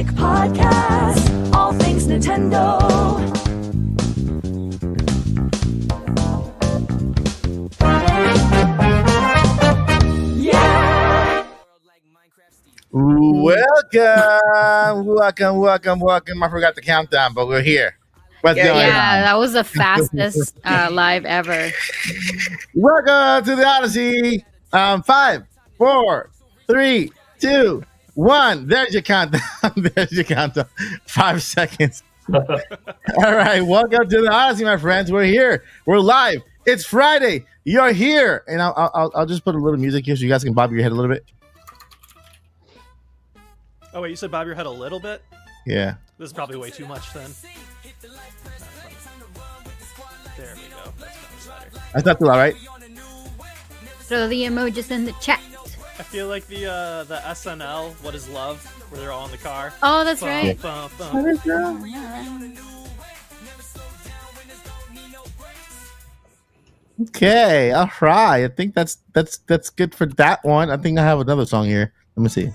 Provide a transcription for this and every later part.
Nintopic Podcast, all things Nintendo. Yeah! Welcome. I forgot the countdown, but we're here. What's going on? Yeah, that was the fastest live ever. Welcome to the Odyssey. 5, 4, 3, 2, 1. There's your countdown. 5 seconds. All right, welcome to the Odyssey, my friends. We're here. We're live. It's Friday. You're here, and I'll just put a little music here so you guys can bob your head a little bit. Oh wait, you said bob your head a little bit? Yeah. This is probably way too much then. There we go. That's much better. That's not too loud, right? Throw the emojis in the chat. I feel like the SNL What Is Love, where they're all in the car. Oh, that's right. Bum, bum. Okay, all right. I think that's good for that one. I think I have another song here. Let me see.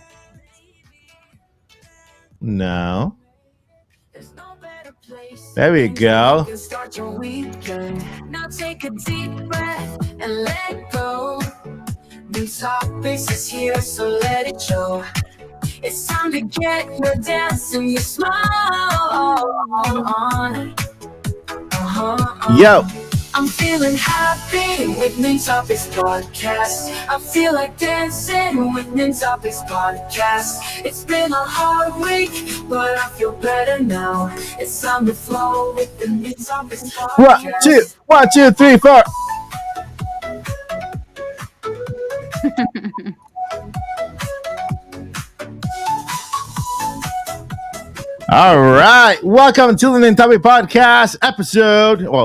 No. There we go. Start your weekend. Now take a deep breath and let go. These topics is here, so let it show. It's time to get your dance and your smile on. Yo. I'm feeling happy with Nintopics Podcast. I feel like dancing with Nintopics Podcast. It's been a hard week, but I feel better now. It's time to flow with the Nintopics Podcast. 1, 2, 3, 4. All right, welcome to the Nintopic Podcast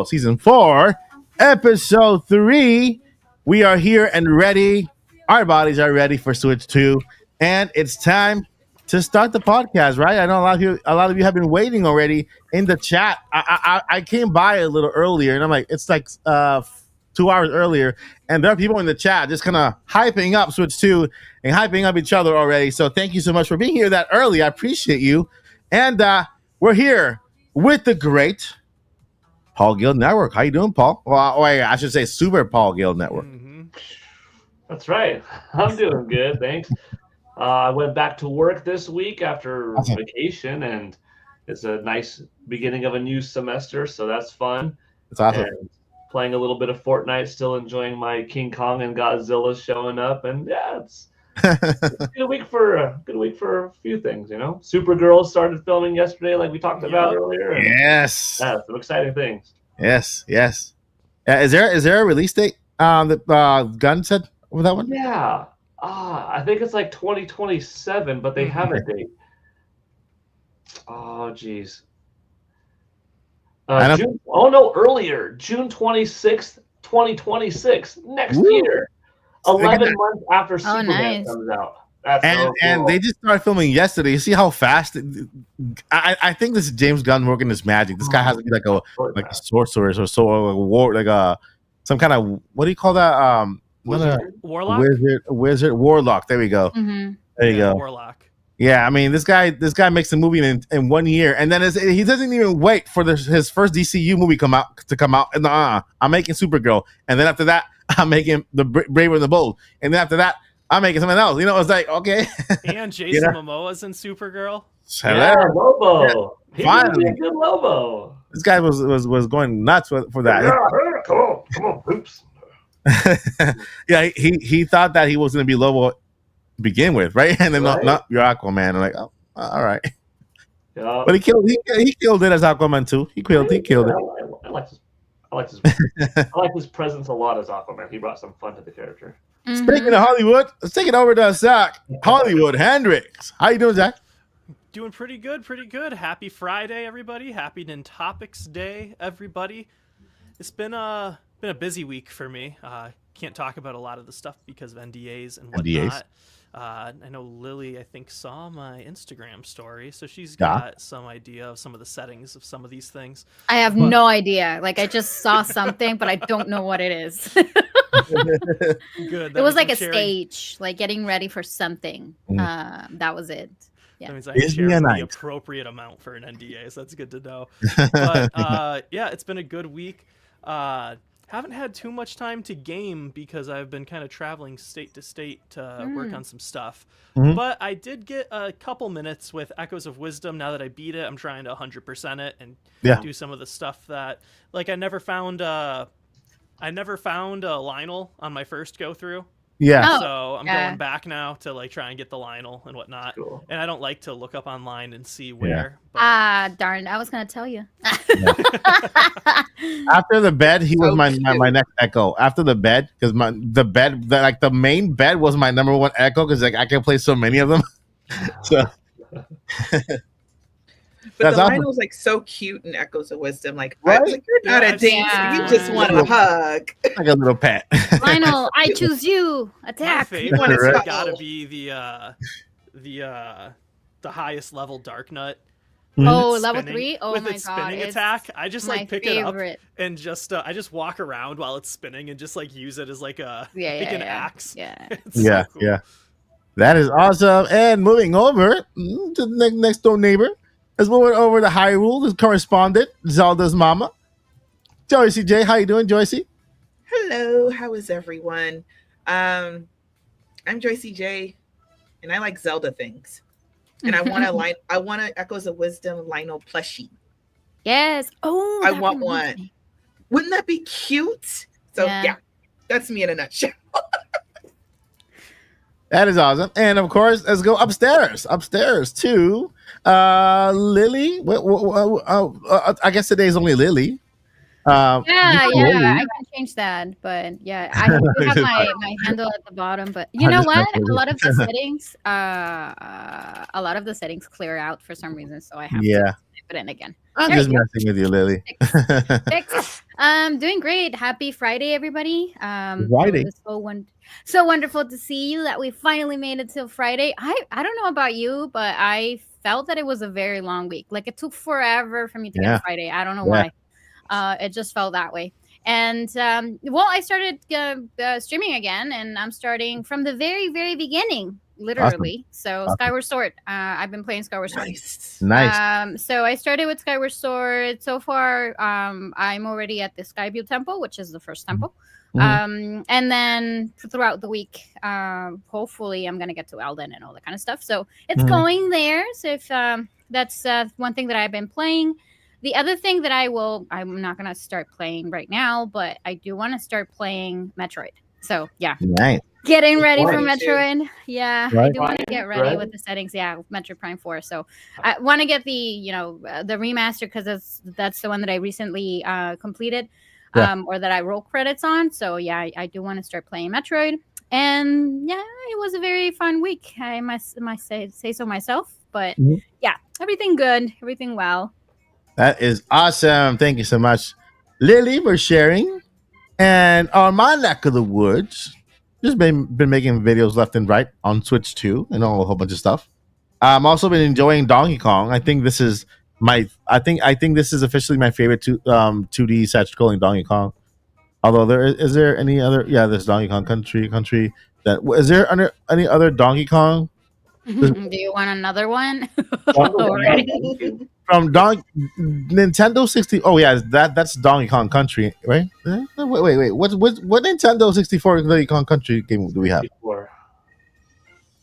season 4, episode 3. We are here and ready. Our bodies are ready for Switch 2, and it's time to start the podcast. Right? I know a lot of you have been waiting already in the chat. I came by a little earlier, and I'm like, it's like 2 hours earlier, and there are people in the chat just kind of hyping up Switch 2 and hyping up each other already. So thank you so much for being here that early. I appreciate you. And we're here with the great Paul Guild Network. How you doing, Paul? Well, wait, I should say Super Paul Guild Network. Mm-hmm. That's right. I'm doing good, thanks. I went back to work this week after vacation, and it's a nice beginning of a new semester, so that's fun. It's awesome. And playing a little bit of Fortnite, still enjoying my King Kong and Godzilla showing up, and yeah, it's a good week for a few things, you know. Supergirl started filming yesterday, like we talked about earlier. And Yes. yeah, some exciting things. Yes. Is there a release date that Gunn said with that one? Yeah. I think it's like 2027, but they have a date. Oh, geez. Earlier. June 26th, 2026. Next year. 11 months after Superman comes out. That's so and cool. they just started filming yesterday. You see how fast? I think this is James Gunn working his magic. This guy has to be like a sorceress or some kind of, what do you call that? Warlock? Wizard, warlock. There we go. Mm-hmm. There you go. Warlock. Yeah, I mean, this guy makes a movie in 1 year, and then he doesn't even wait for his first DCU movie to come out. And I'm making Supergirl, and then after that, I'm making the Brave and the Bold, and then after that, I'm making something else. You know, it's like, okay. And Jason Momoa's in Supergirl. Yeah, Lobo. Yeah, finally, a good Lobo. This guy was going nuts for that. Yeah, come on, oops. Yeah, he thought that he was going to be Lobo to begin with, right? And then not your Aquaman. I'm like, oh, all right. Yeah. But he killed it as Aquaman too. He killed it. I like his presence a lot as Aquaman. He brought some fun to the character. Mm-hmm. Speaking of Hollywood, let's take it over to Zach. Hollywood Hendricks. How you doing, Zach? Doing pretty good. Happy Friday, everybody. Happy Nintopics Day, everybody. It's been a busy week for me. Can't talk about a lot of the stuff because of NDAs and whatnot. I know Lily, I think, saw my Instagram story, so she's got some idea of some of the settings of some of these things. I have no idea. Like, I just saw something, but I don't know what it is. Good. It was like a stage, like getting ready for something. That was it. That means I Is share he a the knight? appropriate amount for an NDA, so that's good to know. But yeah, it's been a good week. Haven't had too much time to game because I've been kind of traveling state to state to work on some stuff. Mhm. But I did get a couple minutes with Echoes of Wisdom. Now that I beat it, I'm trying to 100% it and Yeah. do some of the stuff that, like, I never found a Lionel on my first go through. Yeah. Oh, So I'm yeah. going back now to like try and get the Lionel and whatnot. Cool. And I don't like to look up online and see where. But Darn, I was gonna tell you. After the bed, he was So my next Echo. After the bed, because the main bed was my number one Echo because like I can play so many of them. So But That's the awesome. Lionel's like so cute in Echoes of Wisdom. Like, Right? I was like, you're not Yeah, a I've seen dancer. that. You just want a hug. like a little pet. Lionel, I choose you. my Attack. favorite wanna has snuggle. got to be the highest level Dark Nut. Oh, It's level spinning- 3? Oh with my its god. spinning It's attack. I just my like pick favorite. it up and just I just walk around while it's spinning and just like use it as like an Yeah. axe. Yeah. It's so Yeah, cool. yeah. That is awesome. And moving over to the next door neighbor. Let's move it over to Hyrule, the correspondent, Zelda's mama. Joycey J, how you doing, Joycey? Hello, how is everyone? I'm Joycey J, and I like Zelda things. And I want a Echoes of Wisdom Lionel plushie. Yes. Oh, I that want reminds one. me. Wouldn't that be cute? So Yeah. yeah, that's me in a nutshell. That is awesome. And of course, let's go upstairs to Lily. I guess today's only Lily. Yeah, Lily. I can change that, but yeah, I do have my handle at the bottom. But you I know just what? messed with A you. lot of the settings clear out for some reason, so I have Yeah, to type it in again. I'm There just you go. messing with you, Lily. Fix. Doing great. Happy Friday, everybody. Friday. It was so wonderful to see you that we finally made it till Friday. I don't know about you, but I felt that it was a very long week. Like it took forever for me to Yeah. get Friday. I don't know Yeah. why. It just felt that way. And well, I started streaming again, and I'm starting from the very, very beginning, literally. So Awesome. Skyward Sword. I've been playing Skyward Sword. Nice. Nice. So I started with Skyward Sword. So far, I'm already at the Skyview Temple, which is the first temple. Mhm. And then throughout the week, hopefully, I'm gonna get to Elden and all that kind of stuff. So it's Mhm. going there. So if that's one thing that I've been playing. The other thing that I'm not gonna start playing right now, but I do want to start playing Metroid. So yeah, Nice. getting ready for Me too. Metroid. Yeah, I Right. do want to get ready Right. with the settings. Yeah, Metroid Prime 4. So I want to get the the remaster because that's the one that I recently completed, Yeah. or that I roll credits on. So yeah, I do want to start playing Metroid. And yeah, it was a very fun week. I must say so myself. But Mhm. yeah, everything good, everything well. That is awesome. Thank you so much, Lily, for sharing. And on my neck of the woods, just been making videos left and right on Switch too, and a whole bunch of stuff. I'm also been enjoying Donkey Kong. I think this is I think this is officially my favorite 2D side-scrolling Donkey Kong. Although is there any other? Yeah, there's Donkey Kong Country. That is there any other Donkey Kong Do you want another one? Donkey Already? from Nintendo 60? Oh yeah, that's Donkey Kong Country, right? Wait. What Nintendo 64 Donkey Kong Country game do we have? Before.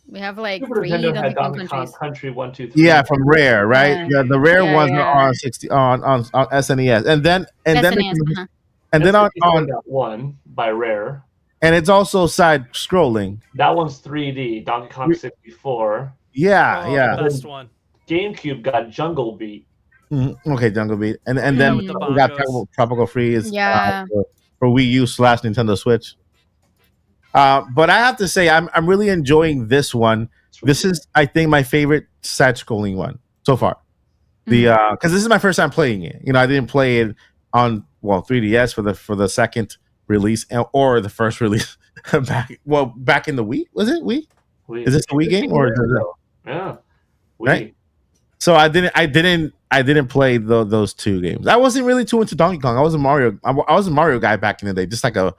We have like Super 3 Nintendo Donkey had Kong Donkey Kong countries. Country 1, 2, 3. Yeah, from Rare, right? Yeah. The Rare Yeah, ones yeah. are on 60 on SNES, and then SNES, and then on got one by Rare. and it's also side scrolling. That one's 3D. Donkey Kong 64. Yeah, Oh, yeah. the best one. GameCube got Jungle Beat. Okay, Jungle Beat, and Yeah, then with the we got bongos. Tropical Freeze. Yeah. For Wii U / Nintendo Switch. But I have to say, I'm really enjoying this one. This is, I think, my favorite side-scrolling one so far. Because this is my first time playing it. I didn't play it on 3DS for the second release or the first release back in the Wii. Was it Wii? Is this a Wii game or? Yeah. Wii. Right? So I didn't play those two games. I wasn't really too into Donkey Kong. I was a Mario guy back in the day, just like a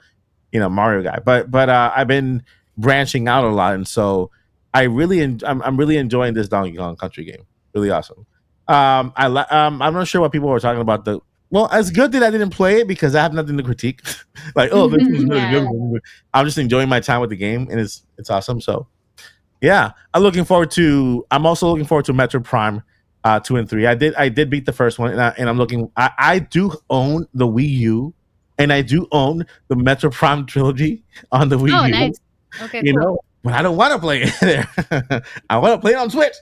Mario guy. But I've been branching out a lot, and so I'm really enjoying this Donkey Kong Country game. Really awesome. I'm not sure what people were talking about. Well, it's good that I didn't play it because I have nothing to critique. Like, oh, this is really Yeah. good. I'm just enjoying my time with the game, and it's awesome. So, yeah, I'm also looking forward to Metro Prime 2 and 3. I did beat the first one, and I'm looking. I do own the Wii U, and I do own the Metro Prime trilogy on the Wii Oh, U. nice. Okay, You cool. know, but I don't want to play it there. I want to play it on Switch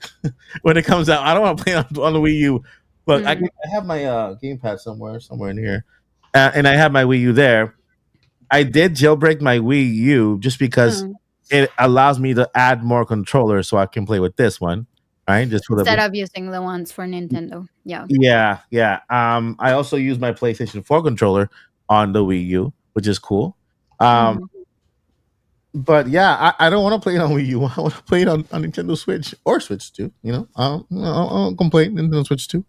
when it comes out. I don't want to play it on the Wii U. Look, I have my gamepad somewhere in here, and I have my Wii U there. I did jailbreak my Wii U just because Mm. it allows me to add more controllers so I can play with this one, right? Just for Instead the of using the ones for Nintendo. Yeah. yeah. I also use my PlayStation 4 controller on the Wii U, which is cool. Mhm. But yeah, I don't want to play it on Wii U. I want to play it on Nintendo Switch or Switch 2. I'll complain Nintendo Switch 2.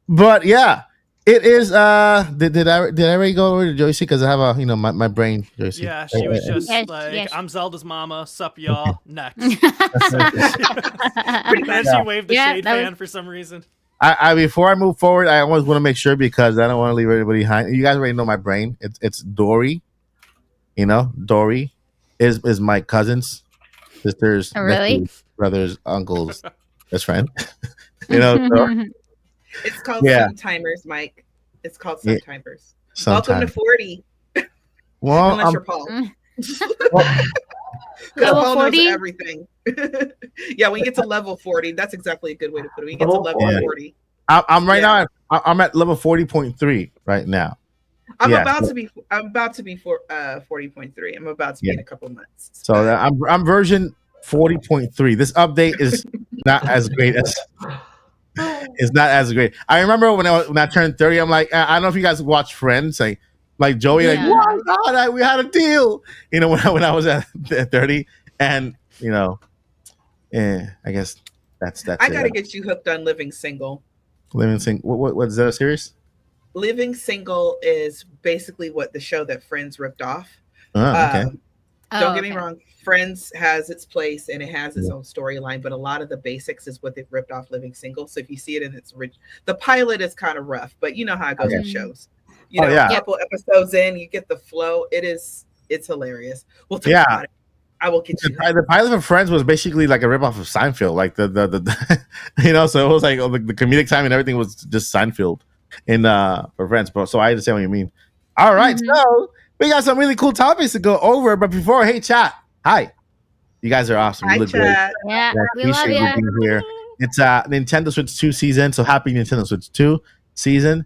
But yeah, it is. Did I already go over to Joycey because I have my brain, Joycey. Yeah, she was just Yes, like, yes. I'm Zelda's mama. Sup, y'all. Next. Pretty And much. she waved the Yeah, shade that was- fan for some reason. I before I move forward, I always want to make sure because I don't want to leave anybody behind. You guys already know my brain. It's Dory. Dory is my cousin's sister's, Oh, really? nephew's, brother's, uncle's best friend. So It's called Yeah. Sometimers, Mike. It's called Yeah. Sometimers. Welcome to sometimes. 40. Well, Unless you're Paul. well, Because Level Paul 40? knows everything. Yeah, when you get to level 40, that's exactly a good way to put it. When you get to level Yeah. 40. I'm right Yeah. now. I'm at level 40.3 right now. I'm Yeah, about so- to be 40.3. I'm about to be Yeah. in a couple months. So I'm version 40.3. This update is not as great as. It's not as great. I remember when I turned 30, I'm like, I don't know if you guys watch Friends, like Joey, Yeah. like, wow, God, we had a deal. When I was at 30, and I guess that's I it. got to get you hooked on Living Single. Living Single. What is that a series? Living Single is basically what the show that Friends ripped off. Oh, okay. Don't get me wrong. Friends has its place and it has its own storyline, but a lot of the basics is what they ripped off Living Single. So if you see it in its rich, the pilot is kind of rough, but you know how it goes with Okay. shows. Oh, yeah. A couple episodes in, you get the flow. It's hilarious. We'll talk Yeah. about it. I will get you. The pilot of Friends was basically like a ripoff of Seinfeld, like the so it was like the comedic time and everything was just Seinfeld in for Friends. But so I understand what you mean. All right, Mhm. so we got some really cool topics to go over, but before, hey chat, hi, you guys are awesome. You Hi, look great. chat. Yeah, And I we love appreciate you. you being here. It's Nintendo Switch 2 season, so happy Nintendo Switch 2 season.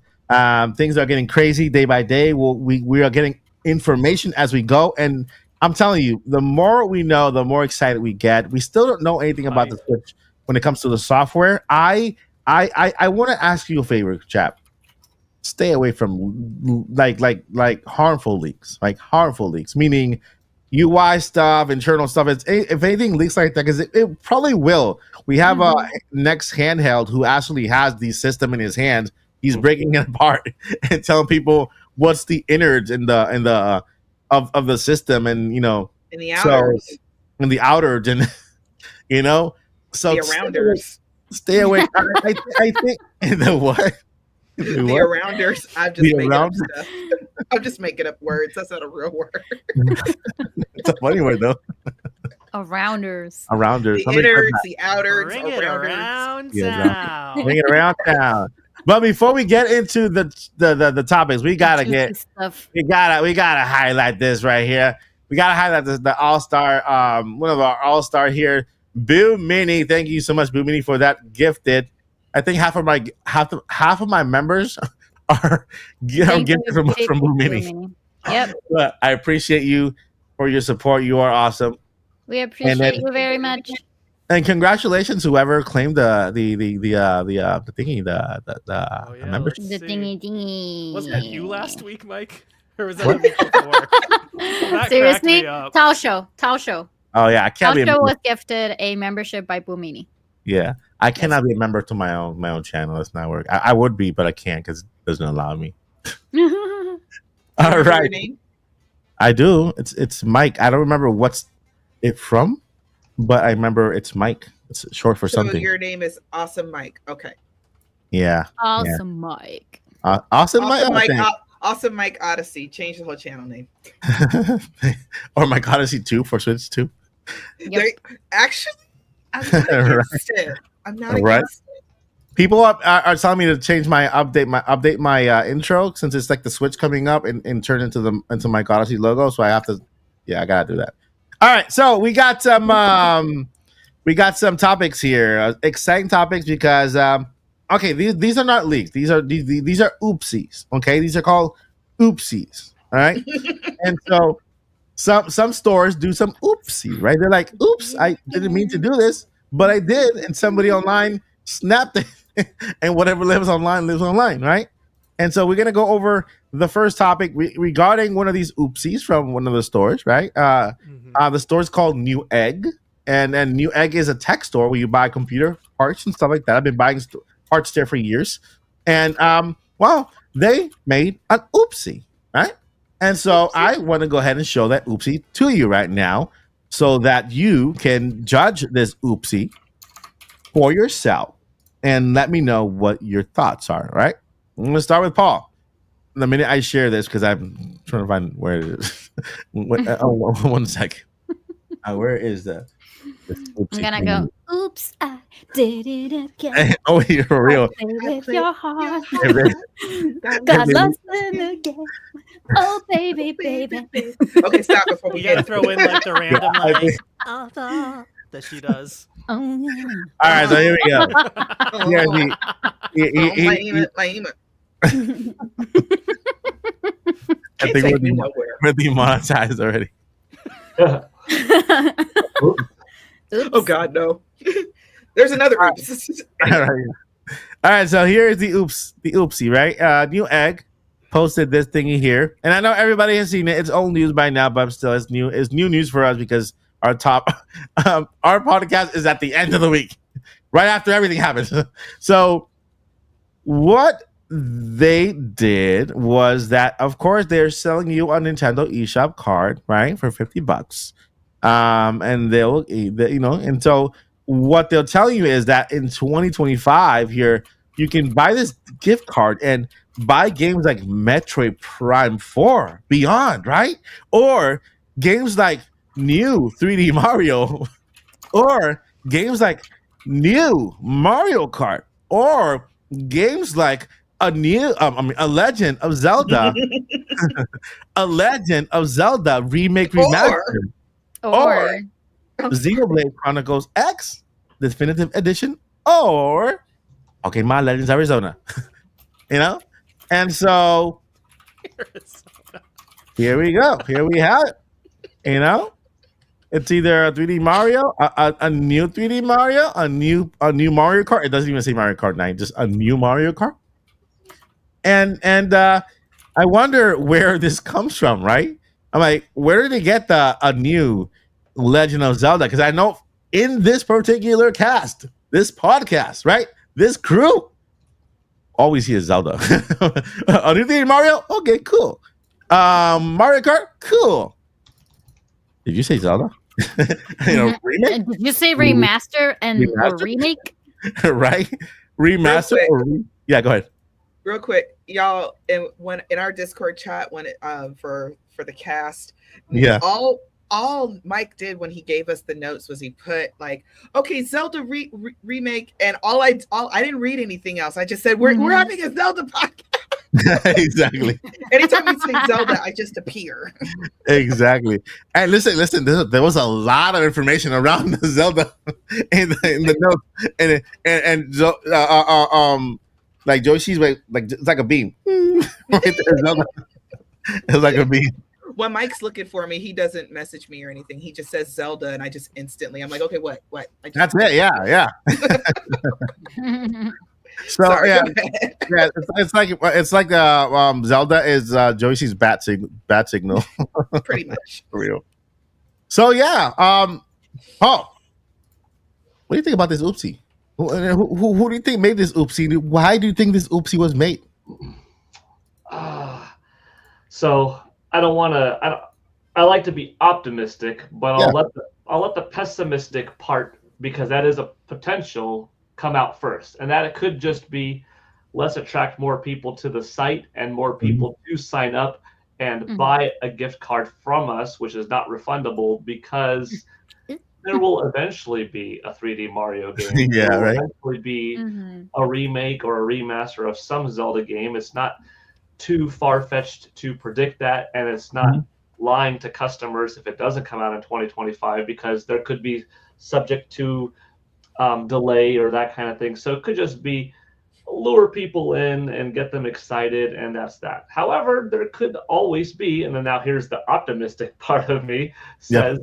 Things are getting crazy day by day. We are getting information as we go, and I'm telling you, the more we know, the more excited we get. We still don't know anything about the Switch when it comes to the software. I want to ask you a favor, chap. Stay away from like harmful leaks, meaning UI stuff, internal stuff. If anything leaks like that, because it probably will. We have a next handheld who actually has the system in his hands. He's breaking it apart and telling people what's the innards in the of the system, and In the so outers, in the outers, and so the arounders, stay away. I think the what? the What? arounders. I'm just The making up arounders? stuff. I'm just making up words. That's not a real word. It's a funny word though. Arounders. Arounders. The Somebody said innards, that. the outers, Bring it arounders. around Yeah, town. Bring it around town. But before we get into the topics, we gotta Juicy get stuff. we gotta highlight this right here. We gotta highlight this, the all-star, one of our all-star here, Boo Mini. Thank you so much, Boo Mini, for that gifted. I think half of my members are Thank gifted you, from Big Boo Boo Mini. Mini. Yep, But I appreciate you for your support. You are awesome. we appreciate then- you very much. And congratulations, whoever claimed the thingy, the Oh, yeah, membership. The Let's see. dingy dingy. Wasn't that you last week, Mike? Or was that the week before? That cracked Seriously, me up. Tao Show. Oh yeah, I can't be. A Tao Show member. was gifted a membership by Boomini. Yeah, I cannot be a member to my own channel. It's not work. I would be, but I can't because it doesn't allow me. All Remember your right, name? I do. It's Mike. I don't remember what's it from. but I remember it's Mike. It's short for So something. your name is Awesome Mike. Okay. Yeah. Awesome, Mike. Awesome Mike. Awesome Mike. Okay. Awesome Mike Odyssey. Change the whole channel name. Or Mike Odyssey 2 for Switch 2. Actually, I'm not against it. I'm not Right. against it. People are telling me to change my update my intro since it's like the Switch coming up and turn into Mike Odyssey logo. So I have to, I gotta do that. All right, so we got some topics here, exciting topics because okay, these are not leaks. These are oopsies. Okay, these are called oopsies. All right, and so some stores do some oopsie, right? They're like, oops, I didn't mean to do this, but I did, and somebody online snapped it. And whatever lives online, right? And so we're gonna go over the first topic regarding one of these oopsies from one of the stores, right? The store's called Newegg, and Newegg is a tech store where you buy computer parts and stuff like that. I've been buying parts there for years, and well, they made an oopsie, right? And so I want to go ahead and show that oopsie to you right now, so that you can judge this oopsie for yourself. And let me know what your thoughts are, right? I'm going to start with Paul. The minute I share this, because I'm trying to find where it is. One second. Where is the I'm going to go, oops, I did it again. Oh, you're for real. With your heart. Got lost in the game. Oh, baby, baby. Okay, stop before we You gotta get throw in like the random like that she does. Oh, All right, so here we go. I think we're demonetized already. Oops. Oh God, no. There's another oops. All right, so here's the oopsie, right? Newegg posted this thingy here, and I know everybody has seen it. It's old news by now, but still, it's new news for us because our podcast is at the end of the week, right after everything happens. So what they did was that, of course, they're selling you a Nintendo eShop card, right, for $50. And they'll, and so what they'll tell you is that in 2025 here, you can buy this gift card and buy games like Metroid Prime 4 Beyond, right? Or games like new 3D Mario, or games like new Mario Kart, or games like a Legend of Zelda, a Legend of Zelda remake remaster, or Xenoblade Chronicles X Definitive Edition, or Pokemon Legends Arizona. And so here we go. Here we have it. It's either a 3D Mario, a new 3D Mario, a new Mario Kart. It doesn't even say Mario Kart 9, just a new Mario Kart. And I wonder where this comes from, right? I'm like, where did they get a new Legend of Zelda? Because I know in this particular cast, this podcast, right, this crew, all we see is Zelda. A new 3D Mario, okay, cool. Mario Kart, cool. Did you say Zelda? Remake? Did you say remaster and or remake? Right? Remaster or yeah, go ahead. Real quick, y'all, in our Discord chat for the cast, yeah, all Mike did when he gave us the notes was he put like, okay, Zelda remake, and I didn't read anything else. I just said we're having a Zelda podcast. Exactly. Anytime you say Zelda, I just appear. Exactly. And listen. There was a lot of information around the Zelda in the notes, and like Joshi's way, like it's like a beam. Right there, Zelda. It's like a beam. When Mike's looking for me, he doesn't message me or anything. He just says Zelda, and I just instantly, I'm like, okay, what? That's it. Yeah. So Sorry, yeah, it's like Zelda is Joshi's bat signal. Pretty much. For real. So yeah, Paul, what do you think about this oopsie? Who do you think made this oopsie? Why do you think this oopsie was made? So I don't want to. I like to be optimistic, but let the pessimistic part, because that is a potential, come out first, and that it could just be, let's attract more people to the site and more people do sign up and buy a gift card from us, which is not refundable, because there will eventually be a 3D Mario game. Yeah, there will right. eventually be a remake or a remaster of some Zelda game. It's not too far-fetched to predict that, and it's not lying to customers if it doesn't come out in 2025, because there could be subject to delay or that kind of thing. So it could just be lure people in and get them excited, and that's that. However, there could always be, and then now here's the optimistic part of me, says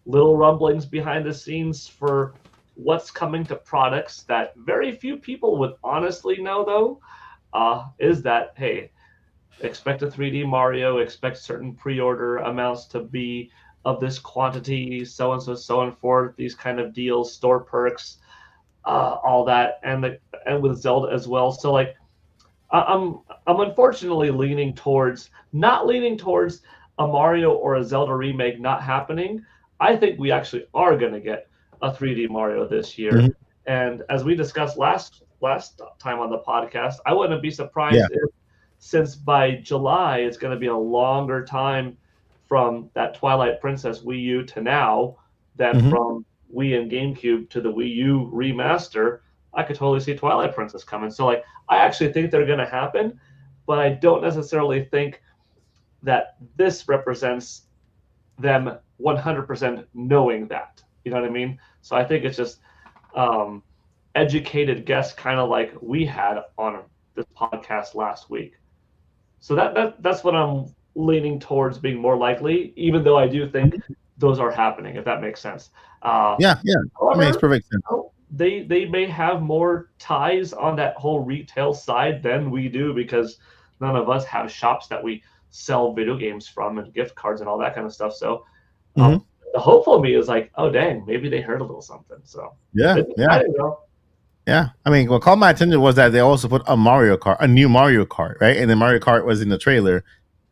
little rumblings behind the scenes for what's coming to products that very few people would honestly know, though, is that, hey, expect a 3D Mario, expect certain pre-order amounts to be of this quantity, so-and-so, so and forth, these kind of deals, store perks, all that, and with Zelda as well. So like, I'm unfortunately not leaning towards a Mario or a Zelda remake not happening. I think we actually are going to get a 3D Mario this year. And as we discussed last time on the podcast, I wouldn't be surprised if, since by July it's going to be a longer time from that Twilight Princess Wii U to now than from Wii and GameCube to the Wii U remaster. I could totally see Twilight Princess coming. So like, I actually think they're going to happen, but I don't necessarily think that this represents them 100% knowing that. You know what I mean? So I think it's just educated guess, kind of like we had on this podcast last week. So that's what I'm leaning towards being more likely, even though I do think those are happening, if that makes sense. However, that makes perfect sense. They may have more ties on that whole retail side than we do, because none of us have shops that we sell video games from and gift cards and all that kind of stuff. So the hopeful me is like, oh dang, maybe they heard a little something. So I don't know. Yeah, I mean, what caught my attention was that they also put a new Mario Kart, right? And the Mario Kart was in the trailer.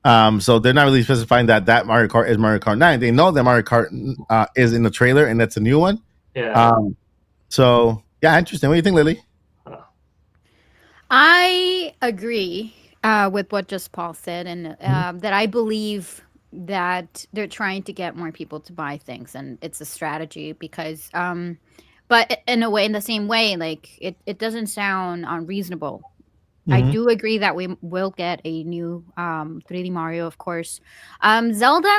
So they're not really specifying that Mario Kart is Mario Kart 9. They know that Mario Kart is in the trailer, and that's a new one. Yeah. So yeah, interesting. What do you think, Lily? I agree with what just Paul said, and that I believe that they're trying to get more people to buy things, and it's a strategy because but in a way, in the same way, like it doesn't sound unreasonable. I do agree that we will get a new 3D Mario, of course. Zelda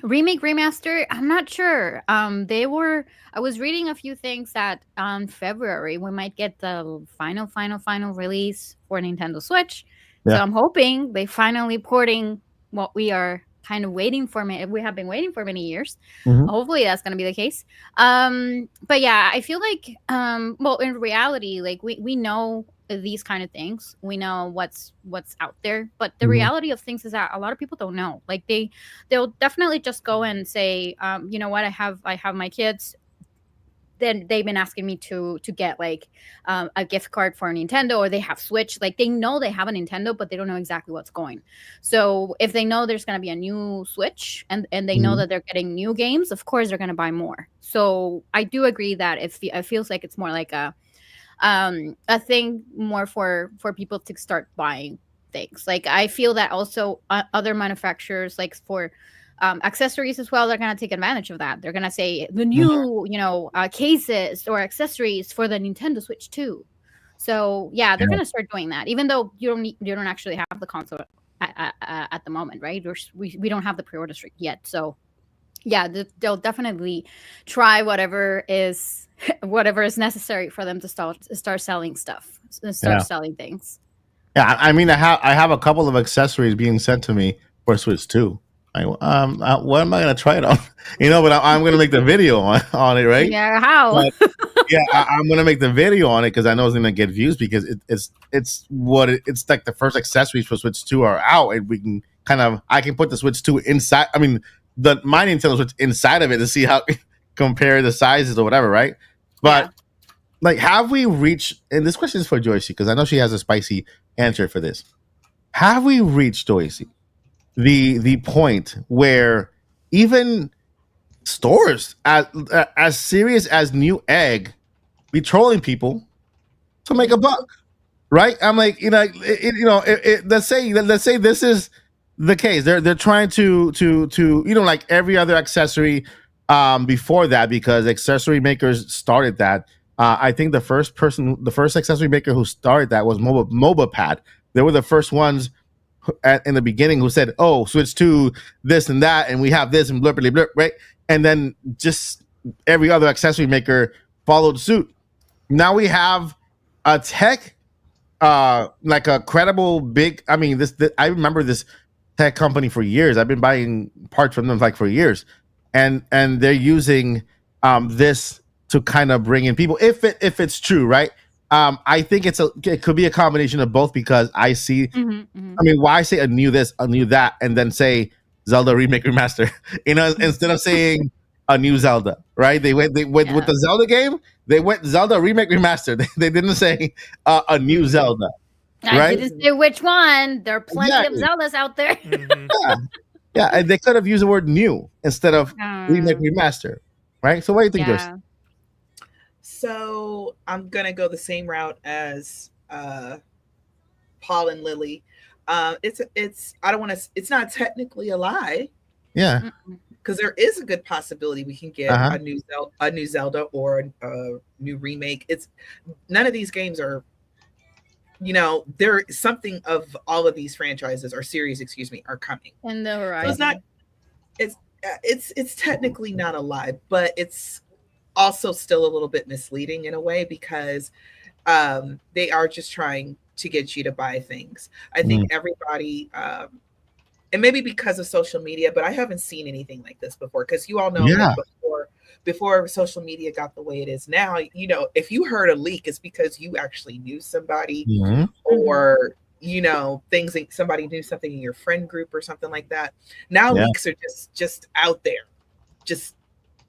remake, remaster, I'm not sure. I was reading a few things that February we might get the final release for Nintendo Switch. So I'm hoping they finally porting what we are kind of waiting for. We have been waiting for many years. Hopefully that's going to be the case. But yeah, I feel like well, in reality, like we know these kind of things. We know what's out there, but the reality of things is that a lot of people don't know. Like they'll definitely just go and say, you know what, I have my kids. Then they've been asking me to get like a gift card for a Nintendo, or they have Switch. Like they know they have a Nintendo, but they don't know exactly what's going. So if they know there's going to be a new Switch and they know that they're getting new games, of course they're going to buy more. So I do agree that it feels like it's more like a thing more for people to start buying things. Like I feel that also other manufacturers, like for accessories as well, they're going to take advantage of that. They're going to say the new, cases or accessories for the Nintendo Switch too. So yeah, they're going to start doing that, even though you don't actually have the console at the moment, right? We don't have the pre-order streak yet. So yeah, they'll definitely try whatever is necessary for them to start selling stuff, selling things. Yeah, I mean, I have a couple of accessories being sent to me for Switch 2. What am I gonna try it on? But I'm gonna make the video on it, right? Yeah, how? But, I'm gonna make the video on it because I know it's gonna get views, because it's like the first accessories for Switch 2 are out, and we can I can put the Switch 2 inside. I mean, my Nintendo Switch inside of it to see how compare the sizes or whatever, right? But like, have we reached? And this question is for Joycey, because I know she has a spicy answer for this. Have we reached, Joycey, the point where even stores as serious as Newegg be trolling people to make a buck, right? I'm like, let's say this is the case. They're trying to like every other accessory before that, because accessory makers started that. I think the first accessory maker who started that was MobaPad. They were the first ones in the beginning who said, "Oh, switch to this and that, and we have this and blip, blip, blip," right? And then just every other accessory maker followed suit. Now we have a tech, like a credible big. I mean, I remember this tech company for years. I've been buying parts from them like for years, and they're using this to kind of bring in people if it's true, right? I think it could be a combination of both, because I see. Mm-hmm. I mean, why say a new this, a new that, and then say Zelda remake remaster? Instead of saying a new Zelda, right? They went with the Zelda game. They went Zelda remake remaster. They didn't say a new Zelda. I right? didn't say which one. There are plenty of Zeldas out there. Mhm. Yeah, and they could have used the word new instead of remake remaster, right? So what do you think, Joyce? So I'm gonna go the same route as Paul and Lily. It's I don't want to. It's not technically a lie, Yeah. because there is a good possibility we can get a new Zelda or a new remake. It's none of these games are. There something of all of these franchises or series, excuse me, are coming. And the horizon. So it's not. It's technically not a lie, but it's also still a little bit misleading in a way, because they are just trying to get you to buy things. I think everybody, and maybe because of social media, but I haven't seen anything like this before, because you all know that before social media got the way it is now, if you heard a leak, it's because you actually knew somebody, or somebody knew something in your friend group or something like that. Now leaks are just out there, just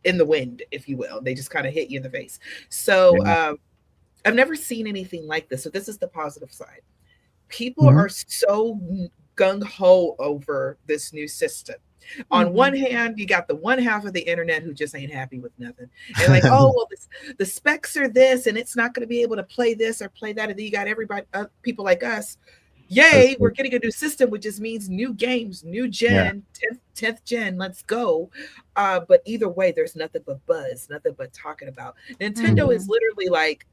in the wind, if you will. They just kind of hit you in the face. So I've never seen anything like this. So this is the positive side. People are so gung-ho over this new system. On one hand, you got the one half of the internet who just ain't happy with nothing. And like, oh, well, the specs are this, and it's not going to be able to play this or play that. And then you got everybody, people like us. Yay, we're getting a new system, which just means new games, new gen, 10th gen, let's go. But either way, there's nothing but buzz, nothing but talking about. Nintendo is literally like,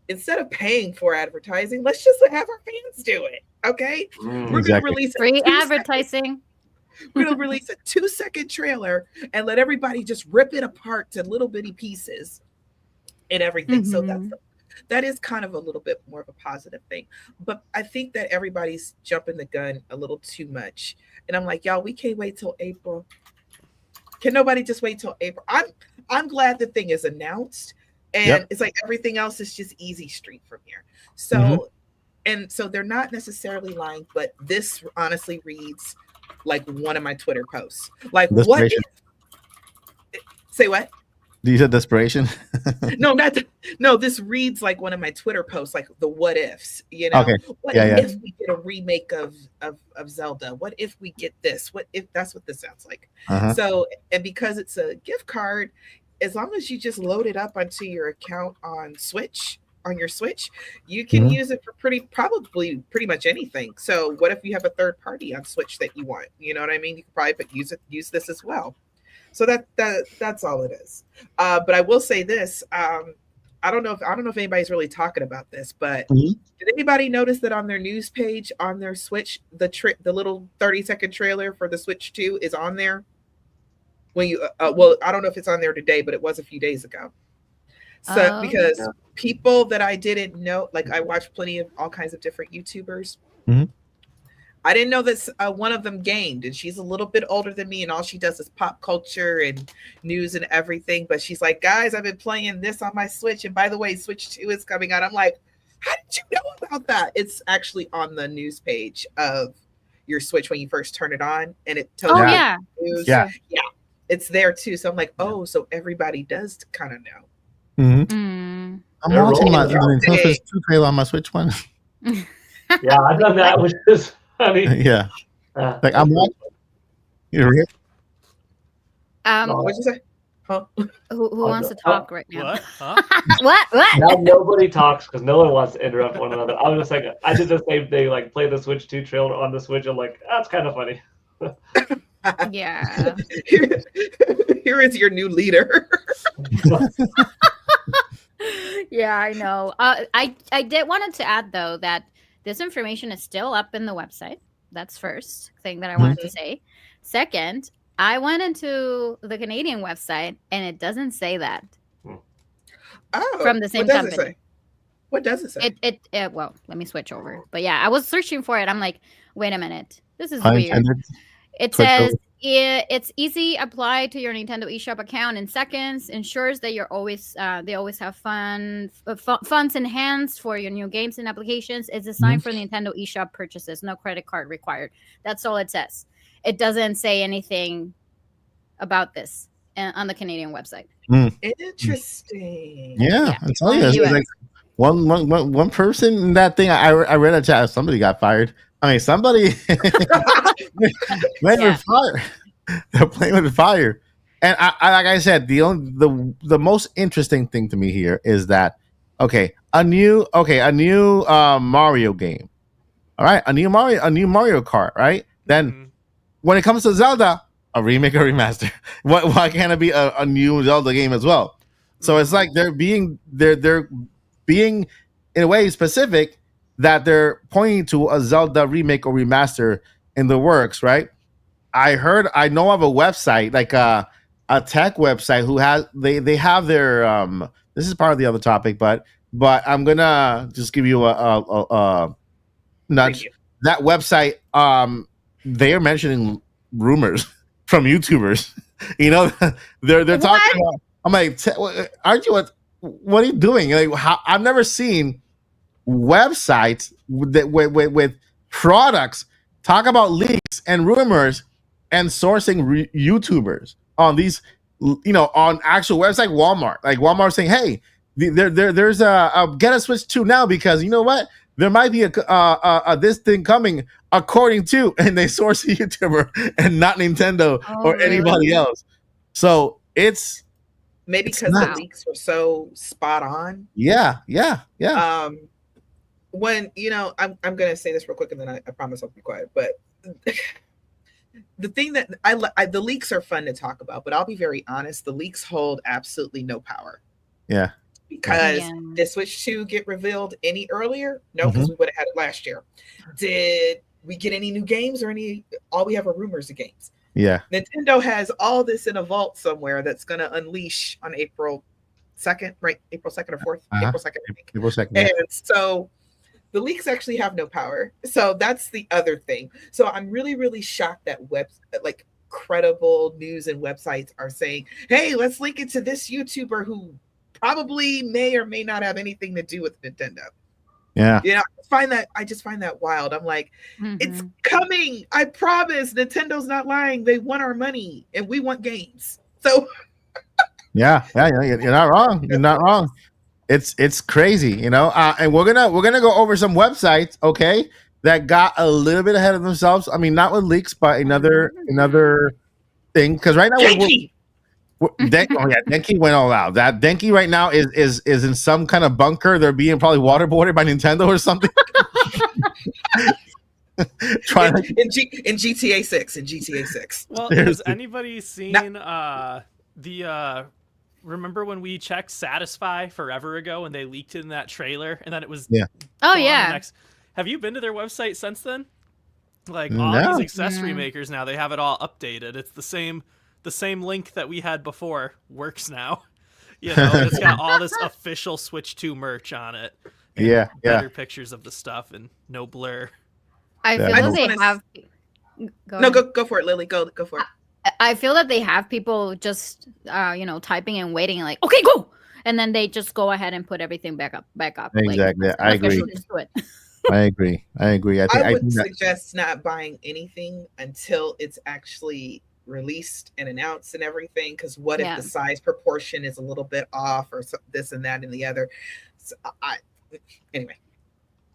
instead of paying for advertising, let's just have our fans do it. Okay? We're going to release free advertising. We're going to release a 2-second trailer and let everybody just rip it apart to little bitty pieces and everything. So that is kind of a little bit more of a positive thing. But I think that everybody's jumping the gun a little too much. And I'm like, y'all, we can't wait till April. Can nobody just wait till April? I'm glad the thing is announced. And it's like everything else is just easy street from here. So, and so they're not necessarily lying, but this honestly reads like one of my Twitter posts. Like, what if, say what? You said desperation? No, no, this reads like one of my Twitter posts, like the what ifs, Okay. What if we get a remake of Zelda? What if we get this? What if that's what this sounds like? So, and because it's a gift card, as long as you just load it up onto your account on your Switch, you can use it for probably pretty much anything. So what if you have a third party on Switch that you want? You know what I mean? You could probably use this as well. So that's all it is. But I will say this: I don't know if anybody's really talking about this, but did anybody notice that on their news page on their Switch, the little 30-second trailer for the Switch 2 is on there? When you well, I don't know if it's on there today, but it was a few days ago. So because people that I didn't know, like I watched plenty of all kinds of different YouTubers. I didn't know that one of them gamed, and she's a little bit older than me, and all she does is pop culture and news and everything. But she's like, guys, I've been playing this on my Switch, and by the way, Switch 2 is coming out. I'm like, how did you know about that? It's actually on the news page of your Switch when you first turn it on, and it tells you news. Yeah, it's there too. So I'm like, oh, so everybody does kind of know. I'm watching the Nintendo Switch 2 trailer on my Switch one. Yeah, I've done that, which is. Yeah, like I'm watching. What'd you say? Huh? Who wants to talk right now? What? Huh? What? Now nobody talks because no one wants to interrupt one another. I was just like, I did the same thing, like play the Switch 2 trailer on the Switch. I'm like, that's kind of funny. Yeah. Here is your new leader. Yeah, I know. I did wanted to add though that this information is still up in the website. That's first thing that I wanted to say. Second, I went into the Canadian website and it doesn't say that Oh, from the same what does company. It say? What does it say? It well, let me switch over. But yeah, I was searching for it. I'm like, wait a minute, this is Pun weird. intended. It Switch says over. it's easy applied to your Nintendo eShop account in seconds. Ensures that you're always they always have funds enhanced for your new games and applications. It's designed for Nintendo eShop purchases. No credit card required. That's all it says. It doesn't say anything about this on the Canadian website. Interesting. Yeah, I'm telling you, on the it's US. like one person in that thing. I read a chat. Somebody got fired. I mean, somebody playing Yeah. with fire. They're playing with fire. And I like I said, the most interesting thing to me here is that a new Mario game. All right, a new Mario Kart, right? Then Mhm. when it comes to Zelda, a remake or remaster. Why can't it be a new Zelda game as well? So it's like they're being in a way specific that they're pointing to a Zelda remake or remaster in the works, right? I know of a website, like a tech website who has they have their this is part of the other topic, but I'm gonna just give you a nudge. Preview. That website, they are mentioning rumors from YouTubers. You know, they're talking about. I'm like, aren't you? What are you doing? Like, I've never seen websites with products talk about leaks and rumors and sourcing YouTubers on these, on actual website Walmart. Like Walmart saying, hey, there's a get a Switch 2 now because you know what? There might be a this thing coming according to, and they source a YouTuber and not Nintendo or really? anybody else. So it's Maybe It's because the not. leaks were so spot on. yeah. When I'm gonna say this real quick and then I promise I'll be quiet. But the thing that the leaks are fun to talk about, but I'll be very honest, the leaks hold absolutely no power. Yeah. Because Yeah. did Switch 2 get revealed any earlier? No, because we would have had it last year. Did we get any new games or all we have are rumors of games? Yeah. Nintendo has all this in a vault somewhere that's going to unleash on April 2nd, right? April 2nd or 4th? Uh-huh. April 2nd, I think. People second. Yeah. And so the leaks actually have no power. So that's the other thing. So I'm really, really shocked that credible news and websites are saying, hey, let's link it to this YouTuber who probably may or may not have anything to do with Nintendo. Yeah. I just find that wild. I'm like, it's Mhm. coming. I promise. Nintendo's not lying. They want our money and we want games. So Yeah. You're not wrong. You're not wrong. It's crazy, and we're gonna go over some websites, okay, that got a little bit ahead of themselves. I mean, not with leaks, but another thing. Because right now Denki. Denki went all out. That Denki right now is in some kind of bunker. They're being probably waterboarded by Nintendo or something. Trying to, in GTA 6. In GTA 6. Well, There's has the- anybody seen the remember when we checked Satisfy forever ago and they leaked it in that trailer and then it was Yeah. Oh gone the yeah. have you been to their website since then? Like all No. these accessory Yeah. makers now, they have it all updated. It's the same link that we had before works now. It's got all this official Switch 2 merch on it. and Yeah. better pictures of the stuff and no blur. I Yeah. feel I that just they wanna have. No, go for it, Lily. Go for it. I feel that they have people just typing and waiting like, okay, go, and then they just go ahead and put everything back up. Exactly. Like, I agree. official, just do it. I agree. I I would think that, suggest not buying anything until it's actually released and announced and everything. Because what Yeah. if the size proportion is a little bit off or this and that and the other? So anyway,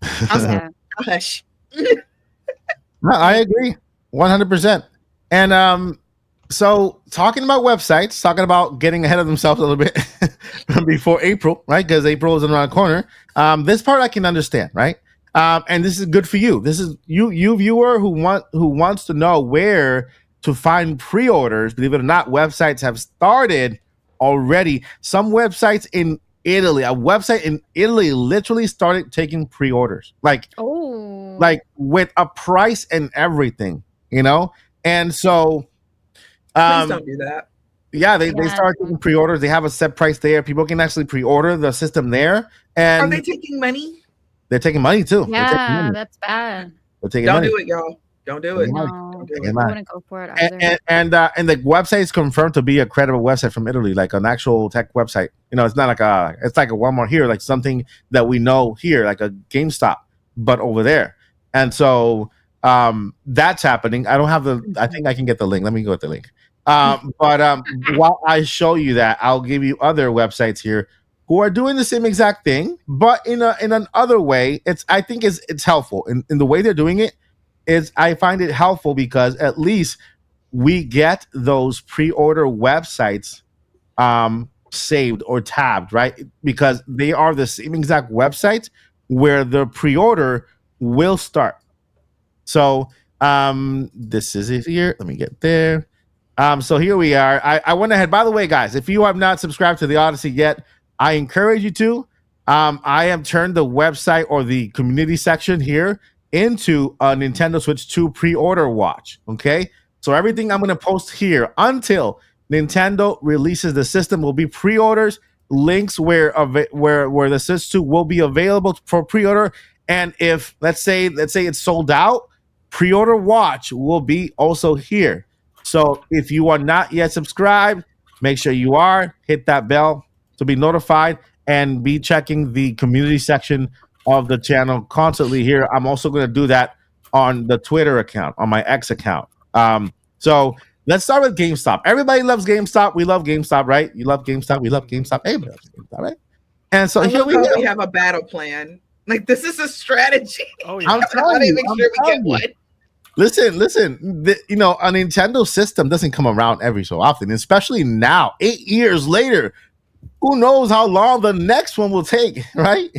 Yeah. hush. no, I agree 100%. And So talking about websites, talking about getting ahead of themselves a little bit before April, right? Because April is around the corner. This part I can understand, right? And this is good for you. This is you viewer who wants to know where to find pre-orders. Believe it or not, websites have started already. Some websites in Italy, a website in Italy, literally started taking pre-orders, Oh. like with a price and everything, you know. And so Please don't do that. yeah, they Yeah. start taking pre-orders. They have a set price there. People can actually pre-order the system there, Are and they taking money? they're taking money too. They're taking Yeah, money. that's bad. They're taking Don't money. do it, y'all. Don't do it. Yeah. No, Don't do Yeah, it. man. I wouldn't go for it either. And the website is confirmed to be a credible website from Italy, like an actual tech website. You know, it's not like it's like a Walmart here, like something that we know here, like a GameStop, but over there. And so that's happening. I don't have I think I can get the link. Let me go with the link. But while I show you that, I'll give you other websites here who are doing the same exact thing, but in an other way. I think it's helpful in the way they're doing it. I find it helpful because at least we get those pre-order websites saved or tabbed, right? Because they are the same exact websites where the pre-order will start. So this is it here. Let me get there. So here we are. I went ahead. By the way, guys, if you have not subscribed to the Odyssey yet, I encourage you to. I have turned the website or the community section here into a Nintendo Switch 2 pre-order watch. Okay, so everything I'm going to post here until Nintendo releases the system will be pre-orders, links where the Switch 2 will be available for pre-order, and if let's say it's sold out, pre-order watch will be also here. So if you are not yet subscribed, make sure you are. Hit that bell to be notified and be checking the community section of the channel constantly here. I'm also going to do that on the Twitter account, on my X account. So let's start with GameStop. Everybody loves GameStop. We love GameStop, right? You love GameStop. We love GameStop. Everybody loves GameStop, right? And so I here love we how go. we have a battle plan. Like, this is a strategy. Oh I'm yeah. telling How to you, make I'm sure we telling get you. one. Listen. You know, a Nintendo system doesn't come around every so often, especially now, 8 years later. Who knows how long the next one will take, right?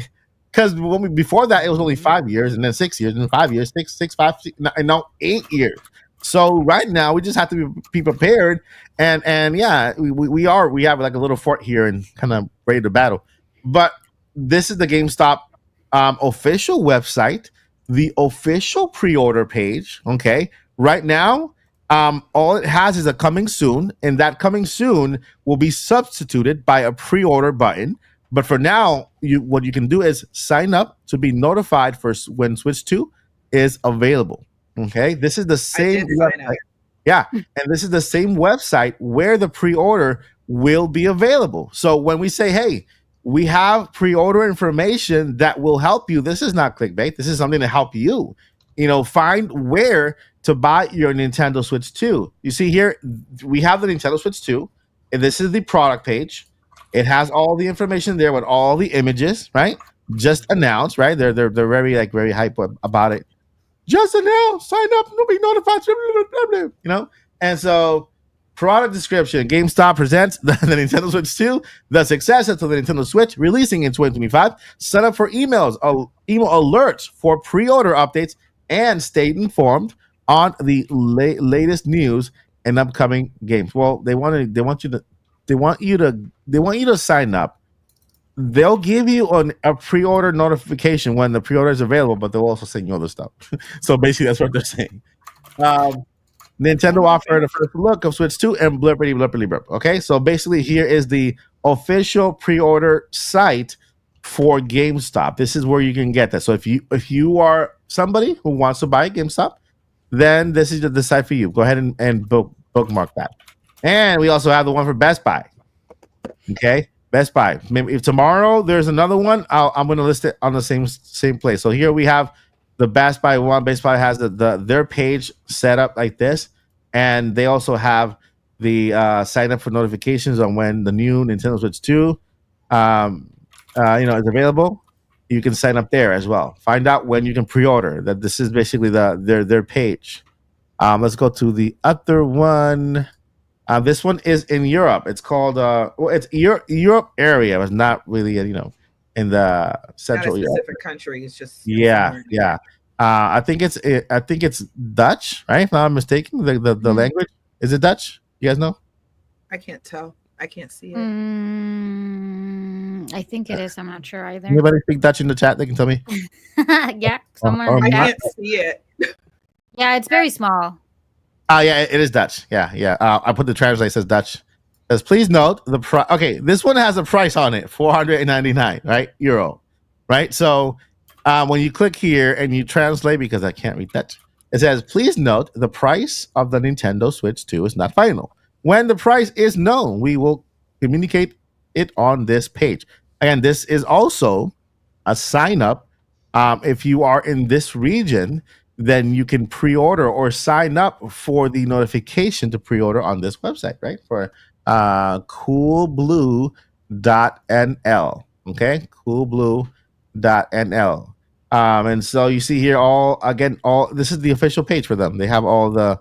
Because before that, it was only 5 years, and then 6 years, and then 5 years, six, 5, and now 8 years. So right now, we just have to be prepared, and yeah, we have like a little fort here and kind of ready to battle. But this is the GameStop official website, the official pre-order page. Okay, right now, all it has is a coming soon, and that coming soon will be substituted by a pre-order button. But for now, what you can do is sign up to be notified for when Switch 2 is available. Okay, this is the same did sign up. website. Yeah, and this is the same website where the pre-order will be available. So when we say, hey, we have pre-order information that will help you, this is not clickbait. This is something to help you, find where to buy your Nintendo Switch 2. You see here, we have the Nintendo Switch 2, and this is the product page. It has all the information there with all the images, right? Just announced, right? They're very hype about it. Just announced, sign up, you'll be notified, blah, blah, blah, And so, product description: GameStop presents the Nintendo Switch 2, the successor to the Nintendo Switch, releasing in 2025. Sign up for email alerts for pre-order updates and stay informed on the latest news and upcoming games. Well, they want you to sign up. They'll give you a pre-order notification when the pre-order is available, but they'll also send you other stuff. So basically, that's what they're saying. Nintendo offered a first look of Switch 2 and blurpity blurp. Okay, so basically, here is the official pre-order site for GameStop. This is where you can get that. So if you are somebody who wants to buy GameStop, then this is the site for you. Go ahead and bookmark that. And we also have the one for Best Buy. Okay, Best Buy. Maybe if tomorrow there's another one, I'm going to list it on the same place. So here we have the Best Buy one. Best Buy has their page set up like this, and they also have the sign up for notifications on when the new Nintendo Switch 2, is available. You can sign up there as well. Find out when you can pre-order. That this is basically their page. Let's go to the other one. This one is in Europe. It's called well, it's Europe area. It's not really in the Not a Central Europe. specific country. It's just Yeah, somewhere. yeah. I think it's Dutch, right? If I'm not mistaken. The language is it Dutch? You guys know? I can't tell. I can't see it. I think it is. I'm not sure either. Anybody speak Dutch in the chat? They can tell me. Yeah, somewhere or in I the not. chat. can't see it. Yeah, it's very small. Oh yeah, it is Dutch. Yeah, yeah. I put the translate. It says Dutch. It says please note the price. Okay, this one has a price on it, 499, right? Euro, right? So when you click here and you translate, because I can't read Dutch, it says please note the price of the Nintendo Switch 2 is not final. When the price is known, we will communicate it on this page. Again, this is also a sign up. If you are in this region, then you can pre-order or sign up for the notification to pre-order on this website, right? For coolblue.nl. Okay, coolblue.nl. And so you see here all this is the official page for them. They have all the,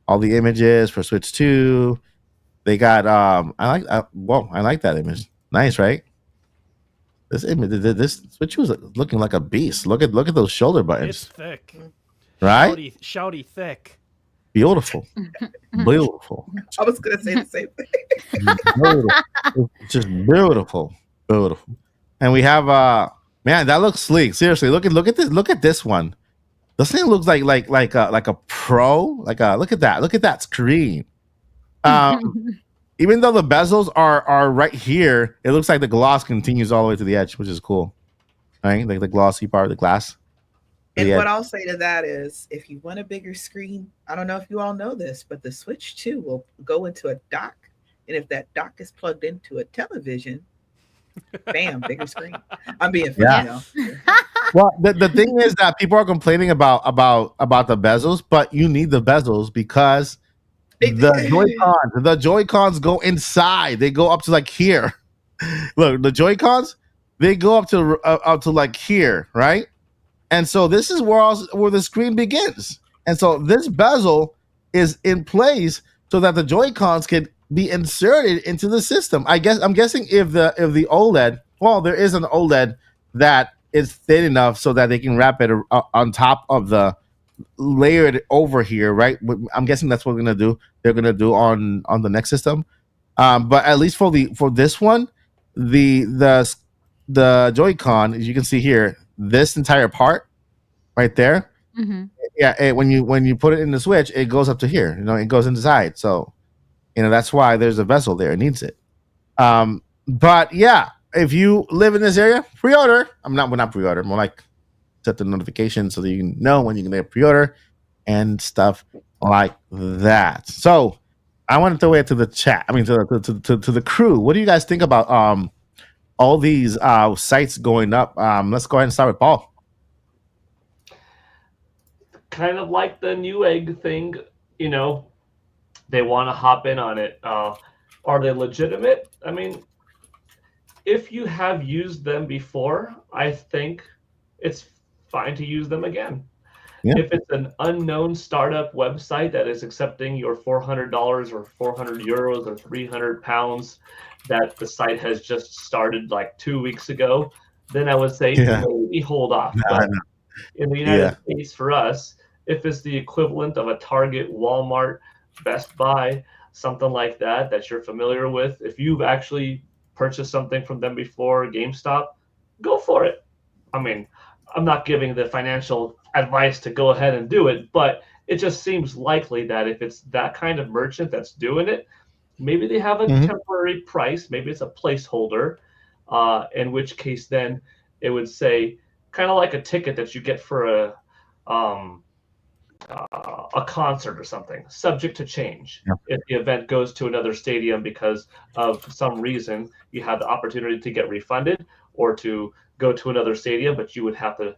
all the images for Switch 2. They got I like that image. Nice, right? This image, this Switch was looking like a beast. Look at those shoulder It's buttons, thick. right? Shouty thick. Beautiful, beautiful, I was gonna say the same thing. beautiful. It's just beautiful, beautiful. And we have man, that looks sleek. Seriously, look at this. Look at this one. This thing looks like a pro. Look at that screen. Even though the bezels are right here, it looks like the gloss continues all the way to the edge, which is cool. Right? Like the glossy part of the glass. And Yeah. what I'll say to that is, if you want a bigger screen, I don't know if you all know this, but the Switch 2 will go into a dock. And if that dock is plugged into a television, bam, bigger screen. I'm being funny, Yeah. though. Well, the thing is that people are complaining about the bezels, but you need the bezels because the Joy-Cons go inside. They go up to like here. Look, the Joy-Cons, they go up to like here, right? And so this is where the screen begins. And so this bezel is in place so that the Joy-Cons can be inserted into the system. I'm guessing if the OLED, well, there is an OLED that is thin enough so that they can wrap it on top of the layer it over here, right? I'm guessing that's what they're gonna do on the next system. But at least for this one, the Joy-Con, as you can see here, this entire part right there, yeah, when you put it in the Switch, it goes up to here. It goes inside. So that's why there's a vessel there. It needs it. But yeah, if you live in this area, pre-order. We're not pre-order. More like set the notification so that you can know when you can get a pre-order and stuff like that. So I want to throw it to the chat. I mean, to the crew. What do you guys think about all these sites going up? Let's go ahead and start with Paul. Kind of like the Newegg thing, they want to hop in on it. Are they legitimate? I mean, if you have used them before, I think it's fine to use them again. Yeah. If it's an unknown startup website that is accepting your $400 or 400 euros or 300 pounds that the site has just started like 2 weeks ago, then I would say maybe hold off. But in the United States, for us, if it's the equivalent of a Target, Walmart, Best Buy, something like that you're familiar with, if you've actually purchased something from them before, GameStop, go for it. I mean, I'm not giving the financial advice to go ahead and do it, but it just seems likely that if it's that kind of merchant that's doing it, maybe they have a temporary price, maybe it's a placeholder, in which case then it would say kind of like a ticket that you get for a concert or something, subject to change. Yeah. If the event goes to another stadium because of some reason, you have the opportunity to get refunded or to go to another stadium, but you would have to,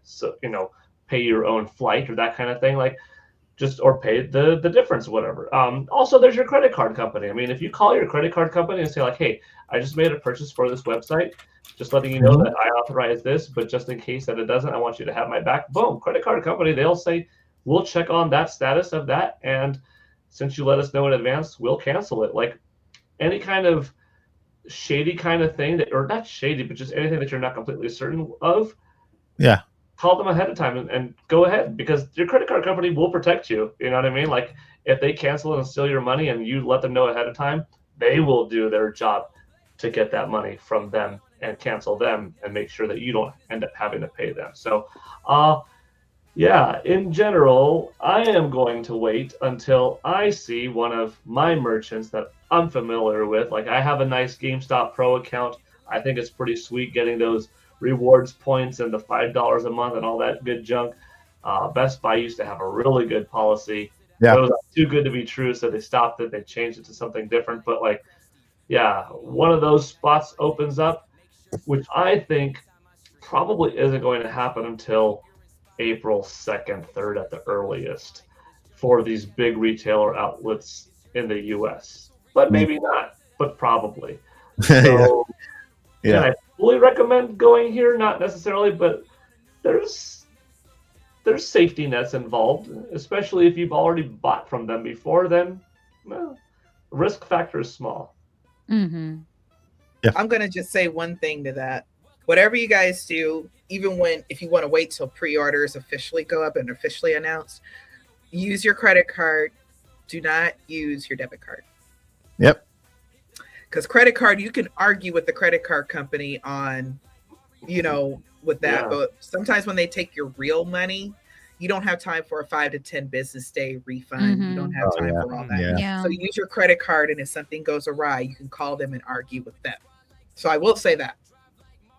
pay your own flight or that kind of thing, or pay the difference, whatever. Also, there's your credit card company. I mean, if you call your credit card company and say like, hey, I just made a purchase for this website, just letting you know that I authorize this, but just in case that it doesn't, I want you to have my back. Boom, credit card company, they'll say, we'll check on that status of that and since you let us know in advance, we'll cancel it. Like any kind of shady kind of thing that, or not shady, but just anything that you're not completely certain of, Yeah. call them ahead of time and go ahead, because your credit card company will protect you. You know what I mean? Like if they cancel and steal your money and you let them know ahead of time, they will do their job to get that money from them and cancel them and make sure that you don't end up having to pay them. So, yeah, in general, I am going to wait until I see one of my merchants that I'm familiar with. Like I have a nice GameStop Pro account. I think it's pretty sweet getting those rewards points and the $5 a month and all that good junk. Best Buy used to have a really good policy. Yeah. It was too good to be true, so they stopped it. They changed it to something different. But like, yeah, one of those spots opens up, which I think probably isn't going to happen until April 2nd, 3rd at the earliest for these big retailer outlets in the US. But maybe not, but probably. So, Yeah. can I fully recommend going here? Not necessarily, but there's safety nets involved, especially if you've already bought from them before. Then, well, risk factor is small. Mm-hmm. I'm going to just say one thing to that. Whatever you guys do, even if you want to wait till pre-orders officially go up and officially announced, use your credit card. Do not use your debit card. Yep. Because credit card, you can argue with the credit card company on, with that. Yeah. But sometimes when they take your real money, you don't have time for a 5 to 10 business day refund. You don't have time for all that. Yeah. Yeah. So use your credit card, and if something goes awry, you can call them and argue with them. So I will say that.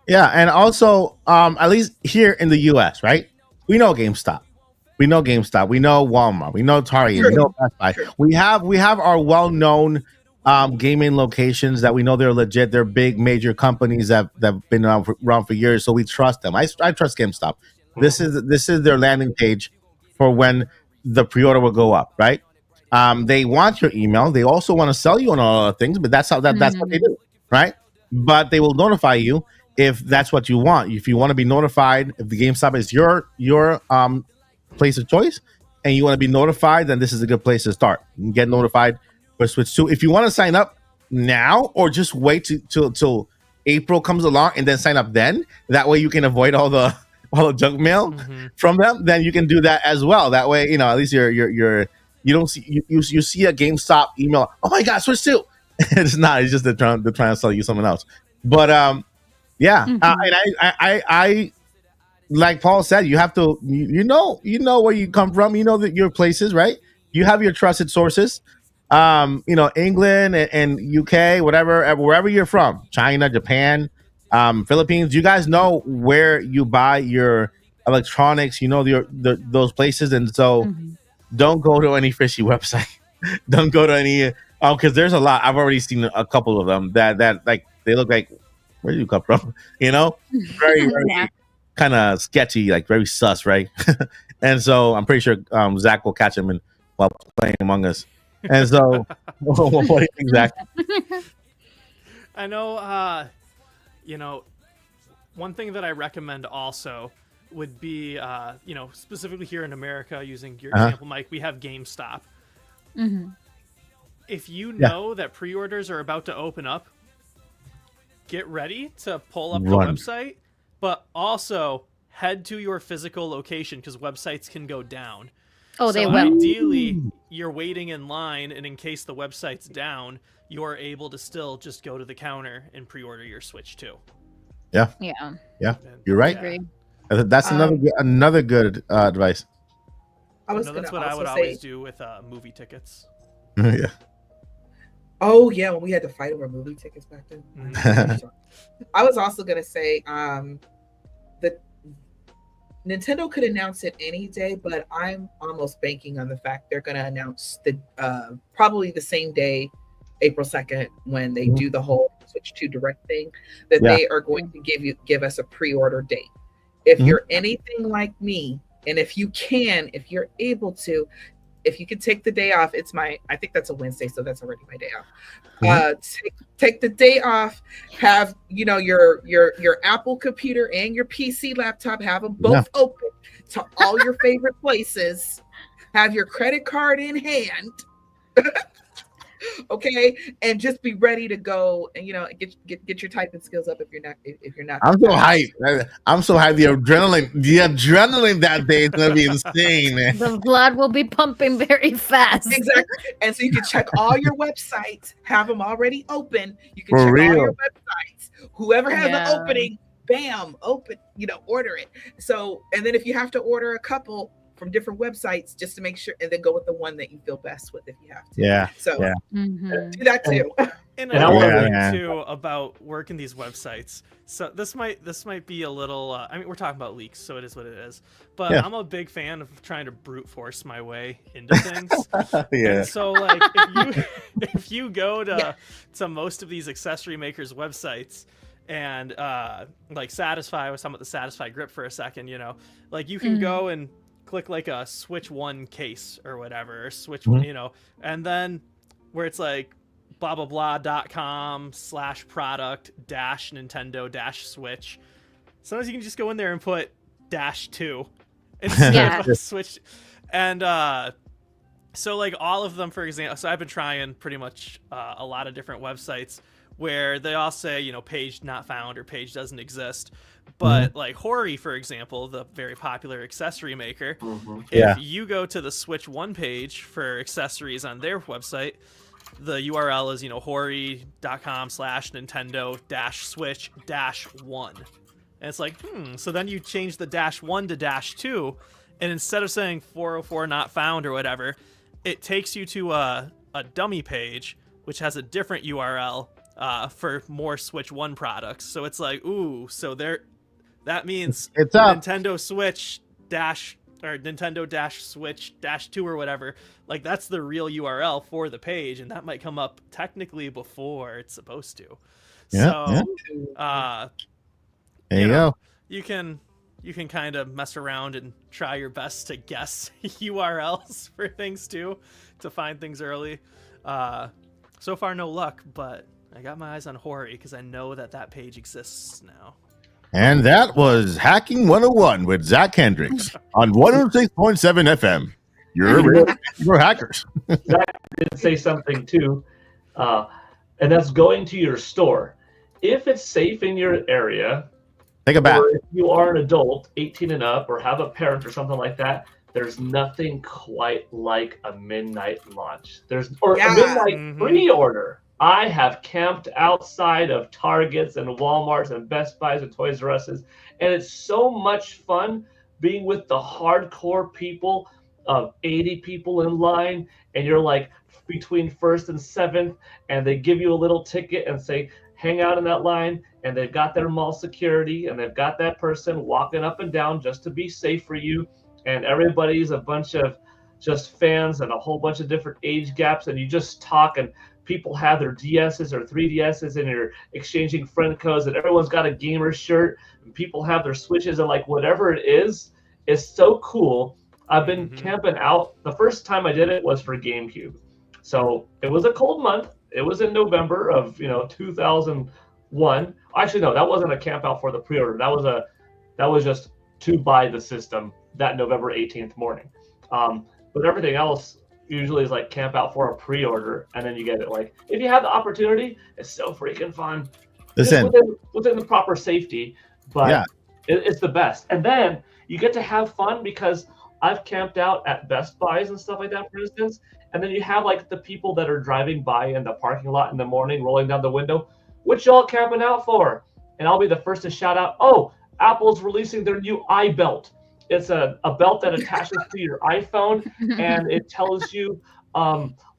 Yeah, and also, at least here in the U.S., right? We know GameStop, we know Walmart, we know Target, True. we know Best Buy. True. We have our well-known gaming locations that we know they're legit. They're big, major companies that've been around for years, so we trust them. I trust GameStop. This is their landing page for when the pre-order will go up, right? They want your email. They also want to sell you on all other things, but that's what they do, right? But they will notify you if that's what you want. If you want to be notified, if the GameStop is your place of choice, and you want to be notified, then this is a good place to start. You can get notified for Switch 2. If you want to sign up now, or just wait till April comes along and then sign up then, that way you can avoid all the junk mail from them. Then you can do that as well. That way, at least you don't see you see a GameStop email. Oh my God, Switch 2. It's not. It's just they're trying to sell you something else. But yeah, and I like Paul said, you have to you know where you come from. You know that your places, right? You have your trusted sources. England and UK, wherever you're from, China, Japan, Philippines. You guys know where you buy your electronics. You know those places, and so don't go to any fishy website. Don't go to any because there's a lot. I've already seen a couple of them that like they look like, where do you come from? Very kind of sketchy, like very sus, right? And so I'm pretty sure Zach will catch him while playing Among Us. And so, what do you think, Zach? I know, one thing that I recommend also would be, specifically here in America, using your example, Mike, we have GameStop. If you know that pre-orders are about to open up, get ready to pull up the website, but also head to your physical location because websites can go down. Oh, they So will. Ideally, you're waiting in line, and in case the website's down, you're able to still just go to the counter and pre-order your Switch 2. Yeah, Yeah. you're right. Agree. That's another good advice. That's what I would always do with movie tickets. Yeah. Oh yeah, when we had to fight over movie tickets back then. I was also gonna say, that Nintendo could announce it any day, but I'm almost banking on the fact they're gonna announce probably the same day, April 2nd, when they do the whole Switch 2 Direct thing, that they are going to give us a pre-order date. If you're anything like me, and if you're able to, if you could take the day off, I think that's a Wednesday, so that's already my day off. Take the day off, have your Apple computer and your PC laptop, have them both open to all your favorite places, have your credit card in hand, Okay, and just be ready to go, and get your typing skills up if you're not. I'm so hyped. I'm so hyped. The adrenaline that day is gonna be insane, man. The blood will be pumping very fast. Exactly. And so you can check all your websites, have them already open. You can For check all real. your websites. Whoever has Yeah. an opening, bam, open, order it. So, and then if you have to order a couple from different websites, just to make sure, and then go with the one that you feel best with if you have to. Yeah. So Yeah. Mhm. do that too. And And I another wanna- thing Yeah. too about working these websites. So this might be a little. I mean, we're talking about leaks, so it is what it is. But Yeah. I'm a big fan of trying to brute force my way into things. Yeah. And so, like, if you go to most of these accessory makers' websites and like Satisfy with some of the Satisfy grip for a second, like you can go and click like a Switch 1 case or whatever, or Switch 1, and then where it's like blah blah blah.com/product-Nintendo-Switch. Sometimes you can just go in there and put -2 instead Yeah. of a Switch. And so like all of them, for example, so I've been trying pretty much a lot of different websites where they all say, page not found or page doesn't exist. But like Hori, for example, the very popular accessory maker, Yeah. if you go to the Switch 1 page for accessories on their website, the URL is, hori.com/Nintendo-Switch-1. And it's like, so then you change the -1 to -2, and instead of saying 404 not found or whatever, it takes you to a dummy page, which has a different URL for more Switch 1 products. So it's like, ooh, so that means It's up. Nintendo Switch or Nintendo-Switch-2 or whatever. Like that's the real URL for the page, and that might come up technically before it's supposed to. Yeah, So There you go. you can kind of mess around and try your best to guess URLs for things too, to find things early. So far no luck, but I got my eyes on Hori because I know that page exists now. And that was Hacking 101 with Zach Hendricks on 106.7 FM. You're hackers. Did say something too, and that's going to your store. If it's safe in your area, Take a bath. or if you are an adult, 18 and up, or have a parent or something like that, there's nothing quite like a midnight launch. A midnight Mhm. pre-order. I have camped outside of Targets and Walmarts and Best Buys and Toys R Us's, and it's so much fun being with the hardcore people of 80 people in line, and you're like between 1st and 7th, and they give you a little ticket and say, hang out in that line, and they've got their mall security, and they've got that person walking up and down just to be safe for you, and everybody's a bunch of just fans and a whole bunch of different age gaps, and you just talk, and people have their DSs or 3DSs, and you're exchanging friend codes, and everyone's got a gamer shirt, and people have their Switches, and like whatever it is so cool. I've been camping out. The first time I did it was for GameCube. So it was a cold month. It was in November of 2001. Actually, no, that wasn't a camp out for the pre-order. That was just to buy the system that November 18th morning. But everything else usually is like camp out for a pre-order, and then you get it. Like if you have the opportunity, it's so freaking fun. Listen, Just within the proper safety, but Yeah. it's the best. And then you get to have fun because I've camped out at Best Buys and stuff like that, for instance. And then you have like the people that are driving by in the parking lot in the morning, rolling down the window. What y'all camping out for? And I'll be the first to shout out, oh, Apple's releasing their new iBelt. It's a belt that attaches to your iPhone, and it tells you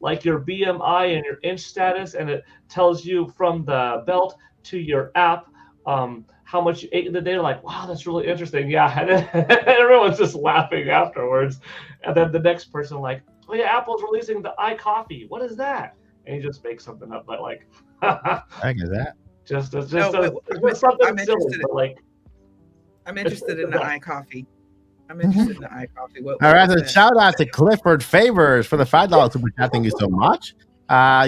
like your BMI and your inch status, and it tells you from the belt to your app how much you ate in the day. Like, wow, that's really interesting. Yeah, and then everyone's just laughing afterwards. And then the next person like, oh yeah, Apple's releasing the iCoffee. What is that? And you just make something up, but like, I get that. just I'm something silly, interested but like, I'm interested in the iCoffee. I'm interested in the iCoffee. All right, so shout out to Clifford Favors for the $5 super chat. Thank you so much.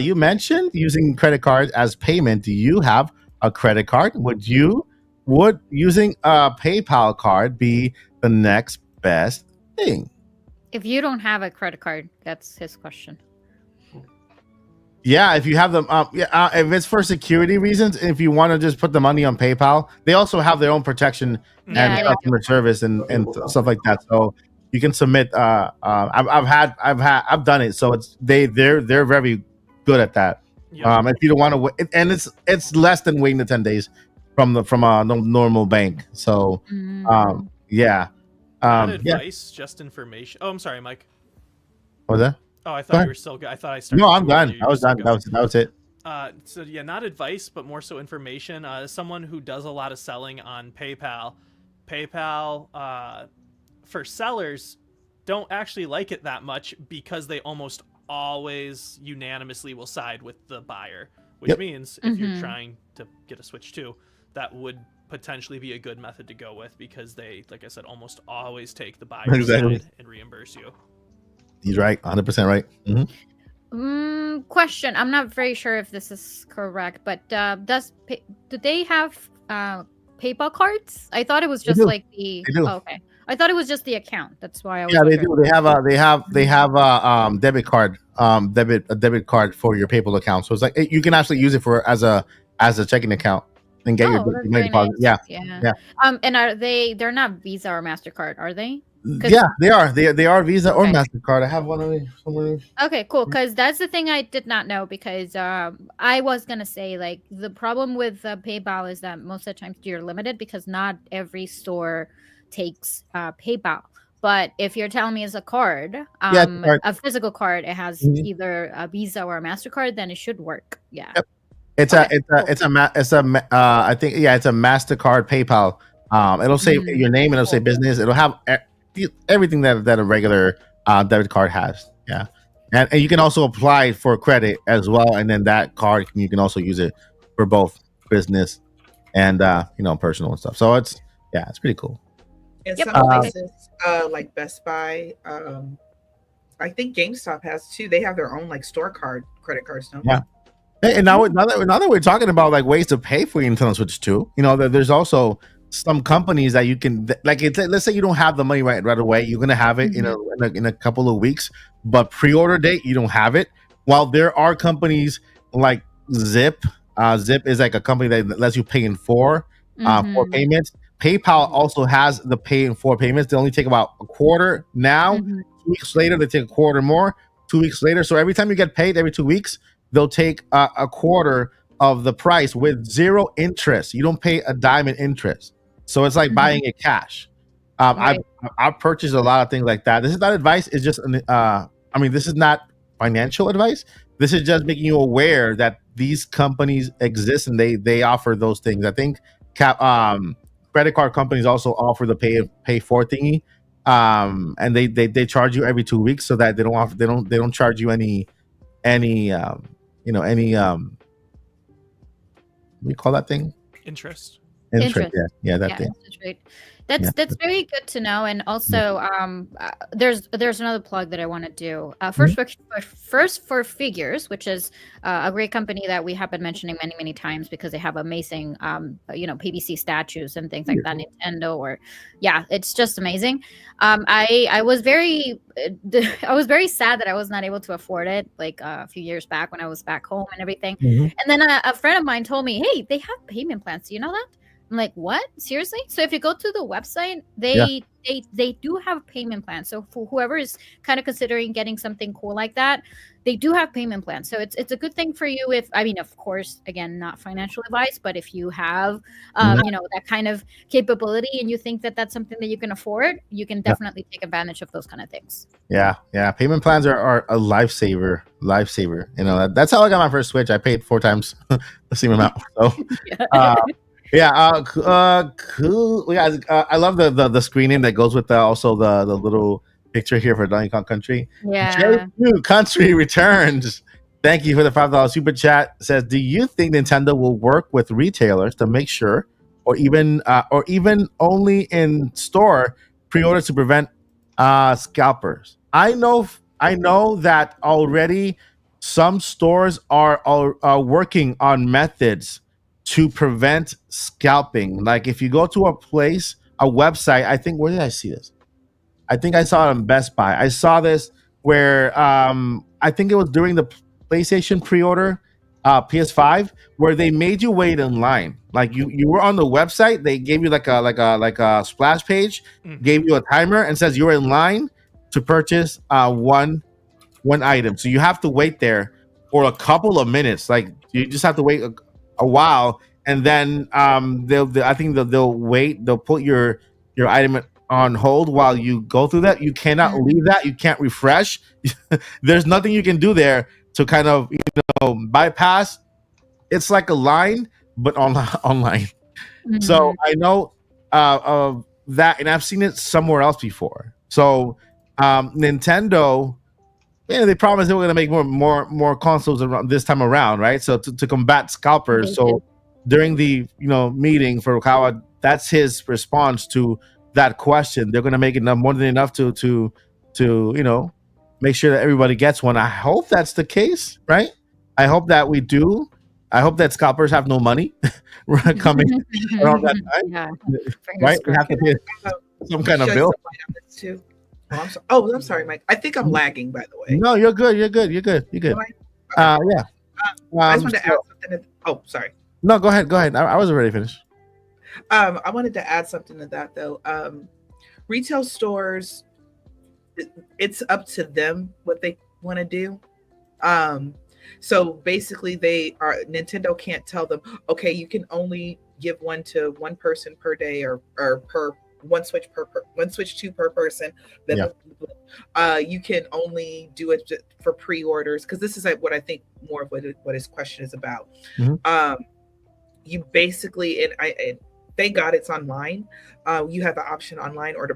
You mentioned using credit cards as payment. Do you have a credit card? Would using a PayPal card be the next best thing? If you don't have a credit card, that's his question. Yeah, if you have them, if it's for security reasons, if you want to just put the money on PayPal, they also have their own protection Yeah, and they do. customer service and stuff like that. So you can submit. I've done it. So they're very good at that. Yeah. If you don't want to, and it's less than waiting the 10 days from a normal bank. So Mhm. yeah, Not yeah. advice, just information. Oh, I'm sorry, Mike. What was that? Oh, I Go thought ahead. you were still good. I thought I started. No, I'm too early. done. You I was were still done. going. That was it. So yeah, not advice, but more so information. As someone who does a lot of selling on PayPal, for sellers don't actually like it that much because they almost always unanimously will side with the buyer, which Yep. means if you're Mhm. trying to get a Switch 2, that would potentially be a good method to go with because they, like I said, almost always take the buyer's Exactly. side and reimburse you. He's right, 100% right. Question. I'm not very sure if this is correct, but do they have PayPal cards? I thought it was They just do. like the. They do. Oh, okay. I thought it was just the account. That's why I was. Yeah, they wondering. do. They have a debit card, debit card for your PayPal account. So it's like you can actually use it for as a checking account and get your Oh, that's money very deposit. nice. Yeah, Yeah. yeah. And are they? They're not Visa or Mastercard, are they? 'Cause- Yeah, they are. They are Visa or Okay. Mastercard. I have one of them somewhere. Okay, cool. Because that's the thing I did not know. Because I was gonna say like the problem with PayPal is that most of the times you're limited because not every store takes PayPal. But if you're telling me it's a card, Yeah, it's a card. a physical card, it has Mhm. either a Visa or a Mastercard, then it should work. Yeah. Yep. It's Okay, cool. I think it's a Mastercard PayPal. It'll say Mhm. your name and it'll say business. It'll have everything that a regular debit card has. Yeah, and you can also apply for credit as well, and then that card you can also use it for both business and personal and stuff. So it's pretty cool. And Yep. some Uh, places, like Best Buy, I think GameStop has too. They have their own like store credit cards. Don't they? Yeah. Hey, and now that we're talking about like ways to pay for your Nintendo Switch 2, there's also some companies that you can like. Let's say you don't have the money right away, you're gonna have it in a couple of weeks, but pre-order date you don't have it. While there are companies like Zip, Zip is like a company that lets you pay in four Mhm. payments. PayPal also has the pay in four payments. They only take about a quarter now. Mhm. 2 weeks later, they take a quarter more. 2 weeks later, so every time you get paid, every 2 weeks, they'll take a quarter of the price with zero interest. You don't pay a dime in interest, so it's like Mhm. buying it cash. Right. I've purchased a lot of things like that. This is not advice. It's just this is not financial advice. This is just making you aware that these companies exist and they offer those things. I think credit card companies also offer the pay for thingy, and they charge you every 2 weeks so that they don't charge you any what do you call that thing? Interest. Interest. Yeah, that Yeah, thing. that's right. That's very good to know. And also, there's another plug that I want to do. First for Figures, which is a great company that we have been mentioning many times because they have amazing, PBC statues and things like that. Nintendo, it's just amazing. I was very sad that I was not able to afford it like a few years back when I was back home and everything. Mhm. And then a friend of mine told me, "Hey, they have payment plans. Do you know that?" I'm like, what? Seriously? So if you go to the website, they do have payment plans. So for whoever is kind of considering getting something cool like that, they do have payment plans. So it's a good thing for you if, of course, again, not financial advice, but if you have that kind of capability and you think that that's something that you can afford, you can definitely take advantage of those kind of things. Yeah. Payment plans are a lifesaver. That's how I got my first Switch. I paid 4 times the same amount. So cool. Yeah, I love the screening that goes with also the little picture here for Donkey Kong Country. Yeah. J2 Country returns. Thank you for the $5 super chat. Says, do you think Nintendo will work with retailers to make sure, or even only in store pre-orders to prevent scalpers? I know that already. Some stores are working on methods to prevent scalping. Like if you go to a website, I think, where did I see this? I think I saw it on Best Buy. I saw this where I think it was during PlayStation pre-order PS5 where they made you wait in line. Like you were on the website, they gave you like a splash page, Mhm. gave you a timer and says you're in line to purchase one item. So you have to wait there for a couple of minutes. Like you just have to wait a while, and then I think they'll put your item on hold while you go through that. You cannot leave that. You can't refresh. There's nothing you can do there to kind of bypass. It's like a line, but online. So I know of that, and I've seen it somewhere else before. So Nintendo, they promised they were going to make more consoles around this time around, right? So to combat scalpers. So during the meeting for Rukawa, that's his response to that question. They're going to make enough, more than enough to make sure that everybody gets one. I hope that's the case, right? I hope that we do. I hope that scalpers have no money coming around that time, Yeah. right? We have to pay some kind of Shed bill. some light on this too. I'm sorry, Mike. I think I'm lagging, by the way. No, you're good. You're good. Am I? Yeah. I just wanted to add something. Sorry. No, go ahead. I was already finished. I wanted to add something to that though. Retail stores, it's up to them what they want to do. So basically, Nintendo can't tell them, okay, you can only give one to one person per day, or per one Switch one Switch 2 per person. Then you can only do it for pre-orders, because this is like what I think more of what his question is about. You basically, and thank God it's online. You have the option online or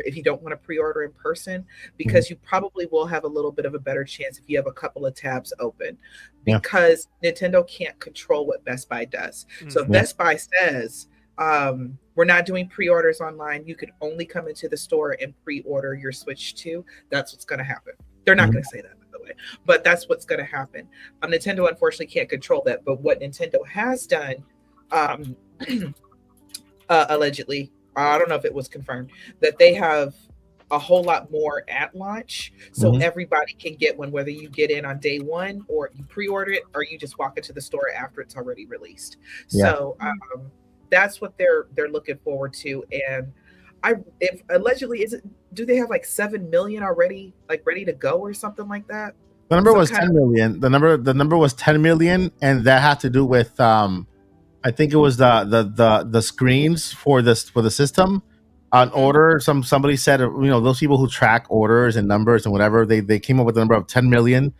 if you don't want to pre-order in person, because you probably will have a little bit of a better chance if you have a couple of tabs open, because Nintendo can't control what Best Buy does. So if Best Buy says, we're not doing pre-orders online, you can only come into the store and pre-order your Switch 2, that's what's going to happen. They're not going to say that, by the way, but that's what's going to happen. Nintendo unfortunately can't control that, but what Nintendo has done, allegedly, I don't know if it was confirmed, that they have a whole lot more at launch, so everybody can get one, whether you get in on day one or you pre-order it, or you just walk into the store after it's already released. So that's what they're looking forward to. And if allegedly, do they have like 7 million already, like ready to go or something like that? The number was 10 million. The number was 10 million, and that had to do with I think it was the screens for the system on order. Somebody said, those people who track orders and numbers and whatever, they came up with the number of 10 million,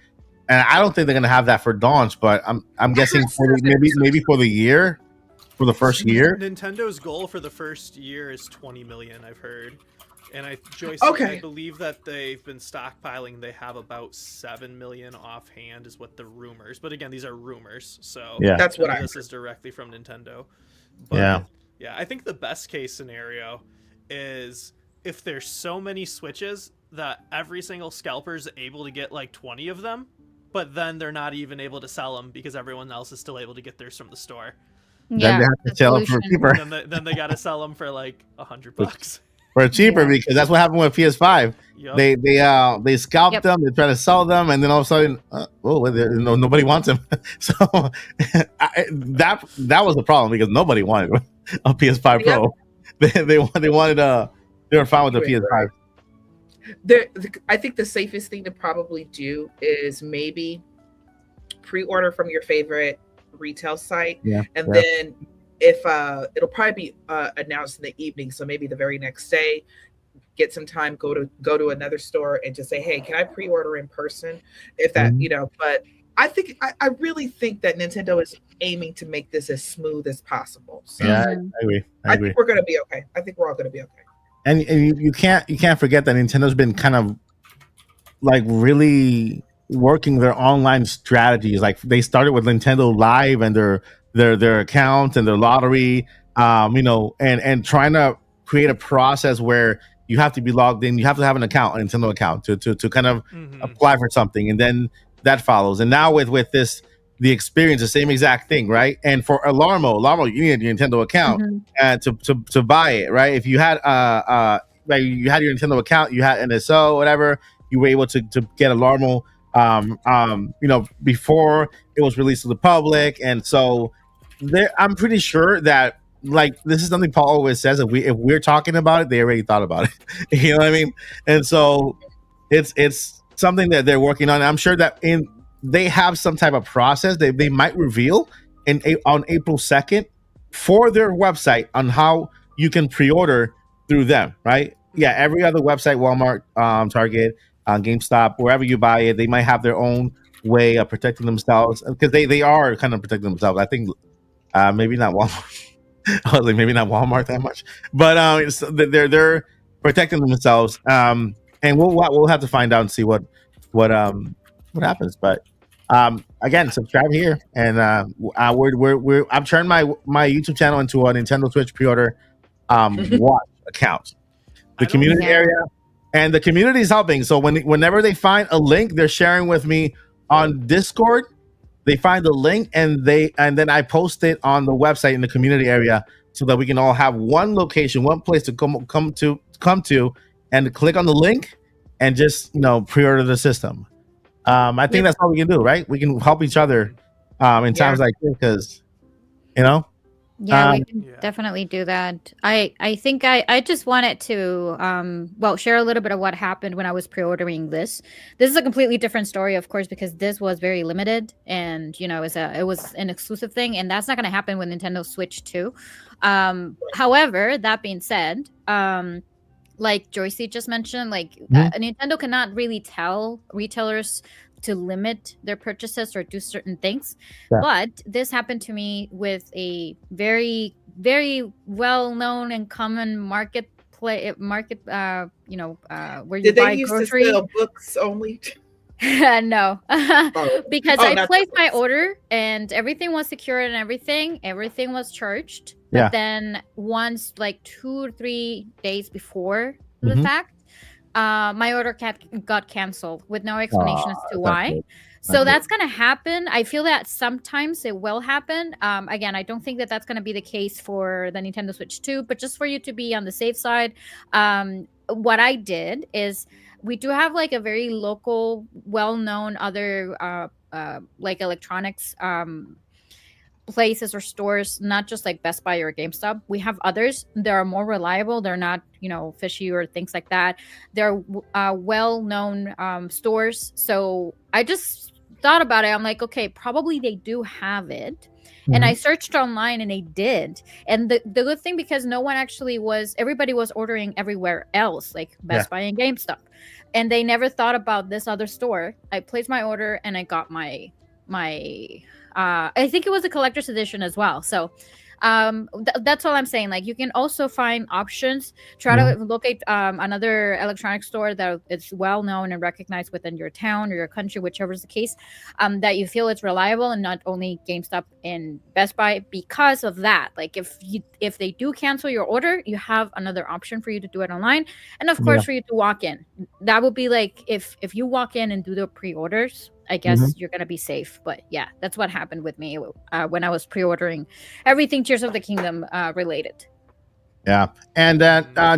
and I don't think they're gonna have that for launch, but I'm guessing maybe for the year, for the first year. Nintendo's goal for the first year is 20 million, I've heard. And Joyce, Okay. I believe that they've been stockpiling. They have about 7 million offhand, is what the rumors. But again, these are rumors, so That's what this is directly from Nintendo. But yeah, I think the best case scenario is if there's so many Switches that every single scalper is able to get like 20 of them, but then they're not even able to sell them because everyone else is still able to get theirs from the store. Then they have to sell them for cheaper. Then they got to sell them for like $100. For cheaper, because that's what happened with PS5. Yep. They scalped them, they try to sell them, and then all of a sudden, nobody wants them. So that was the problem, because nobody wanted a PS5 Pro. They were fine with the PS5. I think the safest thing to probably do is maybe pre-order from your favorite retail site, and then if it'll probably be announced in the evening, so maybe the very next day, get some time, go to another store and just say, hey, can I pre-order in person? If that, but I really think that Nintendo is aiming to make this as smooth as possible. So I agree. I think we're gonna be okay. I think we're all gonna be okay. And you can't forget that Nintendo's been kind of like really working their online strategies. Like they started with Nintendo Live and their account and their lottery, and trying to create a process where you have to be logged in, you have to have an account, a Nintendo account to kind of apply for something, and then that follows. And now with this, the experience, the same exact thing, right? And for Alarmo, you need your Nintendo account to buy it, right? If you had you had your Nintendo account, you had NSO, whatever, you were able to get Alarmo before it was released to the public, and so I'm pretty sure that like this is something Paul always says. If we're talking about it, they already thought about it. You know what I mean? And so it's something that they're working on. I'm sure that they have some type of process they might reveal on April 2nd for their website on how you can pre-order through them, right? Yeah, every other website, Walmart, Target, GameStop, wherever you buy it, they might have their own way of protecting themselves because they are kind of protecting themselves. I think maybe not Walmart. I was like, maybe not Walmart that much, but they're protecting themselves. And we'll have to find out and see what happens. But again, subscribe here, and I'm turning my YouTube channel into a Nintendo Switch pre-order watch account. The community area, and the community is helping. So whenever they find a link, they're sharing with me on Discord. They find the link and then I post it on the website in the community area so that we can all have one location, one place to come to, and click on the link and just pre-order the system. I think that's all we can do, right? We can help each other in times like this because Yeah, we can definitely do that. I think I just wanted to share a little bit of what happened when I was pre-ordering this. This is a completely different story, of course, because this was very limited and it was an exclusive thing, and that's not going to happen with Nintendo Switch 2. However, that being said, like Joycey just mentioned, Nintendo cannot really tell retailers to limit their purchases or do certain things. Yeah. But this happened to me with a very, very well-known and common where you buy grocery. Did they used to sell books only? No, because I placed my order and everything was secured and everything was charged. But then once, like 2 or 3 days before the fact, my order got canceled with no explanation as to why. So that's going to happen. I feel that sometimes it will happen. Again, I don't think that that's going to be the case for the Nintendo Switch 2, but just for you to be on the safe side, what I did is we do have like a very local, well-known other like electronics places or stores, not just like Best Buy or GameStop. We have others that are more reliable. They're not, fishy or things like that. They're well-known stores. So I just thought about it. I'm like, okay, probably they do have it. Mm-hmm. And I searched online and they did. And the good thing, because everybody was ordering everywhere else, like Best Buy and GameStop. And they never thought about this other store. I placed my order and I got my I think it was a collector's edition as well. So that's all I'm saying. Like, you can also find options. Try to locate another electronic store that is well known and recognized within your town or your country, whichever is the case, that you feel it's reliable, and not only GameStop and Best Buy. Because of that, like if they do cancel your order, you have another option for you to do it online, and of course for you to walk in. That would be like if you walk in and do the pre-orders, I guess you're going to be safe. But yeah, that's what happened with me when I was pre-ordering everything Tears of the Kingdom related. Yeah. And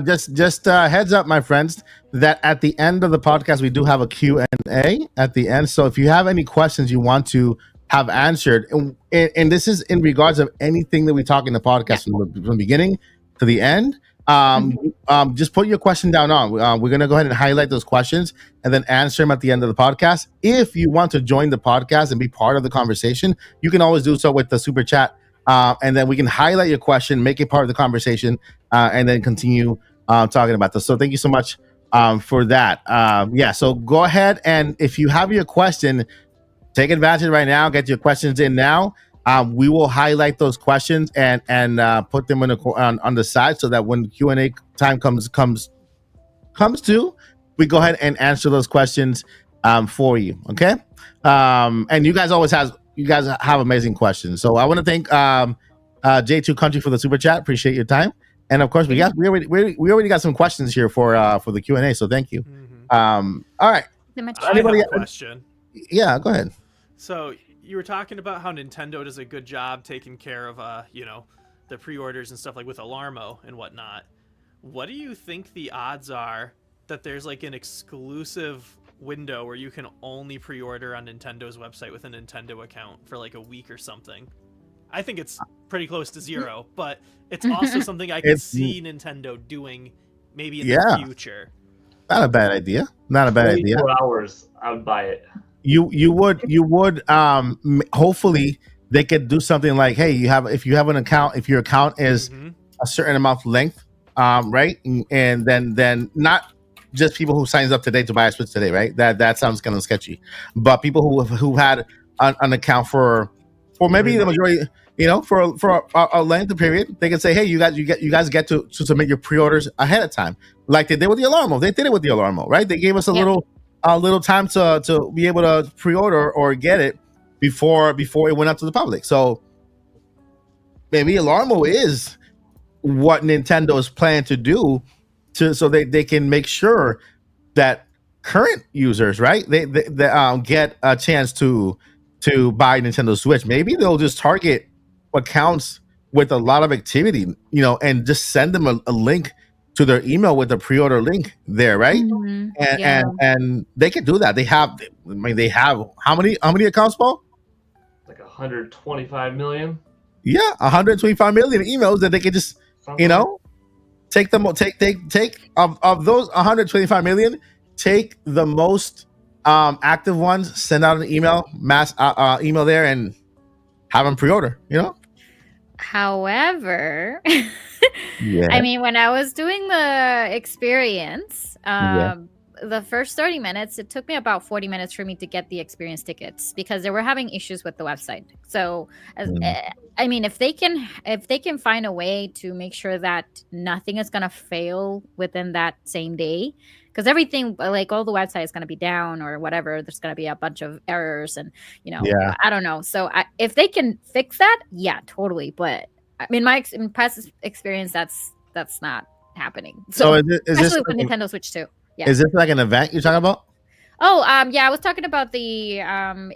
just heads up, my friends, that at the end of the podcast, we do have a Q&A at the end. So if you have any questions you want to have answered, and this is in regards of anything that we talk in the podcast from the beginning to the end, just put your question down on. We're going to go ahead and highlight those questions and then answer them at the end of the podcast. If you want to join the podcast and be part of the conversation, you can always do so with the super chat. And then we can highlight your question, make it part of the conversation, and then continue talking about this. So thank you so much for that. So go ahead, and if you have your question, take advantage right now. Get your questions in now. We will highlight those questions and put them on the side so that when Q&A time comes to, we go ahead and answer those questions for you. Okay. And you guys have amazing questions. So I want to thank J2 Country for the super chat. Appreciate your time. And of course, we already got some questions here for the Q&A. So thank you. All right. Anybody have a question? Yeah, go ahead. So you were talking about how Nintendo does a good job taking care of the pre-orders and stuff, like with Alarmo and whatnot. What do you think the odds are that there's like an exclusive window where you can only pre-order on Nintendo's website with a Nintendo account for like a week or something. I think it's pretty close to zero, but it's also something I can see Nintendo doing maybe in the future. Not a bad idea. Not a bad idea. 24 hours, I would buy it. You would hopefully they could do something like, hey, if you have an account, if your account is a certain amount length, right, and then not just people who signs up today to buy a Switch today, right? That sounds kind of sketchy, but people who had an account for maybe the majority, for a length period, they can say, hey, you guys get to submit your pre-orders ahead of time, like they did with the Alarmo. They did it with the Alarmo, right? They gave us a little time to be able to pre-order or get it before it went out to the public. So maybe Alarmo is what Nintendo is planning to do so they can make sure that current users, right, they get a chance to buy Nintendo Switch. Maybe they'll just target accounts with a lot of activity, and just send them a link to their email with the pre-order link there, right? And they can do that. They have how many accounts, Paul? Like 125 million. Yeah, 125 million emails that they can just take of those 125 million, take the most active ones, send out an email email there, and have them pre-order. However, I mean, when I was doing the experience, the first 30 minutes, it took me about 40 minutes for me to get the experience tickets because they were having issues with the website. So, I mean, if they can find a way to make sure that nothing is going to fail within that same day, because everything, like all the website is going to be down or whatever, there's going to be a bunch of errors and, I don't know. So if they can fix that, yeah, totally. But I mean, in past experience, that's not happening. So especially with Nintendo Switch 2. Yeah. Is this like an event you're talking about? Oh, yeah, I was talking about the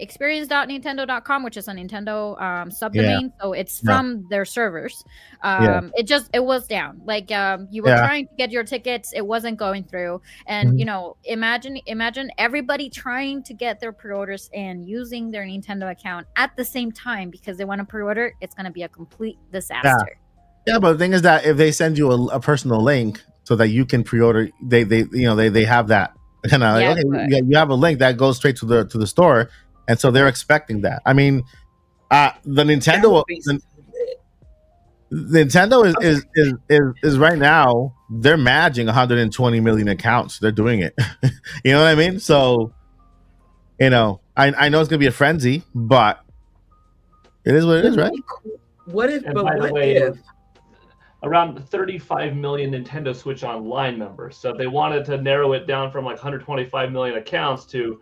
experience.nintendo.com, which is a Nintendo subdomain. So it's from their servers. It was down. Like you were trying to get your tickets, it wasn't going through. And imagine everybody trying to get their pre-orders and using their Nintendo account at the same time because they want to pre-order. It's going to be a complete disaster. Yeah, but the thing is that if they send you a personal link so that you can pre-order, they have that. You have a link that goes straight to the store, and so they're expecting that. I mean, the Nintendo is right now they're managing 120 million accounts. They're doing it. You know what I mean? So, I know it's gonna be a frenzy, but it is what it is, right? What if? And but by the what way, if? Around 35 million Nintendo Switch Online members. So if they wanted to narrow it down from like 125 million accounts to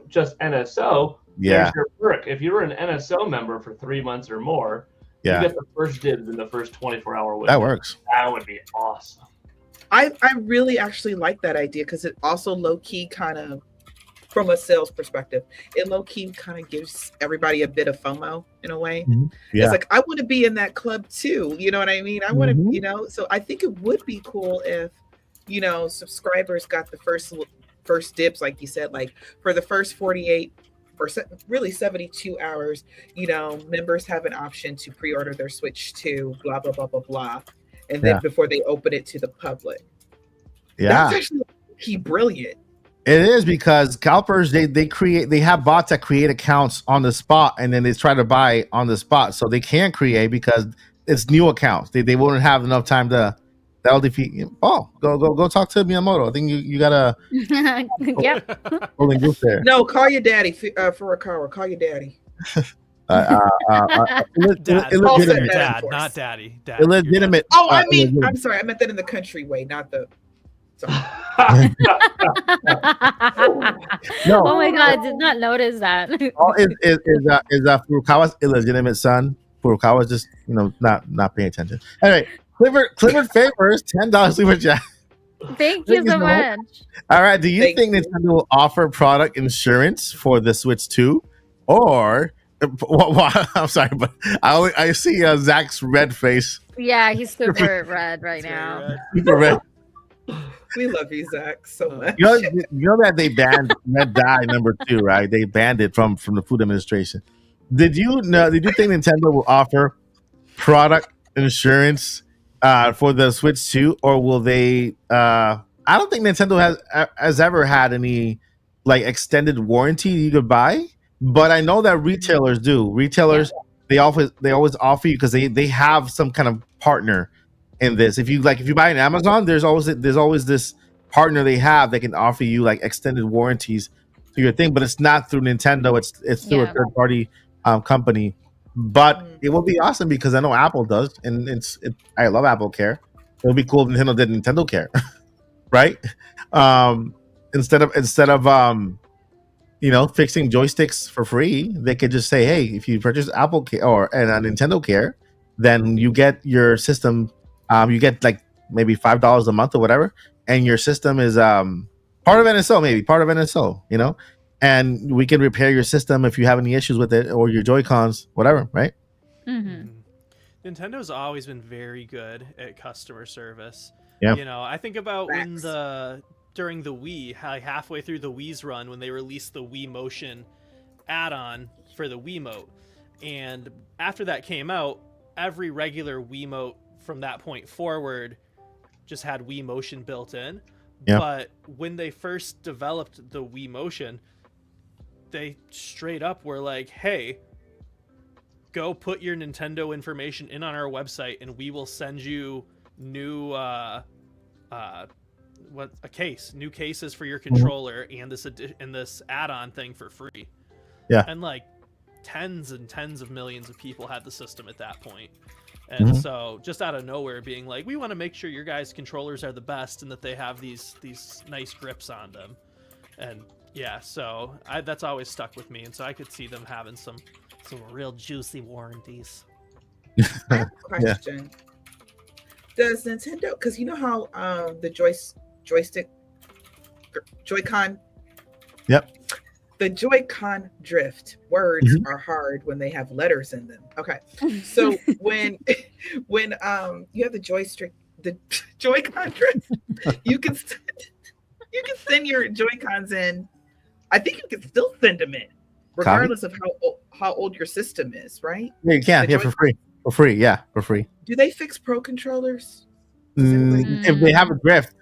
just NSO, there's your perk. If you were an NSO member for 3 months or more, you get the first dibs in the first 24-hour window. That works. That would be awesome. I really actually like that idea because it also low-key kind of, from a sales perspective, it low-key kind of gives everybody a bit of FOMO in a way. It's like, I want to be in that club too. You know what I mean? I want to, so I think it would be cool if, subscribers got the first dibs, like you said, like for the first 48 or really 72 hours, members have an option to pre-order their Switch 2, blah, blah, blah, blah, blah. And then before they open it to the public. That's actually brilliant. It is because CalPERS they have bots that create accounts on the spot and then they try to buy on the spot, so they can't create because it's new accounts. They wouldn't have enough time that'll defeat. Oh, go talk to Miyamoto. I think you gotta. Holding group there. No, call your daddy, Furukawa. Call your daddy. Dad, not daddy. Dad, illegitimate. Oh, I mean, I'm sorry. I meant that in the country way, not the. No. Oh my god, I did not notice that. Is Furukawa's illegitimate son? Furukawa's just not paying attention. Anyway, Clifford Favors, $10 super chat. Thank you so much. All right, do you think Nintendo will offer product insurance for the Switch 2, or? I'm sorry, but I see Zach's red face. Yeah, he's super red right now. Super red. We love you, Zach, so much. You know that they banned Red Dye #2, right? They banned it from the Food Administration. Did you think Nintendo will offer product insurance for the Switch 2, or will they? I don't think Nintendo has ever had any like extended warranty you could buy, but I know that retailers do. Retailers they always offer you because they have some kind of partner in this. If you buy on Amazon, there's always this partner they have that can offer you like extended warranties to your thing, but it's not through Nintendo. It's through a third party company. But it will be awesome because I know Apple does, and I love Apple Care. It would be cool if Nintendo did Nintendo Care, right? Instead of fixing joysticks for free, they could just say, hey, if you purchase Apple Care or Nintendo Care, then you get your system. You get like maybe $5 a month or whatever, and your system is part of NSO, and we can repair your system if you have any issues with it or your Joy-Cons, whatever, right? Mm-hmm. Nintendo's always been very good at customer service. Yeah. I think about during the Wii, halfway through the Wii's run, when they released the Wii Motion add-on for the Wiimote, and after that came out, every regular Wiimote from that point forward just had Wii Motion built in. Yeah. But when they first developed the Wii Motion, they straight up were like, hey, go put your Nintendo information in on our website and we will send you new new cases for your controller and this add-on thing for free. Yeah. And like tens and tens of millions of people had the system at that point. And so just out of nowhere being like, we want to make sure your guys' controllers are the best and that they have these nice grips on them. And yeah, so that's always stuck with me. And so I could see them having some real juicy warranties. I have a question. Does Nintendo, because you know how the joystick Joy-Con? Yep. The Joy-Con drift. Words are hard when they have letters in them. Okay. So when you have the Joy-Con drift, you can send your Joy-Cons in. I think you can still send them in, regardless of how old your system is, right? Yeah, you can. Yeah, for free. For free. Yeah, for free. Do they fix Pro controllers? If they have a drift.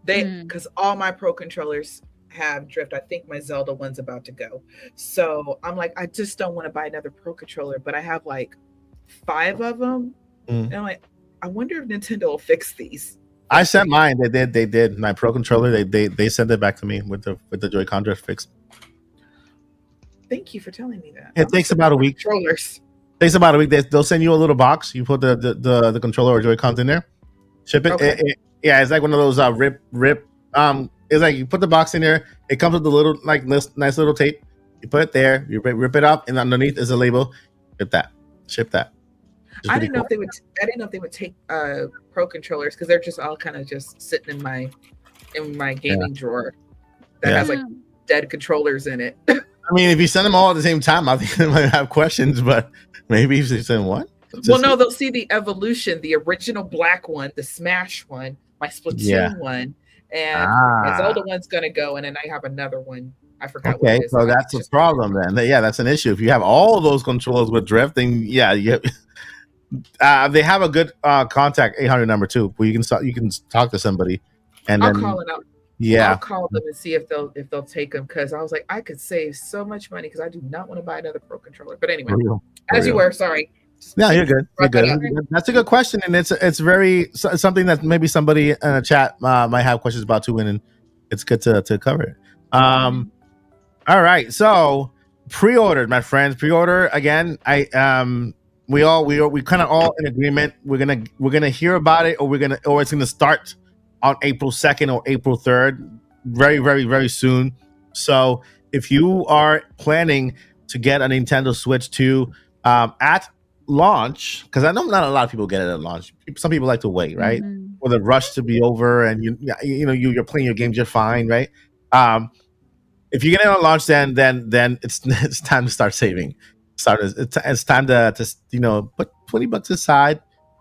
Because all my Pro controllers have drift. I think my Zelda one's about to go. So I'm like, I just don't want to buy another Pro controller, but I have like 5 of them. And I'm like, I wonder if Nintendo will fix these. I sent mine. They did. My Pro controller, they sent it back to me with the Joy-Con drift fix. Thank you for telling me that. It takes about a week. Controllers. Takes about a week. They'll send you a little box. You put the controller or Joy-Cons in there. Ship it. Okay. It's like one of those rip. It's like you put the box in there. It comes with a little like nice little tape. You put it there. You rip it up, and underneath is a label. Ship that. I didn't know if they would take Pro controllers because they're just all kind of just sitting in my gaming drawer that has like dead controllers in it. I mean, if you send them all at the same time, I think they might have questions. But maybe if you send one. Well, no, they'll see the evolution, the original black one, the Smash one, my Splatoon one, and my Zelda one's gonna go, and then I have another one. I forgot. Okay, so that's a problem then. Yeah, that's an issue. If you have all those controllers with drift, then they have a good contact 800 number too, where you can talk to somebody, and I'll then call it up. Yeah, I'll call them and see if they'll take them because I was like, I could save so much money because I do not want to buy another Pro controller. But anyway, you were sorry. No, you're good. You're good. That's a good question, and it's very something that maybe somebody in a chat might have questions about too, and it's good to cover it. All right, so pre-ordered, my friends. Pre-order again. We kind of all in agreement. We're gonna hear about it, or it's gonna start on April 2nd or April 3rd, very, very, very soon. So if you are planning to get a Nintendo Switch 2 at launch, because I know not a lot of people get it at launch. Some people like to wait, right, for the rush to be over, and you're playing your games, you're fine, right? If you get it on launch, then it's time to start saving. It's time to put $20 aside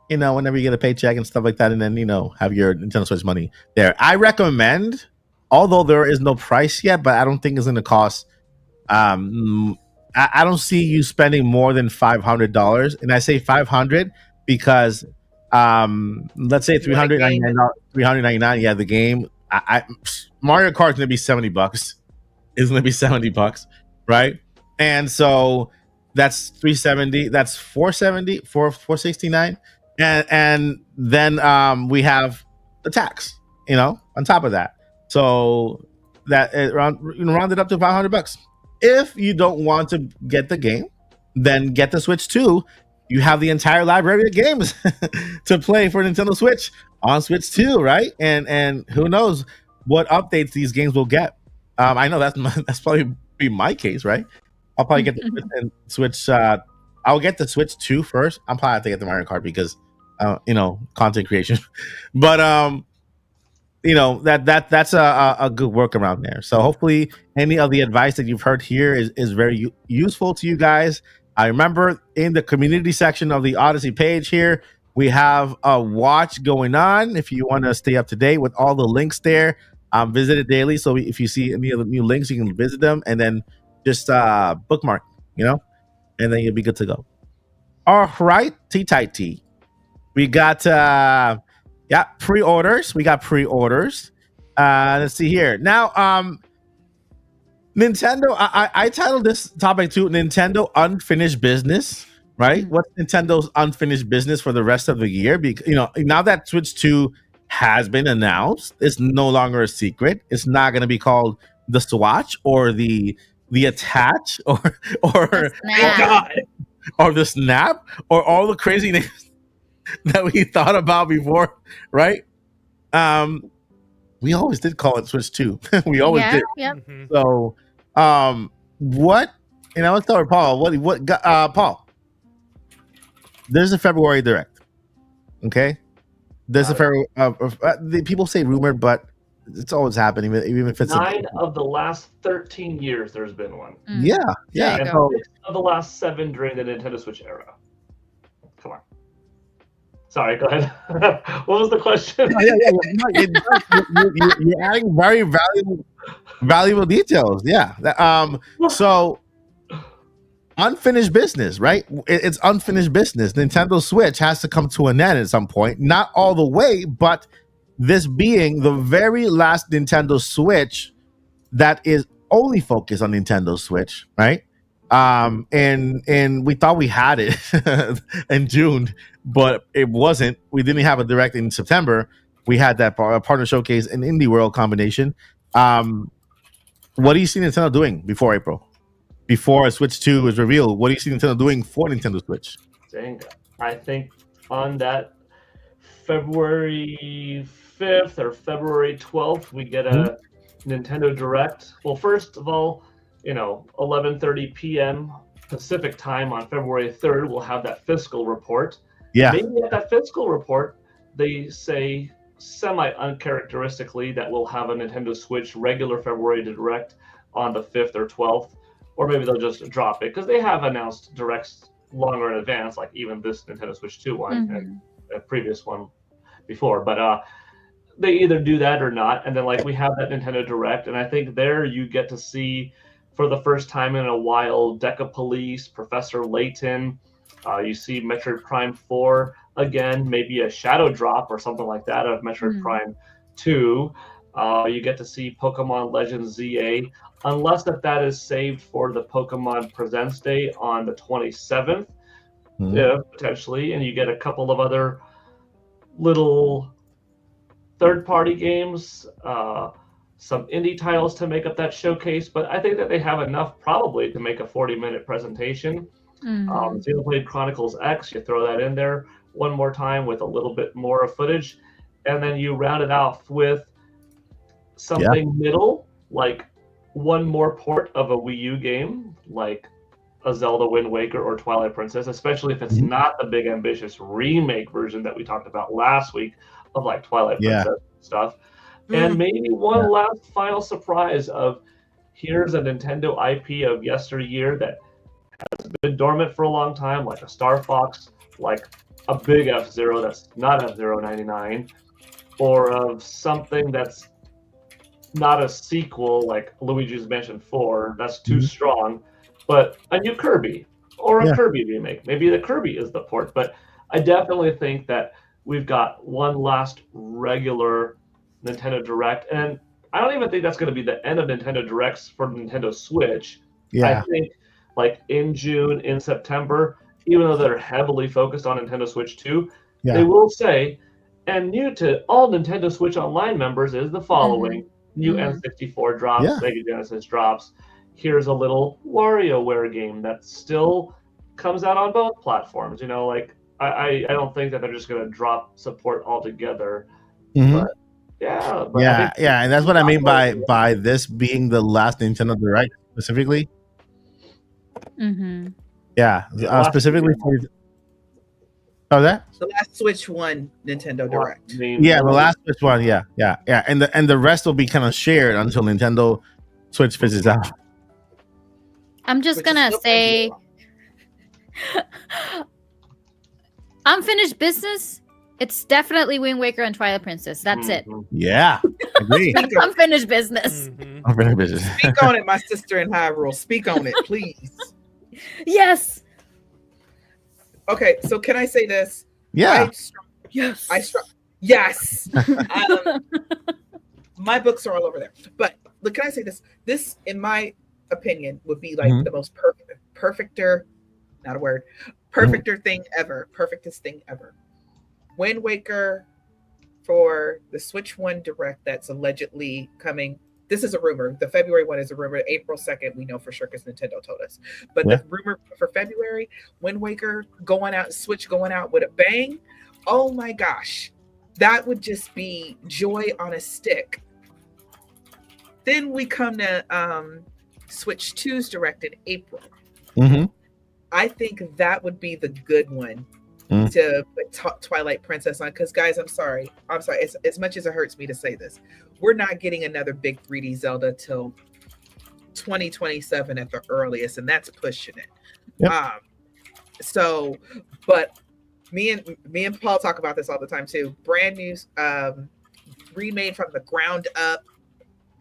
whenever you get a paycheck and stuff like that, and then have your Nintendo Switch money there. I recommend, although there is no price yet, but I don't think it's going to cost. I don't see you spending more than $500, and I say 500 because let's say $399. Yeah, the game. Mario Kart's gonna be $70. It's gonna be $70, right? And so that's $370. That's $470, $469, and then we have the tax, on top of that. So that round it up to $500. If you don't want to get the game, then get the Switch 2. You have the entire library of games to play for Nintendo Switch on Switch 2, right? And who knows what updates these games will get. I know that's probably be my case, right? I'll probably get the Switch. I'll get the Switch 2 first. I'm probably have to get the Mario Kart because, content creation. But that's a good workaround there. So hopefully any of the advice that you've heard here is very useful to you guys. I remember in the community section of the Odyssey page here, we have a watch going on. If you want to stay up to date with all the links there, visit it daily. So if you see any of the new links, you can visit them and then just bookmark, and then you'll be good to go. All right, T-Tight-T. We got pre-orders. We got pre-orders. Let's see here. Now, Nintendo, I titled this topic too, Nintendo Unfinished Business, right? What's Nintendo's unfinished business for the rest of the year? Because, now that Switch 2 has been announced, it's no longer a secret. It's not going to be called the Swatch or the Attach or the Snap or all the crazy names that we thought about before, right? We always did call it Switch 2. We always did. Yep. So, what? Let's start with Paul. What? Paul? There's a February Direct. Okay. There's a February. The people say rumored, but it's always happening. Even if it's 9 of the last 13 years, there's been one. Yeah. There you And go. 6 of the last 7 during the Nintendo Switch era. Come on. Sorry, go ahead. What was the question? You're adding very valuable details. Yeah. So unfinished business, right? It's unfinished business. Nintendo Switch has to come to an end at some point. Not all the way, but this being the very last Nintendo Switch that is only focused on Nintendo Switch, right? And we thought we had it in June, but it wasn't. We didn't have a Direct in September. We had that partner showcase and Indie World combination. What do you see Nintendo doing before April? Before Switch 2 is revealed, what do you see Nintendo doing for Nintendo Switch? Dang, I think on that February 5th or February 12th, we get a Nintendo Direct. Well, first of all, 11:30 p.m. Pacific time on February 3rd, we'll have that fiscal report. Yeah. Maybe at that fiscal report, they say semi-uncharacteristically that we'll have a Nintendo Switch regular February Direct on the 5th or 12th. Or maybe they'll just drop it because they have announced Directs longer in advance, like even this Nintendo Switch 2 one and a previous one before. But they either do that or not. And then we have that Nintendo Direct. And I think there you get to see for the first time in a while Deca Police, Professor Layton. You see Metroid Prime 4 again, maybe a shadow drop or something like that of Metroid Prime 2. You get to see Pokemon Legends ZA, unless that is saved for the Pokemon Presents Day on the 27th, potentially. And you get a couple of other little third-party games, some indie titles to make up that showcase. But I think that they have enough probably to make a 40-minute presentation. Xenoblade Chronicles X, you throw that in there one more time with a little bit more of footage. And then you round it off with something middle, like one more port of a Wii U game, like a Zelda Wind Waker or Twilight Princess, especially if it's not the big ambitious remake version that we talked about last week of Twilight Princess stuff. And maybe one last final surprise of here's a Nintendo IP of yesteryear that has been dormant for a long time, like a Star Fox, like a big F-Zero that's not F-Zero 99, or of something that's not a sequel like Luigi's Mansion 4, that's too strong, but a new Kirby or a Kirby remake. Maybe the Kirby is the port, but I definitely think that we've got one last regular Nintendo Direct, and I don't even think that's going to be the end of Nintendo Directs for Nintendo Switch. Yeah. I think like in June, in September, even though they're heavily focused on Nintendo Switch 2, they will say, and new to all Nintendo Switch Online members is the following. New N64 drops, Sega Genesis drops. Here's a little WarioWare game that still comes out on both platforms. You know, like I don't think that they're just going to drop support altogether. But yeah, and that's what I mean by this being the last Nintendo Direct specifically. Yeah, specifically for. Oh, that The last Switch 1 Nintendo Direct. Yeah, the last Switch one. Yeah, and the rest will be kind of shared until Nintendo Switch fizzes out. I'm just gonna say, unfinished business. It's definitely Wind Waker and Twilight Princess. That's it. Yeah, agree. Unfinished business. Unfinished business. Speak on it, my sister in Hyrule. Speak on it, please. Yes. Okay, so can I say this? Yeah. Yes. Yes. My books are all over there. But look, can I say this? This, in my opinion, would be like the most perfecter, not a word, perfecter thing ever. Perfectest thing ever. Wind Waker for the Switch 1 Direct that's allegedly coming. This is a rumor. The February one is a rumor. April 2nd, we know for sure because Nintendo told us. But the rumor for February, Wind Waker going out, Switch going out with a bang. Oh my gosh. That would just be joy on a stick. Then we come to Switch 2's Direct in April. I think that would be the good one to put Twilight Princess on. Because guys, I'm sorry. As much as it hurts me to say this, we're not getting another big 3D Zelda till 2027 at the earliest, and that's pushing it. So, but me and Paul talk about this all the time too. Brand new, remade from the ground up,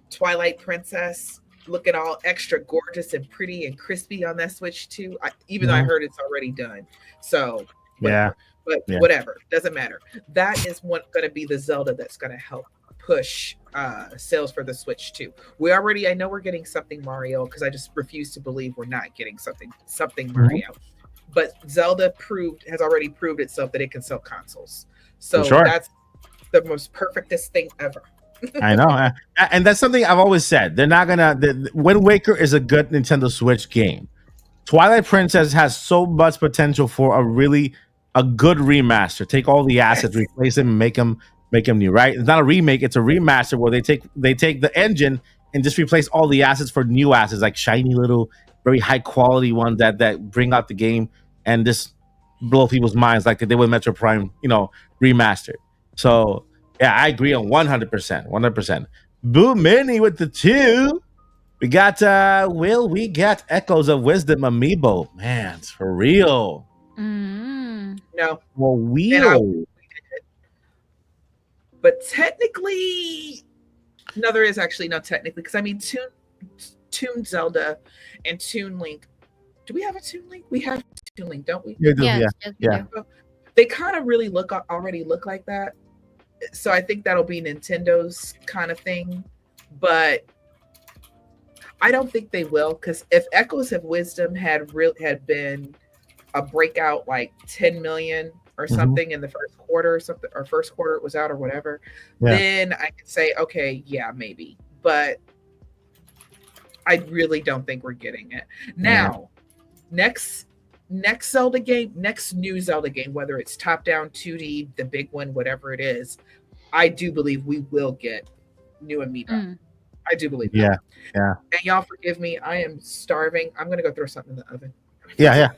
Twilight Princess, looking all extra gorgeous and pretty and crispy on that Switch 2. Even though I heard it's already done. So whatever, doesn't matter. That is going to be the Zelda that's going to help push sales for the Switch 2. I know we're getting something Mario, because I just refuse to believe we're not getting something Mario. But Zelda has already proved itself that it can sell consoles. So that's the most perfectest thing ever. I know, and that's something I've always said. They're not gonna. Wind Waker is a good Nintendo Switch game. Twilight Princess has so much potential for a good remaster. Take all the assets, replace them, and make them new. Right? It's not a remake; it's a remaster where they take the engine and just replace all the assets for new assets, like shiny little, very high quality ones that bring out the game and just blow people's minds, like they did with Metro Prime, remastered. So. Yeah, I agree on 100%. Boo Mini with the 2. We got we got Echoes of Wisdom amiibo. Man, it's for real. No. For real. But technically, no, there is actually no technically, because I mean Toon Zelda and Toon Link. Do we have a Toon Link? We have Toon Link, don't we? Yeah. They kind of really already look like that. So I think that'll be Nintendo's kind of thing, but I don't think they will, because if Echoes of Wisdom had been a breakout like 10 million or something in the first quarter or something, or first quarter it was out or whatever, then I could say, okay, yeah, maybe. But I really don't think we're getting it. Now, next Zelda game, next new Zelda game, whether it's top-down 2D, the big one, whatever it is, I do believe we will get new amiibo. I do believe that. Yeah. And y'all forgive me, I am starving. I'm gonna go throw something in the oven. Yeah.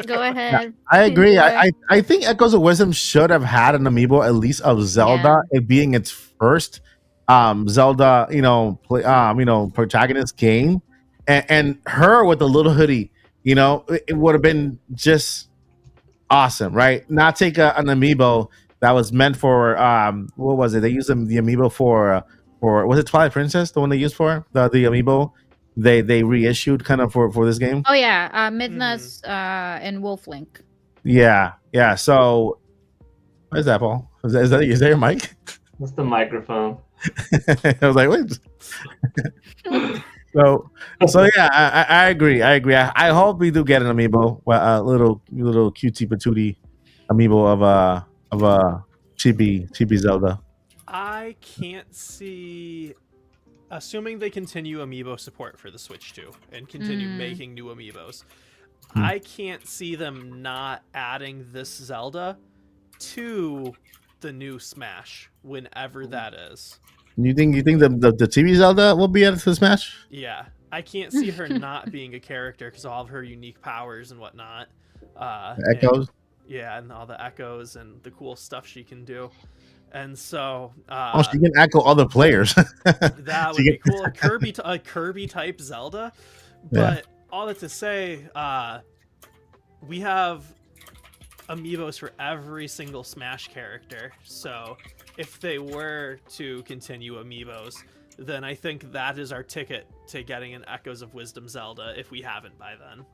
Go ahead. I agree. I think Echoes of Wisdom should have had an amiibo, at least of Zelda, it being its first Zelda, protagonist game, and her with the little hoodie. It would have been just awesome, right? Not take an amiibo that was meant for what was it? They used the amiibo for was it Twilight Princess, the one they used for the amiibo they reissued kind of for this game. Oh yeah, Midna's and Wolf Link. Yeah. So what is that, Paul? Is that your mic? That's the microphone. I was like, wait. So yeah, I agree. I hope we do get an amiibo, a little cutie patootie amiibo of a chibi Zelda. I can't see, assuming they continue amiibo support for the Switch 2 and continue making new amiibos, I can't see them not adding this Zelda to the new Smash whenever that is. You think the chibi Zelda will be added to Smash? Yeah, I can't see her not being a character because of all of her unique powers and whatnot. Echoes. And all the echoes and the cool stuff she can do. And so, she can echo other players. that would be cool. A Kirby type Zelda. But all that to say, we have amiibos for every single Smash character. So if they were to continue amiibos, then I think that is our ticket to getting an Echoes of Wisdom Zelda if we haven't by then.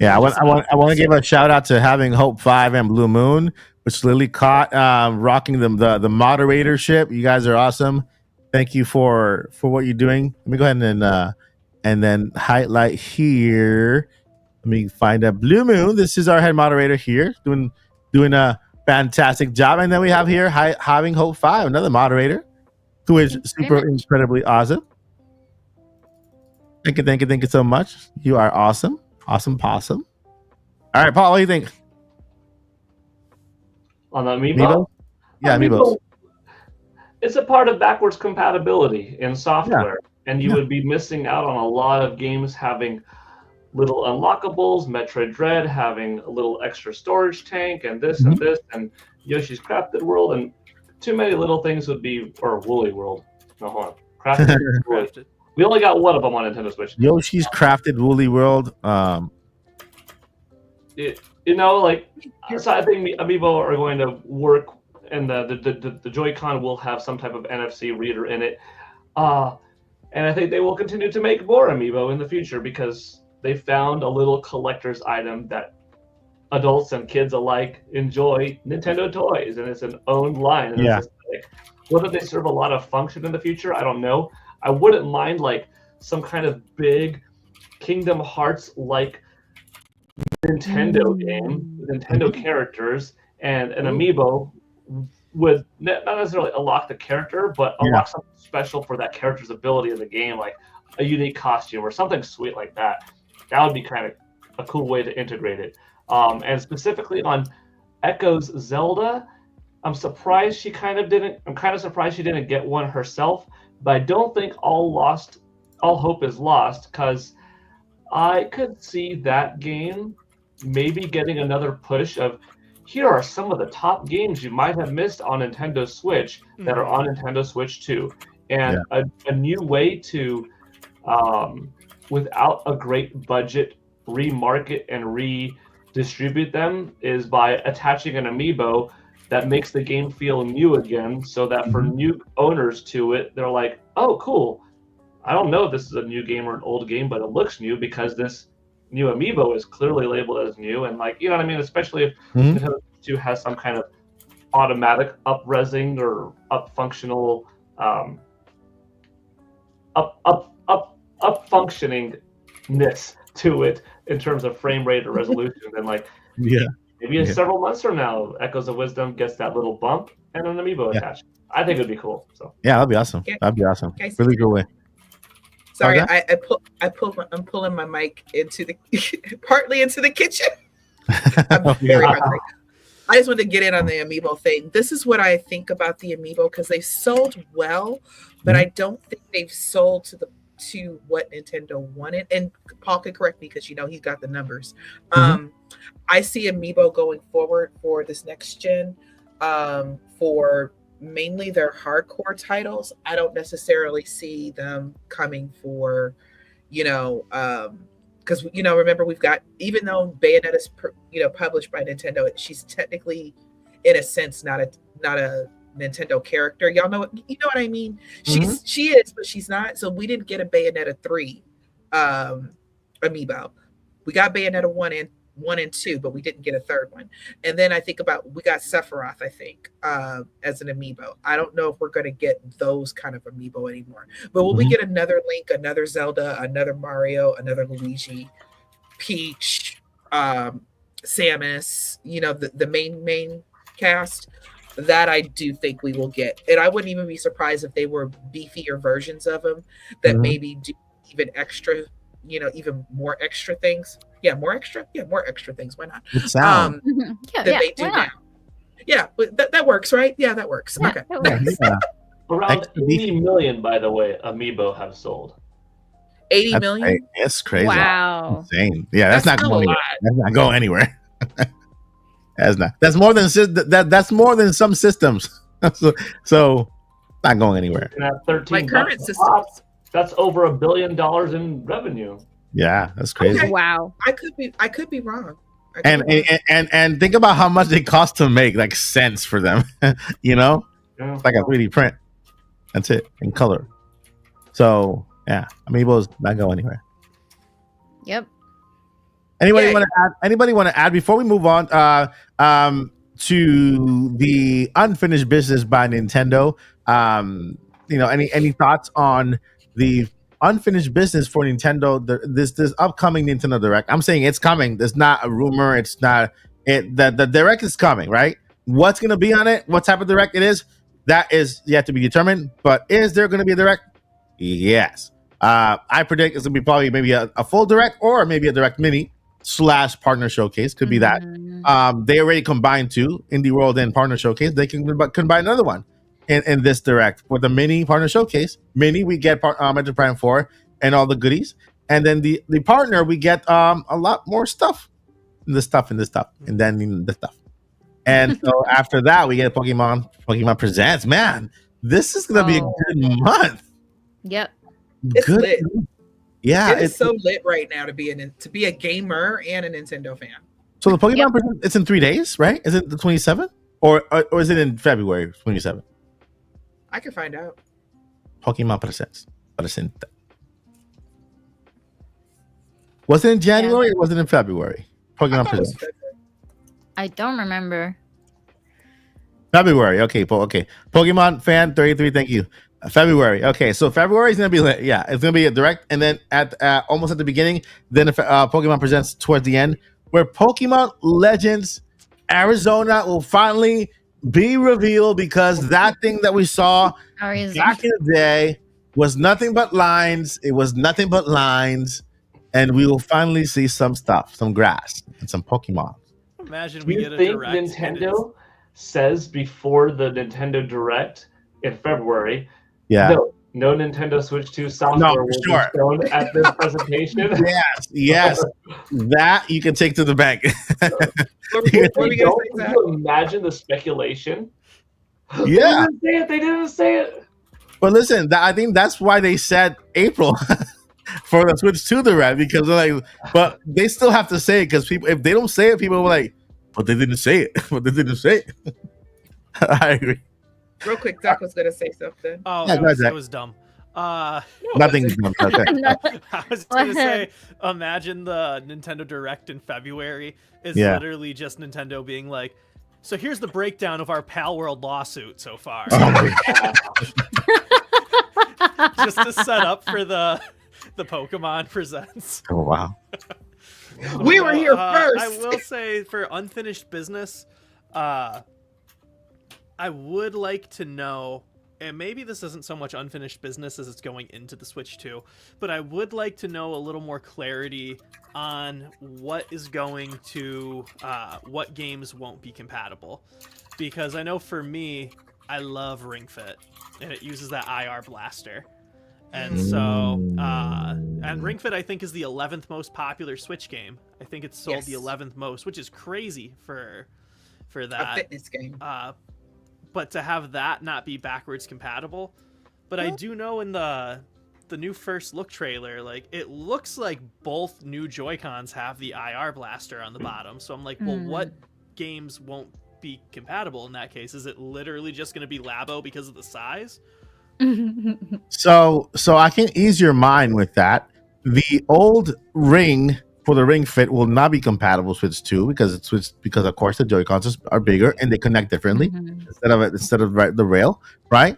Yeah, I want to give a shout out to Having Hope 5 and Blue Moon, which Lily caught rocking the moderatorship. You guys are awesome. Thank you for what you're doing. Let me go ahead and then highlight here. Let me find a Blue Moon. This is our head moderator here, doing a fantastic job. And then we have here Having Hope 5, another moderator, who is super incredibly awesome. Thank you so much. You are awesome. Awesome possum. All right, Paul, what do you think? On the amiibo? Yeah, amiibos. It's a part of backwards compatibility in software, and you would be missing out on a lot of games having little unlockables, Metroid Dread having a little extra storage tank, and this and this, and Yoshi's Crafted World, and too many little things would be, or Woolly World. No, hold on. Crafted. We only got one of them on Nintendo Switch. Yoshi's Crafted Woolly World. So I think amiibo are going to work, and the Joy-Con will have some type of NFC reader in it. And I think they will continue to make more amiibo in the future because they found a little collector's item that adults and kids alike enjoy, Nintendo toys, and it's an owned line. And it's aesthetic. Whether they serve a lot of function in the future, I don't know. I wouldn't mind like some kind of big Kingdom Hearts like Nintendo game, Nintendo characters, and an amiibo would not necessarily unlock the character, but unlock something special for that character's ability in the game, like a unique costume or something sweet like that. That would be kind of a cool way to integrate it. And specifically on Echoes Zelda, I'm surprised she didn't get one herself. But I don't think all hope is lost, because I could see that game maybe getting another push of, here are some of the top games you might have missed on Nintendo Switch that are on Nintendo Switch 2. And a new way to, without a great budget, remarket and redistribute them is by attaching an amiibo that makes the game feel new again, so that for new owners to it, they're like, oh, cool. I don't know if this is a new game or an old game, but it looks new because this new amiibo is clearly labeled as new. And like, you know what I mean? Especially if Nintendo 2 has some kind of automatic up-resing or up-functional, up-functioningness to it in terms of frame rate or resolution. And like, maybe several months from now, Echoes of Wisdom gets that little bump and an amiibo attached. I think it'd be cool. So that'd be awesome. That'd be awesome. Really good way. Sorry, I'm pulling my mic into the partly into the kitchen. I'm very hungry. I just wanted to get in on the amiibo thing. This is what I think about the amiibo, because they sold well, but I don't think they've sold to what Nintendo wanted. And Paul could correct me because he's got the numbers. I see amiibo going forward for this next gen, for mainly their hardcore titles. I don't necessarily see them coming for, because remember we've got, even though Bayonetta's published by Nintendo, she's technically, in a sense, not a Nintendo character. Y'all know what I mean? She is, but she's not. So we didn't get a Bayonetta 3 amiibo. We got Bayonetta 1 and 2, but we didn't get a third one. And then I think we got Sephiroth, I think, as an amiibo. I don't know if we're going to get those kind of amiibo anymore. But will we get another Link, another Zelda, another Mario, another Luigi, Peach, Samus, the main cast? That I do think we will get. And I wouldn't even be surprised if they were beefier versions of them that maybe do even extra, even more extra things. Yeah, more extra things. Why not? Good sound. They do now. Yeah, but that works, right? Yeah, that works. Yeah, Okay. that works. Around 80 million, by the way, amiibo have sold. 80 million? That's crazy. Wow. Insane. Yeah, that's not still going a anywhere. lot. That's not going anywhere. That's more than that's more than some systems. so not going anywhere. And at 13 My current bucks a systems. pop, that's over $1 billion in revenue. Yeah, that's crazy. Okay. Wow. I could be wrong. And think about how much they cost to make, like cents for them. Yeah. It's like a 3D print. That's it in color. So yeah, amiibos not go anywhere. Yep. Anybody Yay. want to add? Anybody want to add before we move on to the unfinished business by Nintendo? Any thoughts on the unfinished business for Nintendo? This upcoming Nintendo Direct. I'm saying it's coming. There's not a rumor. It's not it. The Direct is coming, right? What's going to be on it? What type of Direct it is? That is yet to be determined. But is there going to be a Direct? Yes. I predict it's going to be probably maybe a full Direct or maybe a Direct Mini / partner showcase. Could be that. They already combined two, Indie World and partner showcase. They can combine another one in this Direct. For the mini partner showcase, we get Metroid Prime 4 and all the goodies. And then the partner, we get a lot more stuff. And then the stuff. And so after that, we get Pokemon Presents. Man, this is going to be a good month. Yep. It's Good. lit. Yeah. It is so lit right now to be a gamer and a Nintendo fan. So the Pokemon Presents, it's in 3 days, right? Is it the 27th? Or is it in February 27th? I can find out. Pokemon Presents. Was it in January or was it in February? I Pokemon thought it was Presents. February. I don't remember. February. Okay. Pokemon fan 33. Thank you. February. Okay. So February is gonna be lit. Yeah, it's gonna be a Direct, and then at almost at the beginning, then Pokemon Presents towards the end, where Pokemon Legends Arizona will finally be revealed, because that thing that we saw back in the day was nothing but lines. It was nothing but lines, and we will finally see some stuff, some grass, and some Pokemon. Imagine Do we you get a think Direct. and it's- Nintendo says before the Nintendo Direct in February, Yeah. no Nintendo Switch 2 software No, for will sure. be shown at this presentation? Yes. That you can take to the bank. What were we gonna say, Zach? Can you imagine the speculation? Yeah. They didn't say it. But listen, I think that's why they said April for the Switch 2 Direct, because they're like, but they still have to say it, because people, if they don't say it, people are like, but they didn't say it. But they didn't say it. I agree. Real quick, Zach was gonna say something. Oh, Yeah, that go ahead, was, Zach. that was dumb. Nothing is done. Okay. I was gonna say, imagine the Nintendo Direct in February is Yeah. literally just Nintendo being like, so here's the breakdown of our Pal World lawsuit so far. Oh my God. Just to set up for the Pokemon Presents. Oh, wow. We were here first. I will say, for unfinished business, I would like to know, and maybe this isn't so much unfinished business as it's going into the Switch 2, but I would like to know a little more clarity on what is going to, what games won't be compatible. Because I know for me, I love Ring Fit, and it uses that IR blaster. And so, and Ring Fit, I think, is the 11th most popular Switch game. I think it's sold the Yes. 11th most, which is crazy for A that. fitness game. But to have that not be backwards compatible. But I do know in the the new first look trailer, like it looks like both new Joy-Cons have the IR blaster on the bottom. So I'm like, well, what games won't be compatible in that case? Is it literally just going to be Labo because of the size? So I can ease your mind with that. The old Ring for the Ring Fit will not be compatible with Switch 2 because of course the Joy-Cons are bigger and they connect differently instead of the rail, right?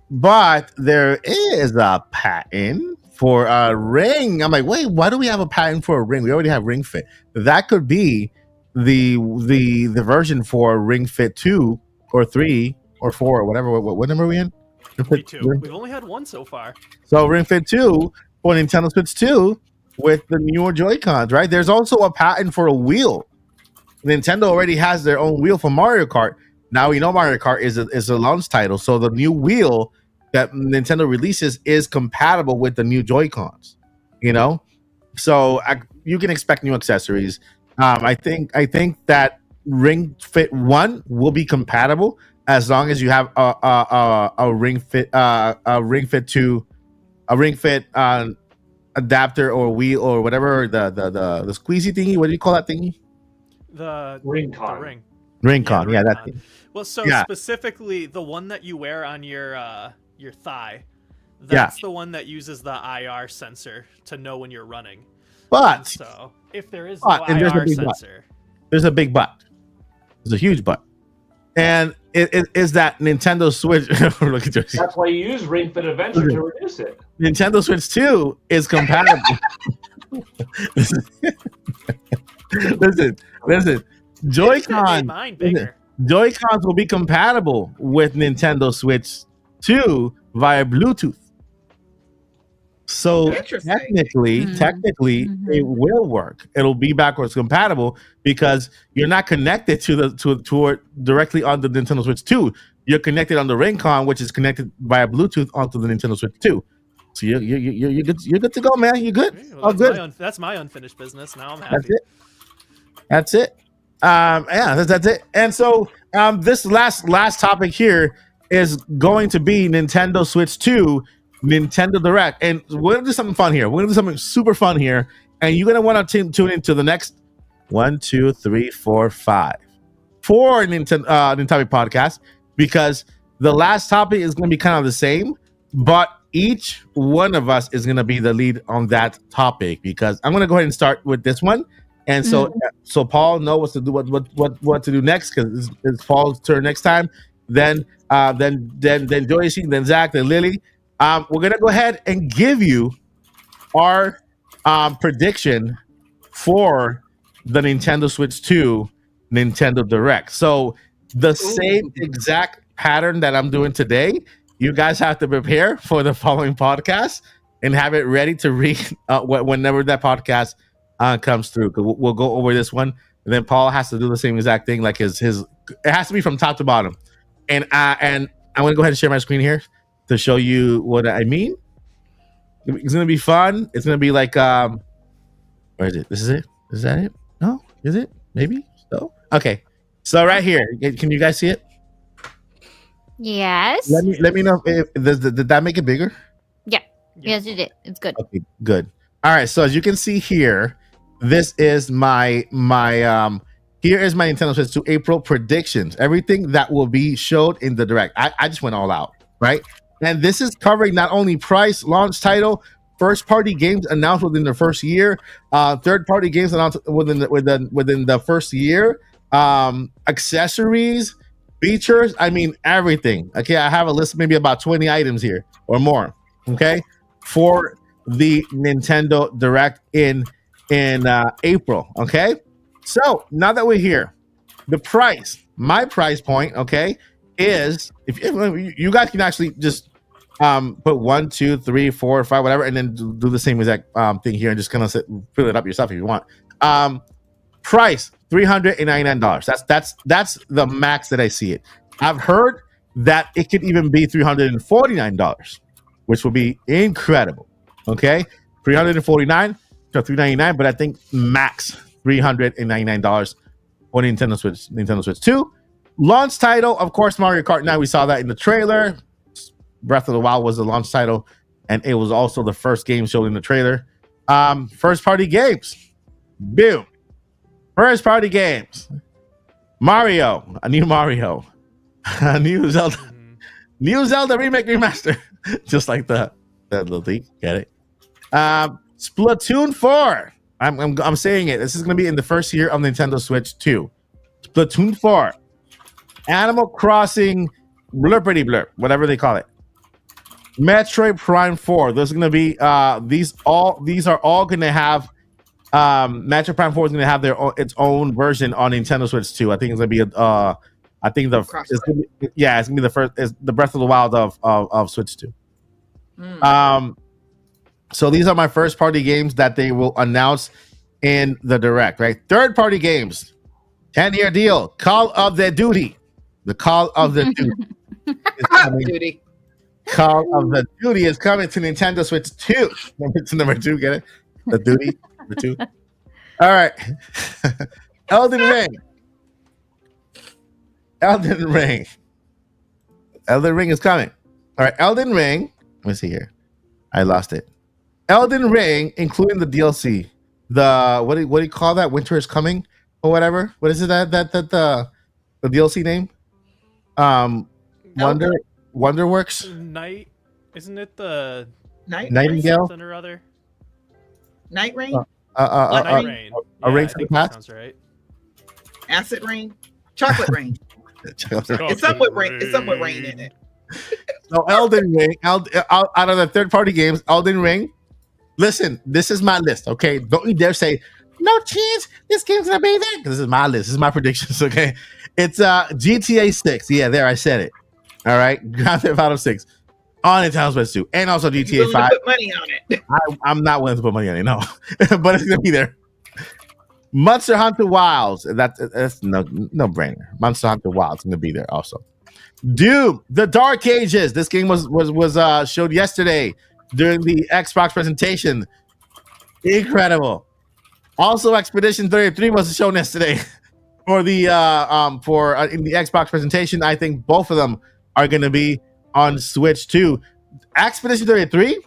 But there is a patent for a Ring. I'm like, wait, why do we have a patent for a Ring? We already have Ring Fit. That could be the version for Ring Fit 2 or 3 or 4 or whatever. What number are we in? Me too. We've only had one so far. So Ring Fit 2 for Nintendo Switch 2 with the newer Joy-Cons, right? There's also a patent for a wheel. Nintendo already has their own wheel for Mario Kart. Now we know Mario Kart is a launch title, so the new wheel that Nintendo releases is compatible with the new Joy-Cons. You know, so you can expect new accessories. I think that Ring Fit 1 will be compatible as long as you have a Ring Fit 2, a Ring Fit adapter or wheel or whatever the squeezy thingy. What do you call that thingy? The Ring-Con. The ring. Ring-Con. Yeah, that Ring-Con. thing. Well, so Yeah. specifically the one that you wear on your thigh, that's the one that uses the IR sensor to know when you're running. But So if there is But- no and there's a IR big but. sensor, there's a big but. There's a huge but. And it is that Nintendo Switch. Look at this. That's why you use Ring Fit Adventure to reduce it. Nintendo Switch 2 is compatible. listen. Joy-Con. mine bigger. Joy-Cons will be compatible with Nintendo Switch 2 via Bluetooth. So Interesting. technically, it will work. It'll be backwards compatible because you're not connected to it directly on the Nintendo Switch 2. You're connected on the Ring-Con, which is connected via Bluetooth onto the Nintendo Switch 2. So you're good. You're good to go, man. You're good. Okay, Oh, good. That's my unfinished business. Now I'm happy. That's it. Yeah, that's it. And so this last topic here is going to be Nintendo Switch 2, Nintendo Direct. And we're gonna do something fun here. We're gonna do something super fun here. And you're gonna want to tune into the next 1, 2, 3, 4, 5 4 Nintendo podcast, because the last topic is gonna be kind of the same, but each one of us is gonna be the lead on that topic, because I'm gonna go ahead and start with this one. And so Paul knows what to do, what to do next, because it's Paul's turn next time. Then Joyce, then Zach, then Lily. We're gonna go ahead and give you our prediction for the Nintendo Switch 2 Nintendo Direct. So the same exact pattern that I'm doing today, you guys have to prepare for the following podcast and have it ready to read whenever that podcast comes through. We'll go over this one, and then Paul has to do the same exact thing. Like his it has to be from top to bottom. And I'm gonna go ahead and share my screen here to show you what I mean. It's gonna be fun. It's gonna be like where is it? This is it? Is that it? No? Is it? Maybe? So okay. So right here, can you guys see it? Yes. Let me know if did that make it bigger? Yes, you did. It's good. Okay, good. All right, so as you can see here, this is my here is my Nintendo Switch 2 April predictions. Everything that will be showed in the Direct. I just went all out, right? And this is covering not only price, launch title, first party games announced within the first year, third party games announced within the first year, accessories, features. I mean everything. Okay, I have a list, maybe about 20 items here or more. Okay, for the Nintendo Direct in April. Okay, so now that we're here, the price, my price point, okay, is if you guys can actually just put 1, 2, 3, 4, 5, whatever, and then do the same exact thing here and just kind of fill it up yourself if you want. Price $399. That's the max that I see it. I've heard that it could even be $349, which will be incredible. Okay, $349 to $399, but I think max $399 for Nintendo Switch 2. Launch title, of course, Mario Kart 9. We saw that in the trailer. Breath of the Wild was the launch title and it was also the first game shown in the trailer. First party games. Boom. First party games. Mario, a new Mario, a new Zelda, new Zelda remake remaster, just like that little thing. Get it? Splatoon 4. I'm saying it. This is gonna be in the first year of Nintendo Switch 2. Splatoon 4. Animal Crossing Blurpity Blurp, whatever they call it. Metroid Prime 4. There's gonna be these are all gonna have Metroid Prime 4 is gonna have its own version on Nintendo Switch 2. I think it's gonna be it's gonna be the first is the Breath of the Wild of Switch 2. So these are my first party games that they will announce in the direct, right? Third party games, 10-year deal, Call of the Duty. The Call of the Duty is coming. Duty. Call of the Duty is coming to Nintendo Switch 2. Number 2, get it? The Duty, number 2. All right. Elden Ring. Elden Ring is coming. All right, Elden Ring. Let me see here. I lost it. Elden Ring, including the DLC. The what do you call that? Winter is Coming or whatever. What is it that the DLC name? Wonderworks. Night, isn't it the Nightingale something or other? Night Rain? Night Rain. A Rain I to the think that Past? sounds right. Acid Rain? Chocolate Rain. It's something with rain. It's something with rain in it. So Elden Ring, out of the third party games, Elden Ring. Listen, this is my list, okay? Don't you dare say no chance this game's gonna be there. This is my list. This is my predictions, okay? It's GTA 6. Yeah, there I said it. All right, Grand Theft Auto 6 on Nintendo Switch 2, and also GTA 5. Put money on it. I'm not willing to put money on it, no, but it's gonna be there. Monster Hunter Wilds. That's no brainer. Monster Hunter Wilds gonna be there also. Doom, The Dark Ages. This game was showed yesterday during the Xbox presentation. Incredible. Also, Expedition 33 was shown yesterday for the in the Xbox presentation. I think both of them are going to be on Switch too. Expedition 33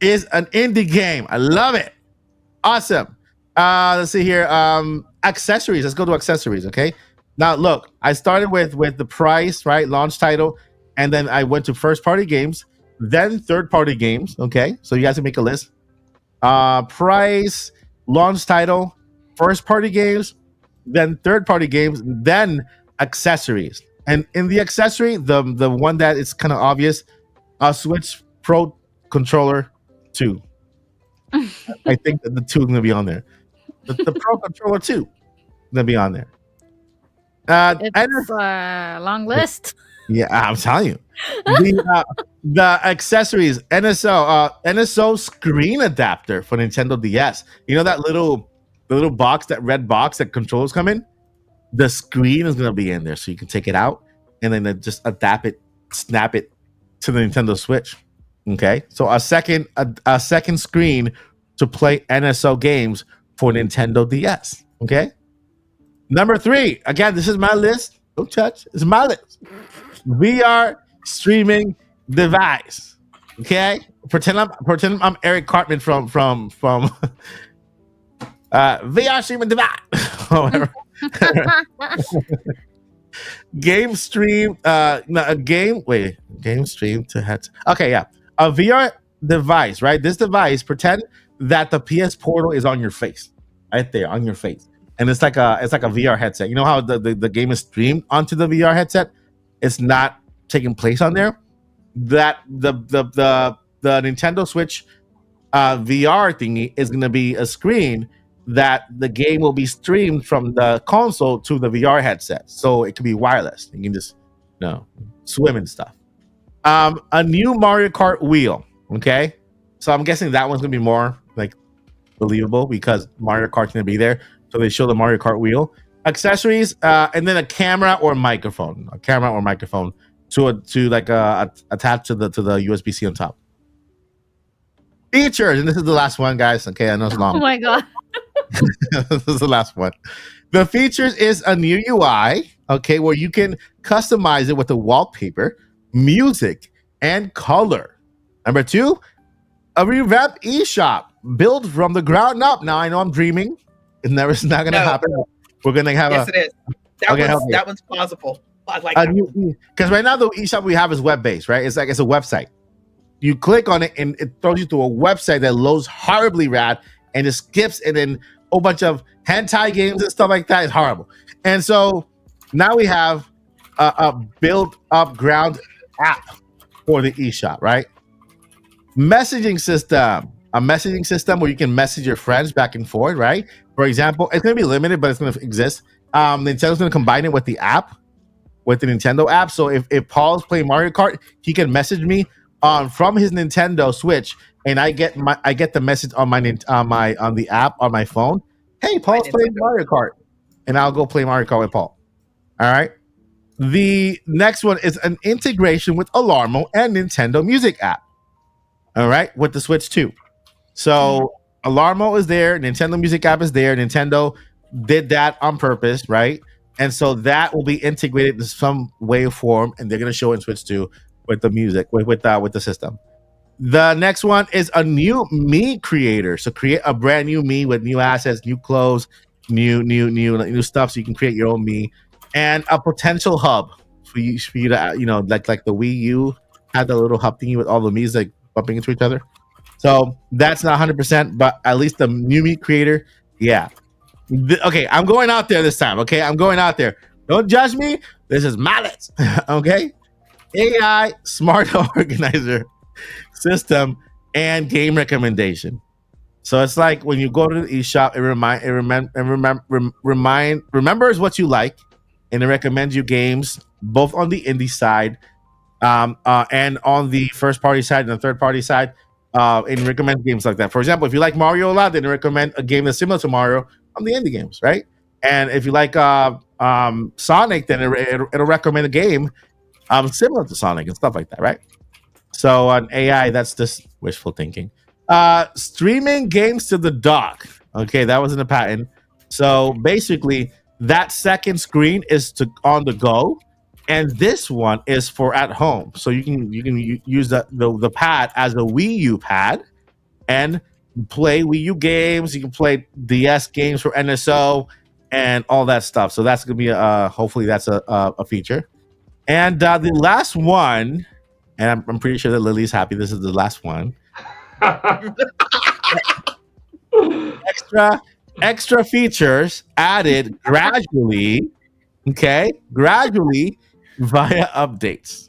is an indie game. I love it. Awesome. Let's see here. Accessories. Let's go to accessories. Okay. Now look, I started with the price, right? Launch title, and then I went to first party games, then third party games. Okay. So you guys can make a list. Price, launch title, first party games, then third party games, then accessories. And in the accessory, the one that is kind of obvious, Switch Pro Controller 2. I think that the 2 is going to be on there. The Pro Controller 2 is going to be on there. It's a long list. Yeah, I'm telling you. The accessories, NSO screen adapter for Nintendo DS. You know that the little box, that red box that controllers come in? The screen is gonna be in there, so you can take it out and then just adapt it, snap it to the Nintendo Switch. Okay, so a second screen to play NSO games for Nintendo DS. Okay, number 3. Again, this is my list. Don't touch. It's my list. VR streaming device. Okay, pretend I'm Eric Cartman from VR streaming device. Whatever. Game stream. Game stream to heads. Okay, yeah, a VR device. Right, this device. Pretend that the PS Portal is on your face, right there on your face, and it's like a VR headset. You know how the game is streamed onto the VR headset? It's not taking place on there. That the Nintendo Switch VR thingy is going to be a screen that the game will be streamed from the console to the VR headset, so it can be wireless. You can just swim and stuff. A new Mario Kart wheel. Okay, so I'm guessing that one's going to be more like believable because Mario Kart's going to be there, so they show the Mario Kart wheel. Accessories, and then a camera or microphone to attach to the USB-C on top. Features, and this is the last one, guys. Okay, I know it's long. Oh my god. This is the last one. The features is a new UI, okay, where you can customize it with the wallpaper, music, and color. Number 2, a revamped eShop built from the ground up. Now I know I'm dreaming. It's not gonna No. happen. We're gonna have Yes, it is. Okay, help me. That one's plausible. I like a that one. because right now the eShop we have is web based, right? It's a website. You click on it and it throws you to a website that loads horribly rad and it skips and then a whole bunch of hentai games and stuff like that. It's horrible. And so now we have a built up ground app for the eShop, right? Messaging system, a messaging system where you can message your friends back and forth, right? For example, it's going to be limited, but it's going to exist. Nintendo's going to combine it with the app, with the Nintendo app. So if Paul's playing Mario Kart, he can message me from his Nintendo Switch, and I get the message on on the app on my phone. Hey, Paul's playing Mario Kart, and I'll go play Mario Kart with Paul. All right. The next one is an integration with Alarmo and Nintendo Music app. All right, with the Switch 2. So Alarmo is there, Nintendo Music app is there. Nintendo did that on purpose, right? And so that will be integrated in some way or form, and they're going to show it in Switch 2 with the music, with the system. The next one is a new Mii creator. So create a brand new Mii with new assets, new clothes, new stuff, so you can create your own Mii, and a potential hub for you to like the Wii U had the little hub thingy with all the Mii's like bumping into each other. So that's not 100%, but at least the new Mii creator, yeah. Okay, I'm going out there this time. Okay, I'm going out there. Don't judge me. This is malice. Okay, AI smart organizer system and game recommendation. So it's like when you go to the eShop, it remembers what you like, and it recommends you games both on the indie side, and on the first party side and the third party side. And recommend games like that. For example, if you like Mario a lot, then it recommend a game that's similar to Mario on the indie games, right? And if you like Sonic, then it'll recommend a game similar to Sonic and stuff like that, right? So on AI, that's just wishful thinking. Streaming games to the dock. Okay, that was in the patent. So basically, that second screen is on the go, and this one is for at home. So you can use the pad as a Wii U pad and play Wii U games. You can play DS games for NSO and all that stuff. So that's gonna be hopefully that's a feature. And the last one, and I'm pretty sure that Lily's happy. This is the last one. Extra features added gradually. Okay, gradually via updates.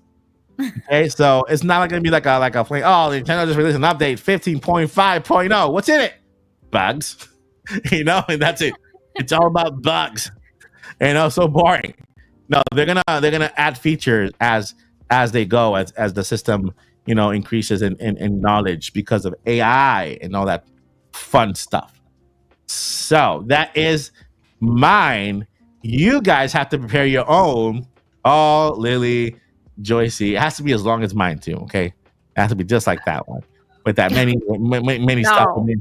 Okay, so it's not gonna be like a play. Oh, Nintendo just released an update 15.5.0. What's in it? Bugs. And that's it. It's all about bugs. So boring. No, they're gonna add features as they go, as the system increases in knowledge because of AI and all that fun stuff. So that is mine. You guys have to prepare your own. Oh, Lily, Joycey, it has to be as long as mine too. Okay, it has to be just like that one with that many stuff in it.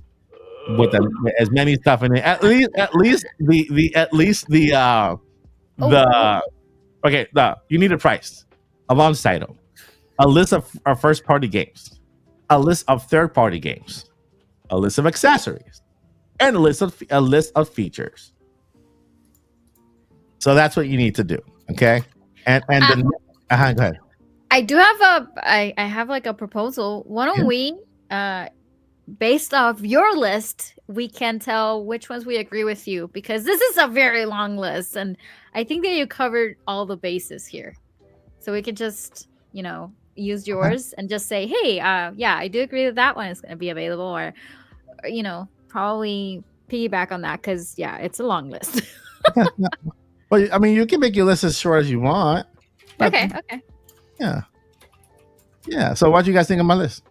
With as many stuff in it. At least the you need a price, a launch title, a list of our first party games, a list of third party games, a list of accessories, and a list of features. So that's what you need to do. Okay. And then go ahead. I do have I have like a proposal. Why don't we, based off your list, we can tell which ones we agree with you, because this is a very long list, and I think that you covered all the bases here. So we could just, use yours and just say, hey, yeah, I do agree that one is going to be available, or probably piggyback on that, because it's a long list. Well, I mean, you can make your list as short as you want. Okay. Yeah. So what do you guys think of my list?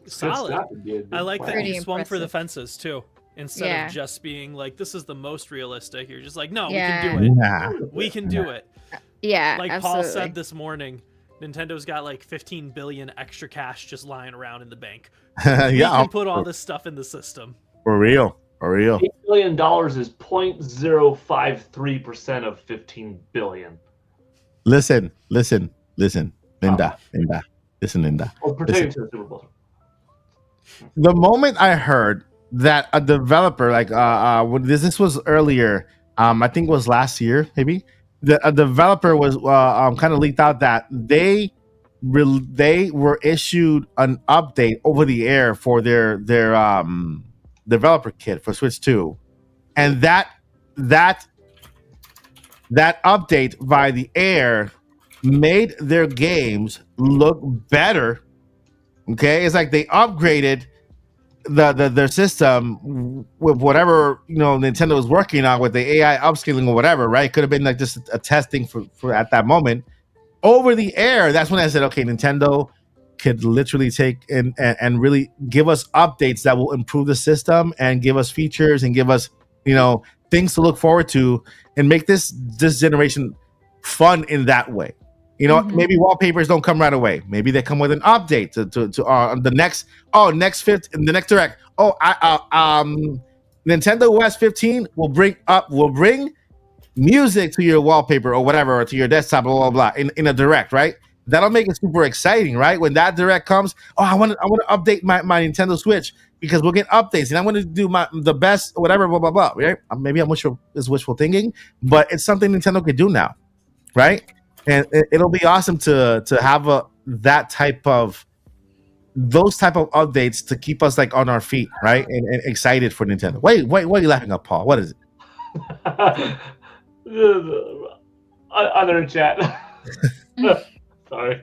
Solid. I like that Pretty you swung for the impressive. fences too. Instead of just being like, this is the most realistic. You're just like, no, we can do it. Nah. We can do it. Yeah, Like absolutely. Paul said this morning, Nintendo's got like 15 billion extra cash just lying around in the bank. We can put all this stuff in the system. For real. $8 billion is 0.053% of 15 billion. Listen, Linda. Listen, Linda. Or pertaining to the Super Bowl. The moment I heard that a developer, like when this was earlier, I think it was last year, maybe a developer was kind of leaked out that they were issued an update over the air for their developer kit for Switch 2, and that update via the air made their games look better. Okay, it's like they upgraded their system with whatever Nintendo was working on with the AI upscaling or whatever, right? It could have been like just a testing for at that moment. Over the air, that's when I said, okay, Nintendo could literally take and really give us updates that will improve the system and give us features and give us things to look forward to and make this generation fun in that way. Maybe wallpapers don't come right away. Maybe they come with an update to the next direct. Nintendo OS 15 will bring music to your wallpaper or whatever, or to your desktop, blah blah blah, in a direct, right? That'll make it super exciting, right? When that direct comes, I want to update my Nintendo Switch because we'll get updates, and I want to do the best, whatever, blah blah blah. Right? Maybe I'm wishful thinking, but it's something Nintendo could do now, right? And it'll be awesome to have those type of updates to keep us like on our feet, right? And excited for Nintendo. Wait, what are you laughing at, Paul? What is it? Other chat. Sorry.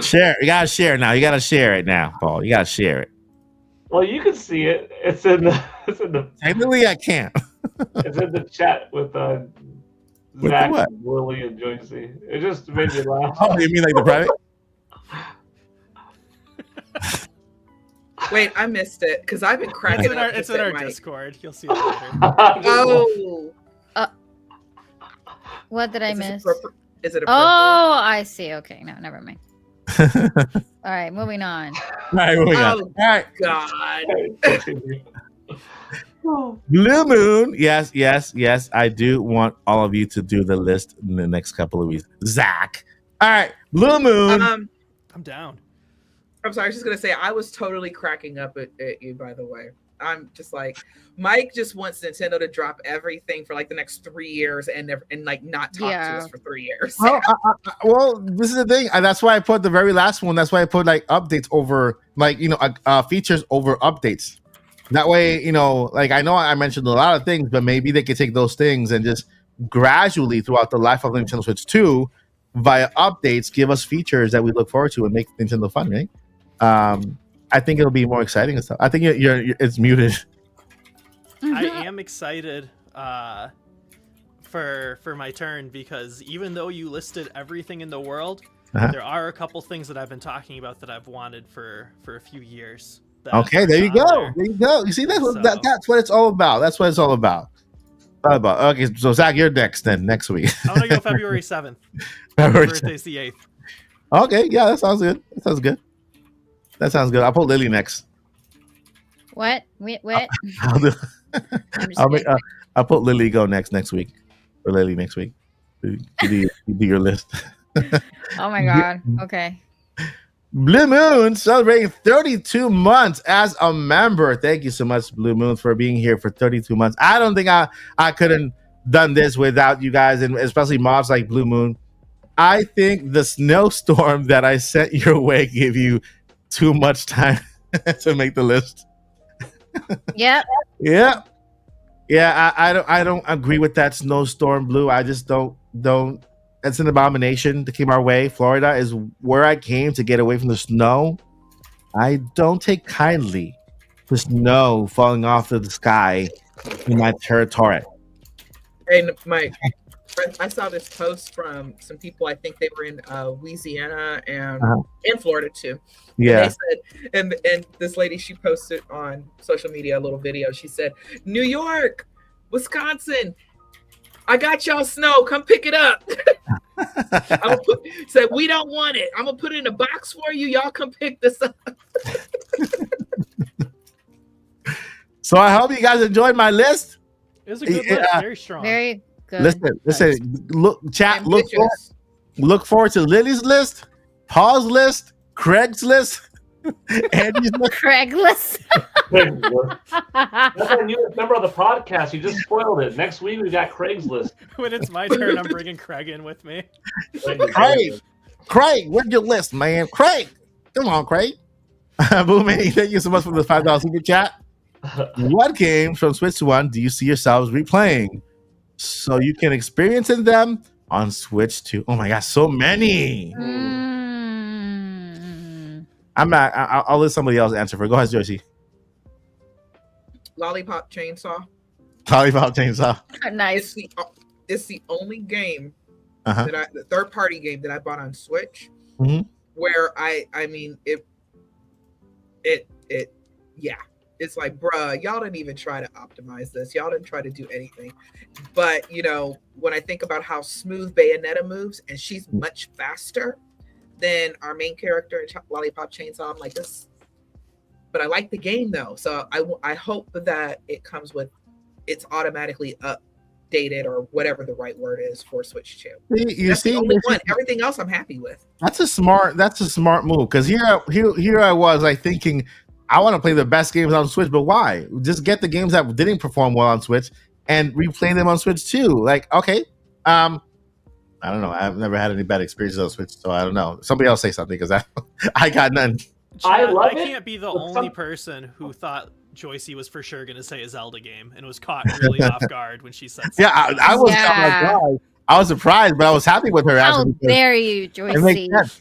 Share. You gotta share now. You gotta share it now, Paul. You gotta share it. Well, you can see it. It's in the. Technically, I can't. It's in the chat with Zach, Willie, and Joycey. It just made me laugh. Oh, you mean like the private? Wait, I missed it because I've been cracking up. It's in our Discord. You'll see it later. Oh. What did I miss? Is it appropriate? Oh, I see. Okay, no, never mind. All right, moving on. All right, moving on. Oh, All right. God. Blue Moon. Yes. I do want all of you to do the list in the next couple of weeks. Zach. All right, Blue Moon. I'm down. I'm sorry, I was just gonna say I was totally cracking up at you, by the way. I'm just like, Mike just wants Nintendo to drop everything for like the next 3 years and like not talk to us for 3 years. Well, this is the thing. That's why I put the very last one. That's why I put like updates over like features over updates. That way, like I know I mentioned a lot of things, but maybe they could take those things and just gradually throughout the life of the Nintendo Switch 2 via updates give us features that we look forward to and make Nintendo fun, right? I think it'll be more exciting and stuff. I think it's muted. I am excited for my turn because even though you listed everything in the world, there are a couple things that I've been talking about that I've wanted for a few years. Okay, there you go. There you go. You see, that's what it's all about. That's what it's all about. Okay, so Zach, you're next then next week. I'm gonna go February 7th. My birthday's the 8th. Okay, yeah, that sounds good. That sounds good. I'll put Lily next. What? What? I'll put Lily go next week. For Lily next week. Do your list. Oh my God. Okay. Blue Moon celebrating 32 months as a member. Thank you so much, Blue Moon, for being here for 32 months. I don't think I couldn't done this without you guys, and especially mobs like Blue Moon. I think the snowstorm that I sent your way gave you too much time to make the list. Yep. Yeah. I don't agree with that snowstorm, Blue. I just don't. It's an abomination that came our way. Florida is where I came to get away from the snow. I don't take kindly to snow falling off of the sky in my territory. And I saw this post from some people. I think they were in Louisiana and in Florida too. Yeah. And they said, and this lady, she posted on social media a little video. She said, "New York, Wisconsin, I got y'all snow. Come pick it up." Said, "We don't want it. I'm gonna put it in a box for you. Y'all come pick this up." So I hope you guys enjoyed my list. It was a good list. Very strong. Very good. Listen. Look, chat. Look forward to Lily's list, Paul's list, Craigslist. Andy's like, Craigslist. That's our newest member of the podcast. You just spoiled it. Next week we got Craigslist. When it's my turn, I'm bringing Craig in with me. Craig, where's your list, man? Craig, come on, Craig. Boomie, thank you so much for the $5 super chat. What games from Switch One do you see yourselves replaying so you can experience them on Switch 2? Oh my gosh, so many. I'm not. I'll let somebody else answer for. Go ahead, Joycey. Lollipop Chainsaw. Lollipop Chainsaw. Nice. It's the only game Uh-huh. the third party game that I bought on Switch, Mhm. where I mean it yeah. It's like, bruh, y'all didn't even try to optimize this. Y'all didn't try to do anything. But when I think about how smooth Bayonetta moves, and she's much faster than our main character in Lollipop Chainsaw, I'm like this. But I like the game though, so I hope that it comes with it's automatically updated or whatever the right word is for Switch 2. That's the only one. Everything else I'm happy with. That's a smart move, because here I was like thinking I want to play the best games on Switch, but why? Just get the games that didn't perform well on Switch and replay them on Switch too. Like, okay, I don't know. I've never had any bad experiences on Switch, so I don't know. Somebody else say something, because I got none. I love I it, can't be the but only person who thought Joycey was for sure going to say a Zelda game and was caught really off guard when she said Yeah, I was Yeah. surprised. I was surprised, but I was happy with her How answer because dare you, it makes Joycey? sense.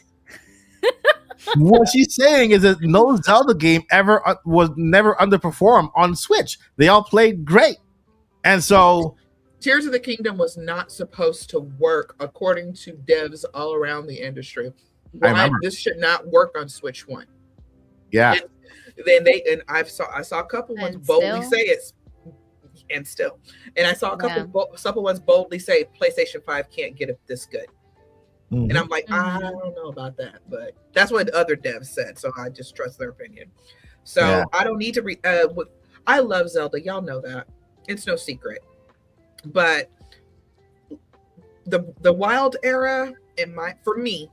What she's saying is that no Zelda game ever was never underperformed on Switch. They all played great, and so Tears of the Kingdom was not supposed to work according to devs all around the industry. I remember. This should not work on Switch 1. yeah, I saw a couple ones And boldly still? say it's and still. And I saw a couple Yeah. couple ones boldly say PlayStation 5 can't get it this good. Mhm. And I'm like, I Mhm. don't know about that, but that's what other devs said, so I just trust their opinion. So Yeah. I don't need to I love Zelda, y'all know that. It's no secret. But the Wild era for me,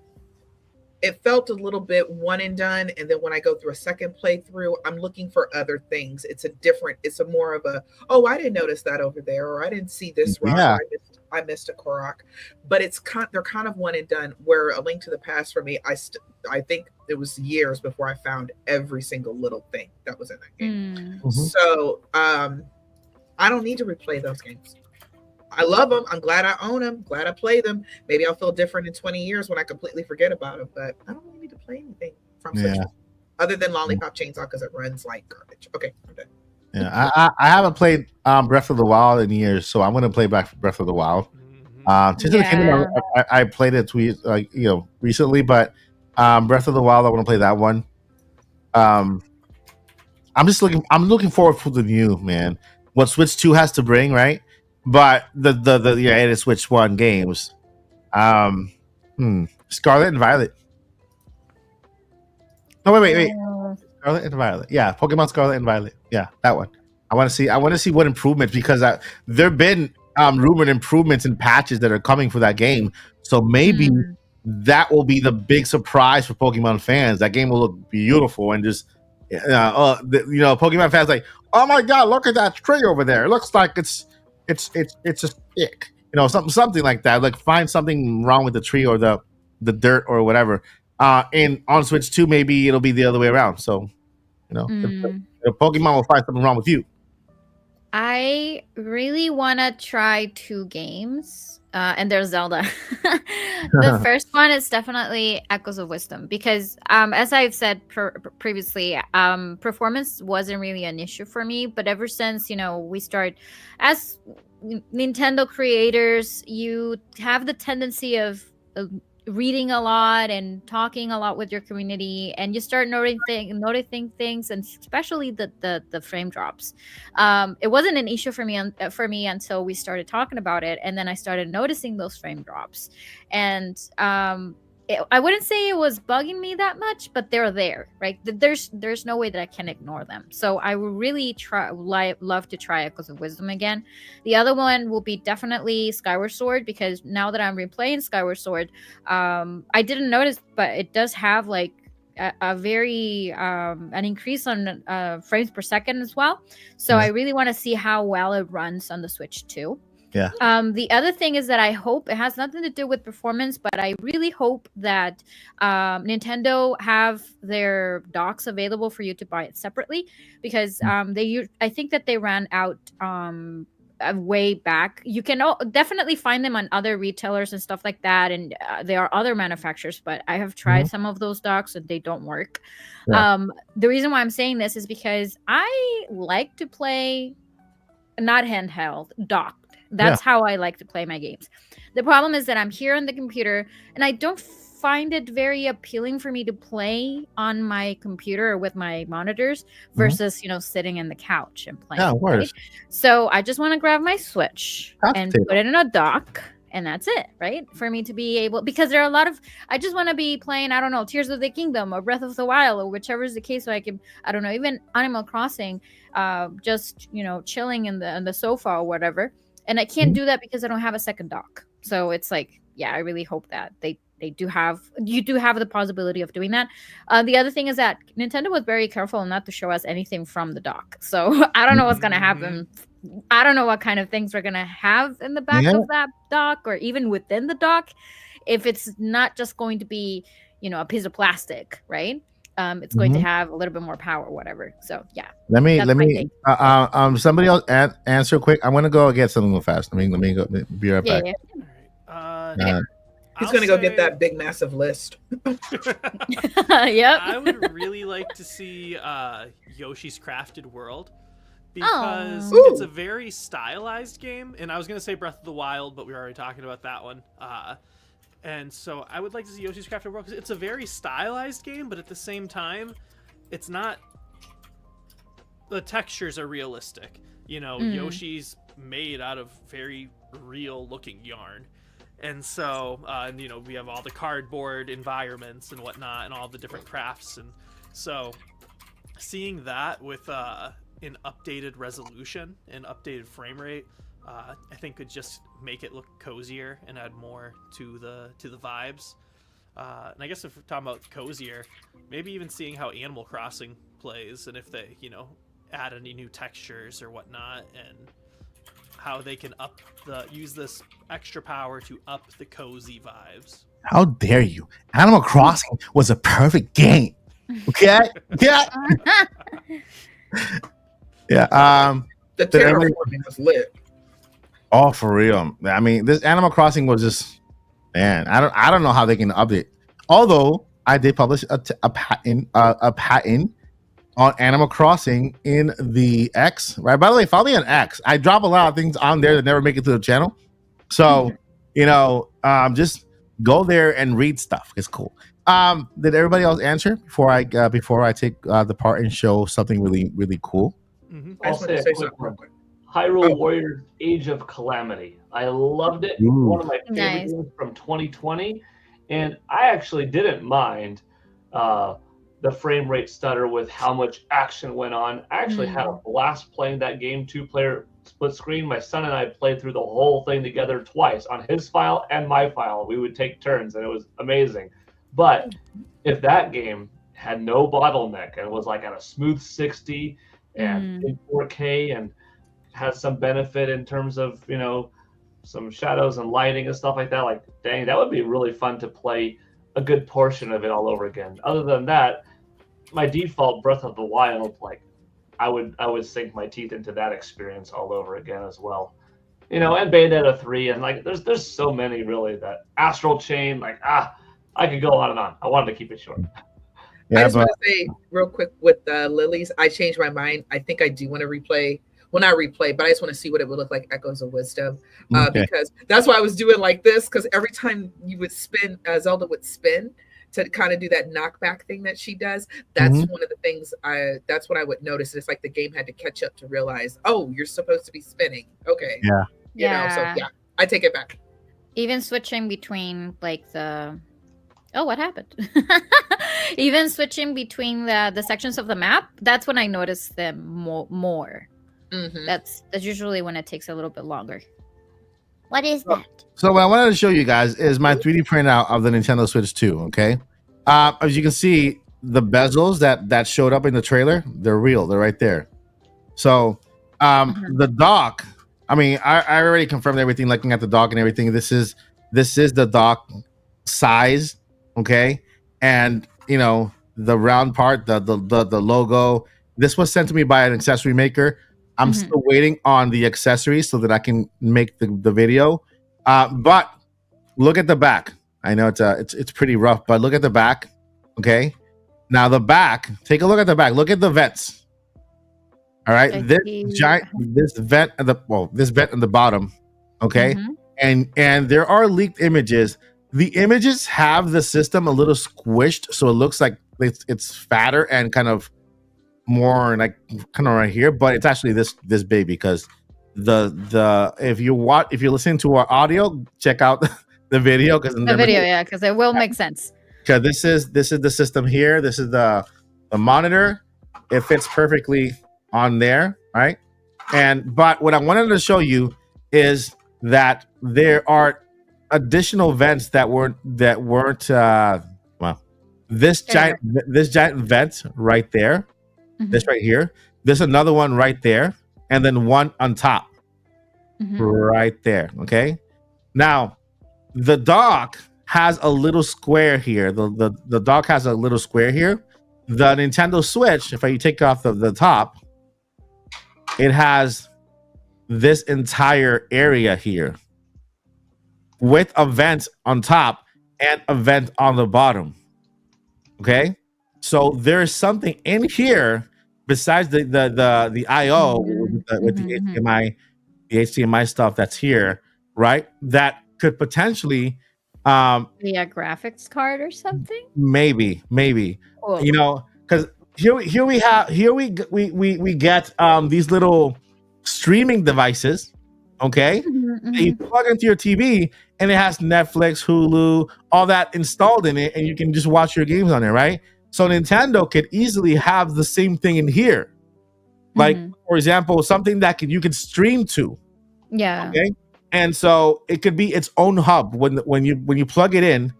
it felt a little bit one and done, and then when I go through a second playthrough, I'm looking for other things. It's a more of a, oh, I didn't notice that over there, or I didn't see this rock, Yeah. or I missed a Korok. But they're kind of one and done. Where A Link to the Past for me, I think it was years before I found every single little thing that was in that game. Mm. So I don't need to replay those games. I love them. I'm glad I own them. Glad I play them. Maybe I'll feel different in 20 years when I completely forget about them. But I don't really need to play anything from Switch Yeah. other than Lollipop Chainsaw because it runs like garbage. Okay, I'm done. Yeah. I haven't played Breath of the Wild in years, so I'm gonna play back Breath of the Wild. Tears of the Kingdom, I played it recently, but Breath of the Wild, I want to play that one. I'm looking forward for the new, man. What Switch 2 has to bring, right? But it is Switch 1 games. Scarlet and Violet. No, wait. Scarlet and Violet. Yeah, Pokemon Scarlet and Violet. Yeah, that one. I want to see what improvements, because there've been rumored improvements and patches that are coming for that game. So maybe that will be the big surprise for Pokemon fans. That game will look beautiful, and just Pokemon fans like, oh my god, look at that tree over there. It looks like it's a stick. Something like that. Like, find something wrong with the tree or the dirt or whatever. And on Switch 2, maybe it'll be the other way around. So, if Pokemon will find something wrong with you. I really want to try 2 games, and there's Zelda. The first one is definitely Echoes of Wisdom, because as I've said previously, performance wasn't really an issue for me, but ever since we start as Nintendo creators, you have the tendency of reading a lot and talking a lot with your community, and you start noticing things, and especially the frame drops. It wasn't an issue for me until we started talking about it, and then I started noticing those frame drops, and I wouldn't say it was bugging me that much, but they're there, right? There's no way that I can ignore them. So I would really love to try Echoes of Wisdom again. The other one will be definitely Skyward Sword, because now that I'm replaying Skyward Sword, I didn't notice, but it does have like a very an increase on frames per second as well. So I really want to see how well it runs on the Switch too. Yeah. The other thing is that I hope it has nothing to do with performance, but I really hope that Nintendo have their docks available for you to buy it separately, because I think that they ran out way back. You can definitely find them on other retailers and stuff like that, and there are other manufacturers, but I have tried some of those docks and they don't work. The reason why I'm saying this is because I like to play not handheld, docked. That's how I like to play my games. The problem is that I'm here on the computer and I don't find it very appealing for me to play on my computer or with my monitors versus, sitting in the couch and playing. Yeah, of course. Right? So I just want to grab my Switch and put it in a dock, and that's it, right? For me to be able, because there are a lot of, I just want to be playing, I don't know, Tears of the Kingdom or Breath of the Wild or whichever is the case. So I can, I don't know, even Animal Crossing, just, chilling in the sofa or whatever. And I can't do that because I don't have a second dock. So it's like, yeah, I really hope that you do have the possibility of doing that. The other thing is that Nintendo was very careful not to show us anything from the dock. So I don't know what's going to happen. I don't know what kind of things we're going to have in the back of that dock or even within the dock. If it's not just going to be, a piece of plastic, right? It's going to have a little bit more power or whatever. So yeah. Let me somebody else answer quick. I'm gonna go get something real fast. Let me go be right back. Yeah. He's going to go get that big, massive list. Yep. I would really like to see Yoshi's Crafted World, because it's a very stylized game. And I was going to say Breath of the Wild, but we were already talking about that one. And so I would like to see Yoshi's Crafted World, because it's a very stylized game, but at the same time, it's not... The textures are realistic. Yoshi's made out of very real-looking yarn. And so, we have all the cardboard environments and whatnot and all the different crafts. And so seeing that with an updated resolution and updated frame rate, I think could just make it look cozier and add more to the vibes. And I guess if we're talking about cozier, maybe even seeing how Animal Crossing plays and if they, add any new textures or whatnot, and how they can use this extra power to up the cozy vibes. How dare you? Animal Crossing was a perfect game. Okay? Yeah. Yeah. The terraforming was lit. Oh, for real. I mean, this Animal Crossing was just, man, I don't know how they can update. Although I did publish a patent on Animal Crossing in the X, right? By the way, follow me on X. I drop a lot of things on there that never make it to the channel. So, just go there and read stuff. It's cool. Did everybody else answer before I take the part and show something really, really cool? Mm-hmm. I'll say a quick one. Hyrule Warriors Age of Calamity. I loved it. Ooh. One of my favorite games from 2020. And I actually didn't mind the frame rate stutter with how much action went on. I actually had a blast playing that game, 2-player split screen. My son and I played through the whole thing together twice on his file and my file. We would take turns, and it was amazing. But if that game had no bottleneck and was like at a smooth 60 and in 4K and has some benefit in terms of, some shadows and lighting and stuff like that, like, dang, that would be really fun to play a good portion of it all over again. Other than that, my default Breath of the Wild, like, I would sink my teeth into that experience all over again as well. And Bayonetta 3, and like there's so many really, that Astral Chain, like, I could go on and on. I wanted to keep it short. Yeah, I just want to say real quick with Lilies, I changed my mind. I think I do want to replay. Well, not replay, but I just want to see what it would look like Echoes of Wisdom. Because that's why I was doing like this, because every time you would spin, Zelda would spin to kind of do that knockback thing that she does. That's one of the things that's what I would notice. It's like the game had to catch up to realize, oh, you're supposed to be spinning. Okay. Yeah. So yeah, I take it back. Even switching between what happened? Even switching between the sections of the map, that's when I noticed them more. That's usually when it takes a little bit longer. What is that? So what I wanted to show you guys is my 3D printout of the Nintendo Switch 2, okay? As you can see, the bezels that showed up in the trailer, they're real. They're right there. So the dock, I mean, I already confirmed everything, looking at the dock and everything. This is the dock size, okay? And you know, the round part, the logo. This was sent to me by an accessory maker. I'm still waiting on the accessories so that I can make the video. But look at the back. I know it's pretty rough, but look at the back. Okay. Now the back. Take a look at the back. Look at the vents. All right. This vent at the bottom. Okay. And there are leaked images. The images have the system a little squished, so it looks like it's fatter and kind of more like kind of right here, but it's actually this big because if you're listening to our audio, check out the video because because it will make sense. Okay, this is the system here. This is the monitor. It fits perfectly on there, right? But what I wanted to show you is that there are additional vents that weren't this giant vent right there, this right here. There's another one right there, and then one on top right there. Okay. Now the dock has a little square here. The dock has a little square here. The Nintendo Switch, if you take off the top, it has this entire area here with a vent on top and a vent on the bottom. Okay, so there's something in here besides the I/O with the HDMI stuff that's here, right? That could potentially be a graphics card or something. Maybe, Cool. you know, because here we get these little streaming devices. Okay, you plug into your TV and it has Netflix, Hulu, all that installed in it, and you can just watch your games on it, right? So Nintendo could easily have the same thing in here, like for example, something that you could stream to. Yeah. Okay, and so it could be its own hub when you plug it in.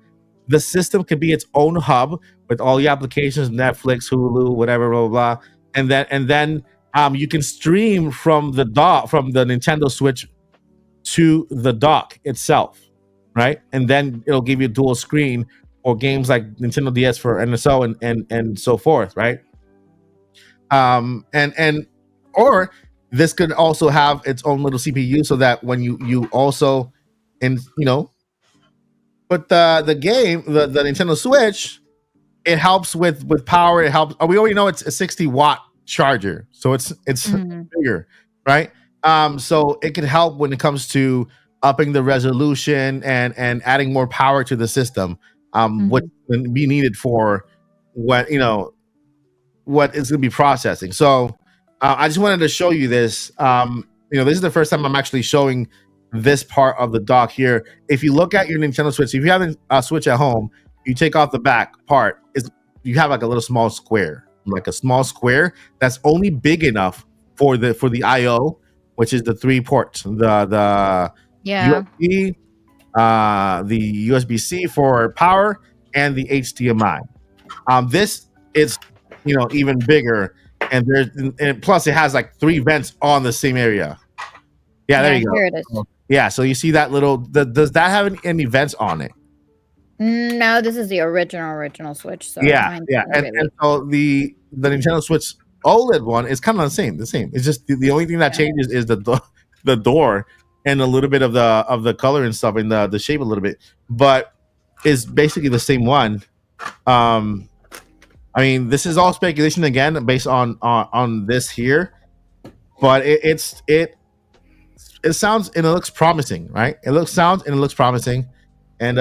The system could be its own hub with all the applications, Netflix, Hulu, whatever, blah blah blah, and then you can stream from the Nintendo Switch to the dock itself, right? And then it'll give you a dual screen or games like Nintendo DS for NSO and so forth, right? Or this could also have its own little CPU so that when you also but the game, the Nintendo Switch, it helps with power. It helps. We already know it's a 60-watt charger, so it's bigger, right? So it can help when it comes to upping the resolution and adding more power to the system. What can be needed for what it's going to be processing. So I just wanted to show you this. This is the first time I'm actually showing this part of the dock here. If you look at your Nintendo Switch, if you have a Switch at home, you take off the back part, you have like a little small square, that's only big enough for the I/O, which is the 3 ports, the USB, the USB-C for power, and the HDMI. This is even bigger, and plus it has like 3 vents on the same area. Yeah, there you go. Here it is. Yeah, so you see that little. Does that have any vents on it? No, this is the original Switch. So yeah, and so the Nintendo Switch OLED one is kind of the same. It's just the only thing that changes is the door and a little bit of the color and stuff and the shape a little bit, but it's basically the same one. I mean, this is all speculation again based on this here, but it sounds and it looks promising, right? It looks promising, and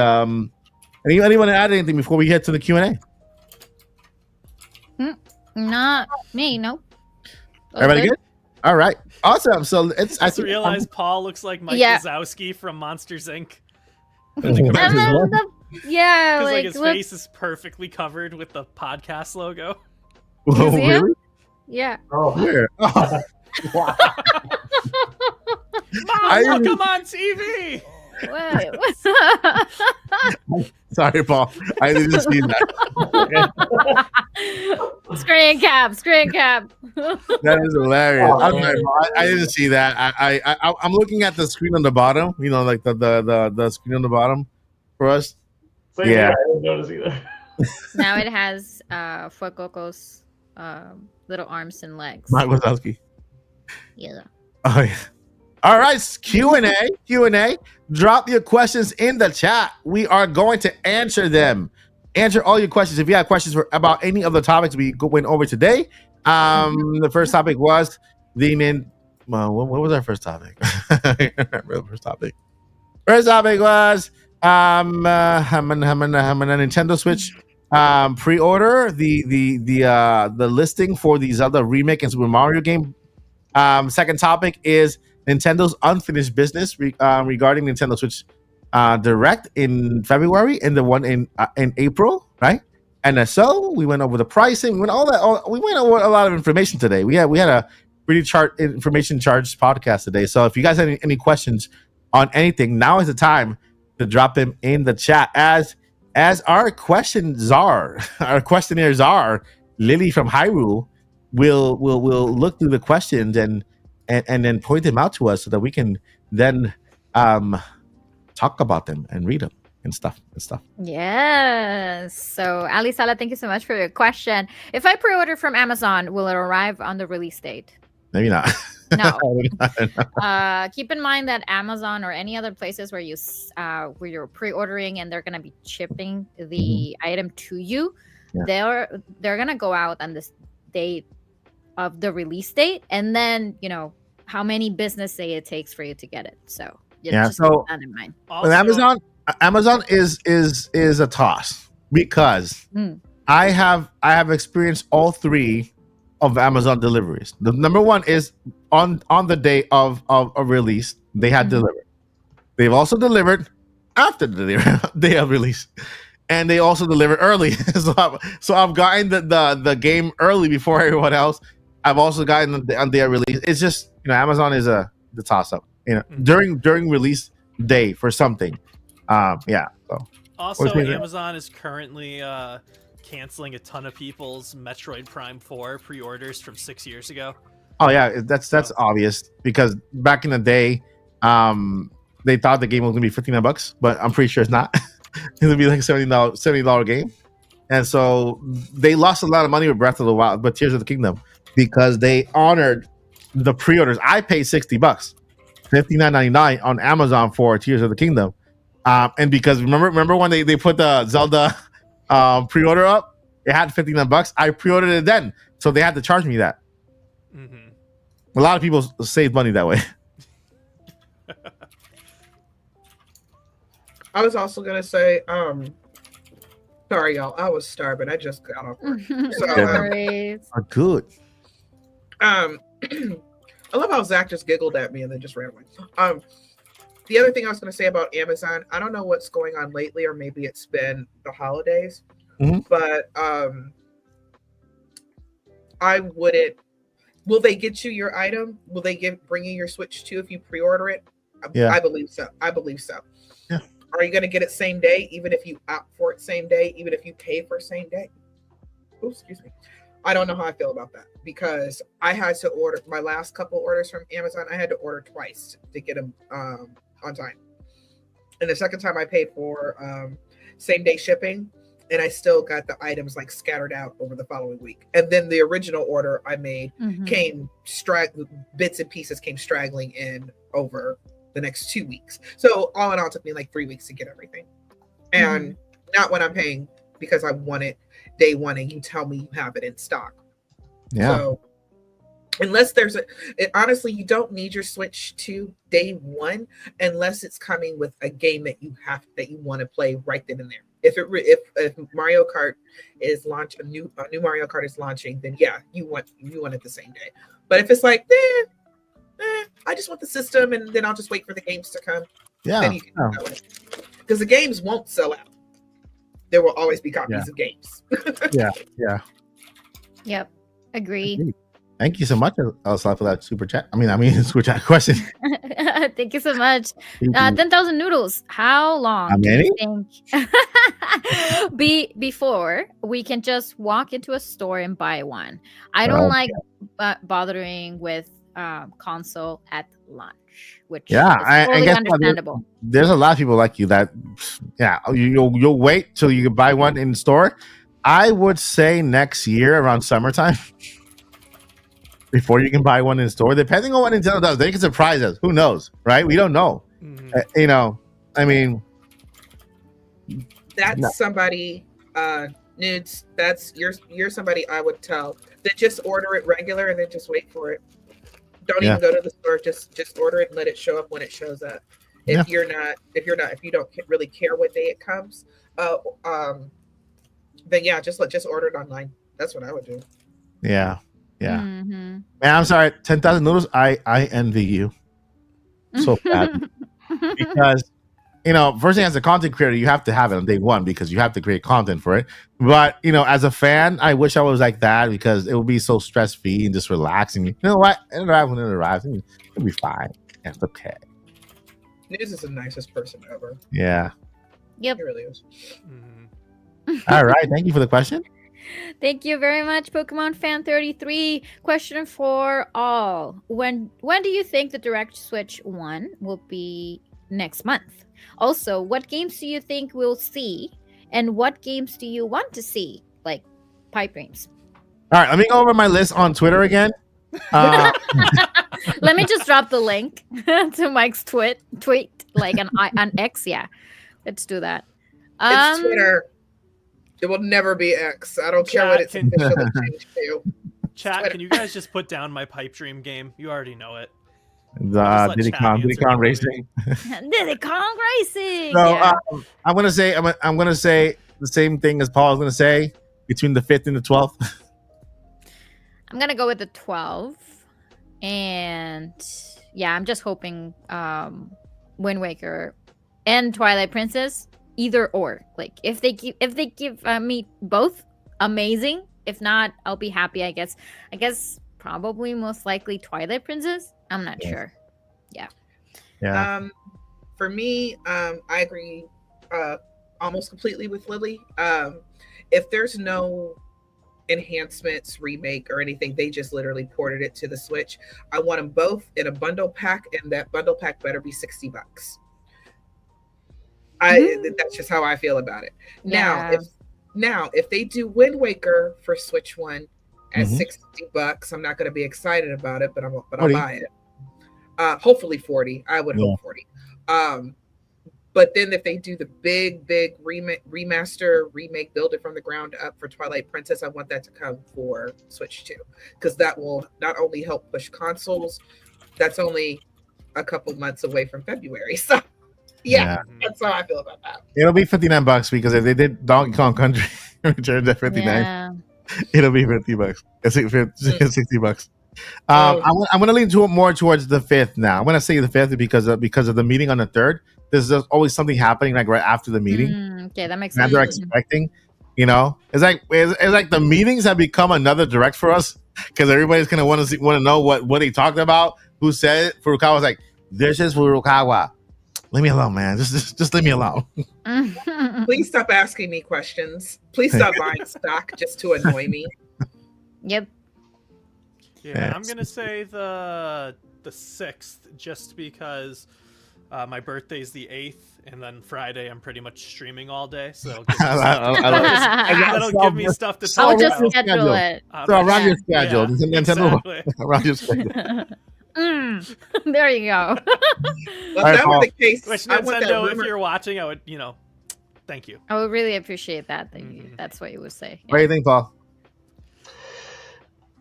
anyone want to add anything before we get to the Q&A? Not me, nope. Everybody good? All right, awesome. So I just realized Paul looks like Mike Wazowski from Monsters Inc. Yeah, like his face is perfectly covered with the podcast logo. Oh, really? Yeah. Oh, where? Oh. Mom, look, I'm on TV. What? Sorry, Paul. I didn't see that. Screen cap. That is hilarious. I'm sorry, Paul. I didn't see that. I'm looking at the screen on the bottom. You know, like the screen on the bottom for us. Same Yeah. here, I didn't notice either. Now it has Fuecoco's little arms and legs. Mike Wazowski. Yeah. Oh yeah. All right, Q&A. Drop your questions in the chat. We are going to answer them. Answer all your questions. If you have questions about any of the topics we went over today, the first topic was what was our first topic? I can't remember the first topic. First topic was Nintendo Switch pre-order, the listing for the Zelda remake and Super Mario game. Second topic is Nintendo's unfinished business regarding Nintendo Switch Direct in February and the one in April, right? And so we went over the pricing. We went over a lot of information today. We had a pretty information charged podcast today. So if you guys have any questions on anything, now is the time to drop them in the chat. As our questionnaires are, Lily from Hyrule will look through the questions and then point them out to us so that we can then talk about them and read them and stuff. Yes. So Ali Sala, thank you so much for your question. If I pre-order from Amazon, will it arrive on the release date? Maybe not. No. Keep in mind that Amazon or any other places where you're pre-ordering and they're gonna be shipping the item to you, they're gonna go out on this date of the release date, and then how many business day it takes for you to get it. So just keep that in mind. With Amazon is a toss because I have experienced all three of Amazon deliveries. The number one is on the day of a release, they had delivered. They've also delivered after the day of release, and they also delivered early. so I've gotten the game early before everyone else. I've also gotten on their release. It's just Amazon is the toss up. During release day for something. So also, Amazon is currently canceling a ton of people's Metroid Prime 4 pre-orders from 6 years ago. Oh yeah, that's obvious because back in the day, they thought the game was gonna be $59, but I'm pretty sure it's not. It'll be like $70 game, and so they lost a lot of money with Breath of the Wild, but Tears of the Kingdom, because they honored the pre-orders. I paid $60, $59.99 on Amazon for Tears of the Kingdom, and because remember when they put the Zelda pre-order up, it had $59. I pre-ordered it then, so they had to charge me that. A lot of people save money that way. I was also gonna say, sorry y'all, I was starving. I just got off work. Good. I love how Zach just giggled at me and then just ran away. The other thing I was going to say about Amazon, I don't know what's going on lately, or maybe it's been the holidays, but I wouldn't. Will they get you your item? Will they bring you your Switch 2 if you pre-order it? Yeah. I believe so. Yeah. Are you going to get it same day, even if you opt for it same day, even if you pay for same day? Oops, excuse me. I don't know how I feel about that, because I had to order my last couple orders from Amazon. I had to order twice to get them on time. And the second time I paid for same day shipping, and I still got the items like scattered out over the following week. And then the original order I made came bits and pieces came straggling in over the next 2 weeks. So all in all, it took me like 3 weeks to get everything. And not when I'm paying because I want it day one and you tell me you have it in stock. Yeah. So unless honestly, you don't need your Switch 2 day one unless it's coming with a game that you want to play right then and there. If Mario Kart is a new Mario Kart is launching, then yeah, you want it the same day. But if it's like, I just want the system and then I'll just wait for the games to come. Yeah. Then you can do it. Because the games won't sell out. There will always be copies of games. Yeah. Yep. Agree. Thank you so much, Elsa, for that super chat. I mean, super chat question. Thank you so much. 10,000 noodles. How long How do many? you think before we can just walk into a store and buy one? I don't Oh, like bothering with console at lunch, which Yeah, is and totally guess what? understandable. There's a lot of people like you that, yeah, you'll wait till you can buy one in store. I would say next year around summertime before you can buy one in store. Depending on what Nintendo does, they can surprise us. Who knows, right? We don't know. Mhm. I mean, That's No. somebody, Nudes. That's you're somebody I would tell that just order it regular and then just wait for it. Don't Yeah. even go to the store. Just order it and let it show up when it shows up. Yeah. If you don't really care what day it comes, then yeah, just order it online. That's what I would do. yeah. Mhm. Man, I'm sorry. 10,000 noodles. I envy you so bad because first thing as a content creator, you have to have it on day one because you have to create content for it. But as a fan, I wish I was like that because it would be so stress free and just relaxing. You know what? It arrives when it arrives. It'll be fine. Yeah, it's okay. News is the nicest person ever. Yeah. Yep. He really is. Mhm. All right. Thank you for the question. Thank you very much, Pokemon Fan 33. Question for all: When do you think the Direct Switch 1 will be next month? Also, what games do you think we'll see, and what games do you want to see, like pipe dreams? All right. Let me go over my list on Twitter again. Uh, Let me just drop the link to Mike's tweet, like on X. Yeah, let's do that. It's Twitter. It will never be X. I don't care what it's Chat, can- officially changed to. Chat, Twitter. can you guys just put down my pipe dream game? You already know it. the I'll just let Diddy Chad Kong answer for me. Racing. Diddy Kong Racing. So yeah. I'm gonna say the same thing as Paul was gonna say between the 5th and the 12th. I'm gonna go with the 12, and yeah, I'm just hoping Wind Waker and Twilight Princess, either or. Like if they give me both, amazing. If not, I'll be happy. I guess probably most likely Twilight Princess. I'm not sure. Yeah. For me, I agree almost completely with Lily. If there's no enhancements, remake, or anything, they just literally ported it to the Switch. I want them both in a bundle pack, and that bundle pack better be $60. That's just how I feel about it. Yeah. Now, if they do Wind Waker for Switch 1 at Mhm. $60, I'm not going to be excited about it, but I'll 40. buy it. Hopefully 40. I would hope 40. But then if they do the big remaster, remake, build it from the ground up for Twilight Princess, I want that to come for Switch 2, because that will not only help push consoles, that's only a couple months away from February. So yeah. That's how I feel about that. It'll be $59 because if they did Donkey Kong Country Returns at 59, Yeah. it'll be $50. It's $60. I'm gonna lean more towards the 5th now. I'm gonna say the 5th because of the meeting on the 3rd. There's always something happening like right after the meeting. Okay, that makes And sense. they're expecting, it's like the meetings have become another direct for us because everybody's gonna want to know what he talked about, who said it. Furukawa was like, "This is Furukawa. Leave me alone, man. Just leave me alone." Please stop asking me questions. Please stop buying stock just to annoy me. Yep. Yeah, I'm gonna say the 6th just because my birthday's the 8th, and then Friday I'm pretty much streaming all day, so that'll give me stuff to I'll talk just about. schedule it. So around your Yeah. schedule, Nintendo Exactly. around your schedule. There you go. Well, if Alright, that Paul. were the case, Which I want that Nintendo, if rumor. you're watching, I would, thank you. I would really appreciate that. Mhm. That's what you would say. What do you think, Paul?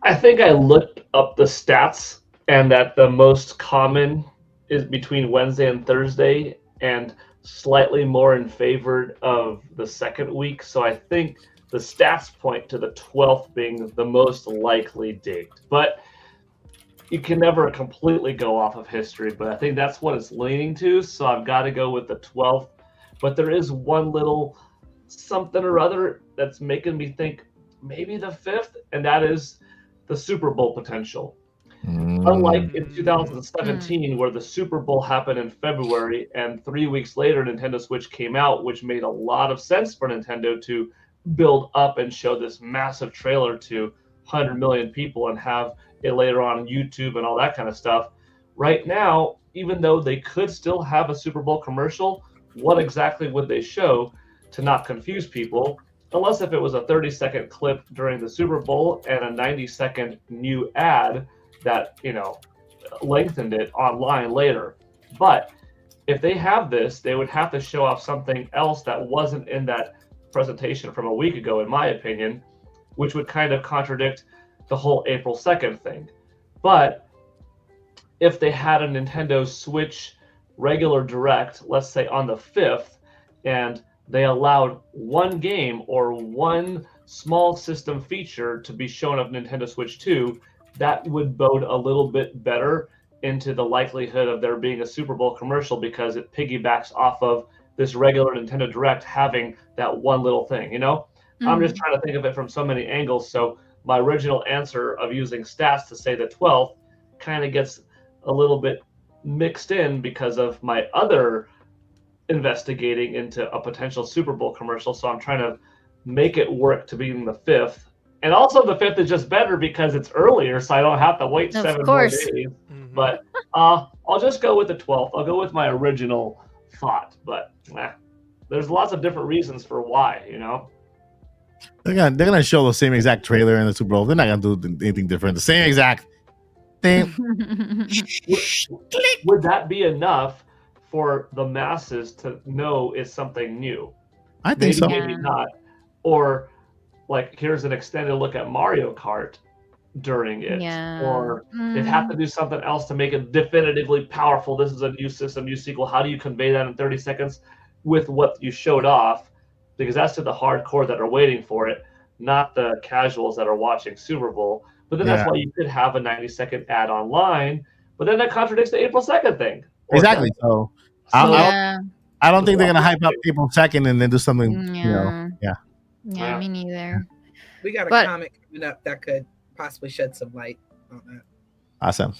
I think I looked up the stats, and that the most common is between Wednesday and Thursday, and slightly more in favor of the second week. So I think the stats point to the 12th being the most likely date. But you can never completely go off of history, but I think that's what it's leaning to. So I've got to go with the 12th. But there is one little something or other that's making me think maybe the 5th, and that is the Super Bowl potential. Unlike in 2017, where the Super Bowl happened in February and 3 weeks later Nintendo Switch came out, which made a lot of sense for Nintendo to build up and show this massive trailer to 100 million people and have it later on YouTube and all that kind of stuff. Right now, even though they could still have a Super Bowl commercial, what exactly would they show to not confuse people? Unless if it was a 30-second clip during the Super Bowl and a 90-second new ad that, lengthened it online later. But if they have this, they would have to show off something else that wasn't in that presentation from a week ago, in my opinion, which would kind of contradict the whole April 2nd thing. But if they had a Nintendo Switch regular direct, let's say on the 5th, and they allowed one game or one small system feature to be shown of Nintendo Switch 2, that would bode a little bit better into the likelihood of there being a Super Bowl commercial, because it piggybacks off of this regular Nintendo Direct having that one little thing, I'm just trying to think of it from so many angles. So my original answer of using stats to say the 12th kind of gets a little bit mixed in because of my other investigating into a potential Super Bowl commercial. So I'm trying to make it work to being the 5th. And also the 5th is just better because it's earlier, so I don't have to wait 7 more days. Mhm. But I'll just go with the 12th. I'll go with my original thought. But there's lots of different reasons for why, They're gonna show the same exact trailer in the Super Bowl. They're not gonna do anything different. The same exact thing. Would that be enough for the masses to know it's something new? I think so. Maybe not. Or like, here's an extended look at Mario Kart during it. Yeah. Or they'd have to do something else to make it definitively powerful. This is a new system, new sequel. How do you convey that in 30 seconds with what you showed off? Because that's to the hardcore that are waiting for it, not the casuals that are watching Super Bowl. But then that's why you could have a 90-second ad online. But then that contradicts the April 2nd thing. Exactly. So I don't think they're gonna hype up April 2nd and then do something. Yeah, me neither. We got a But- comic coming up that could possibly shed some light on that. Awesome.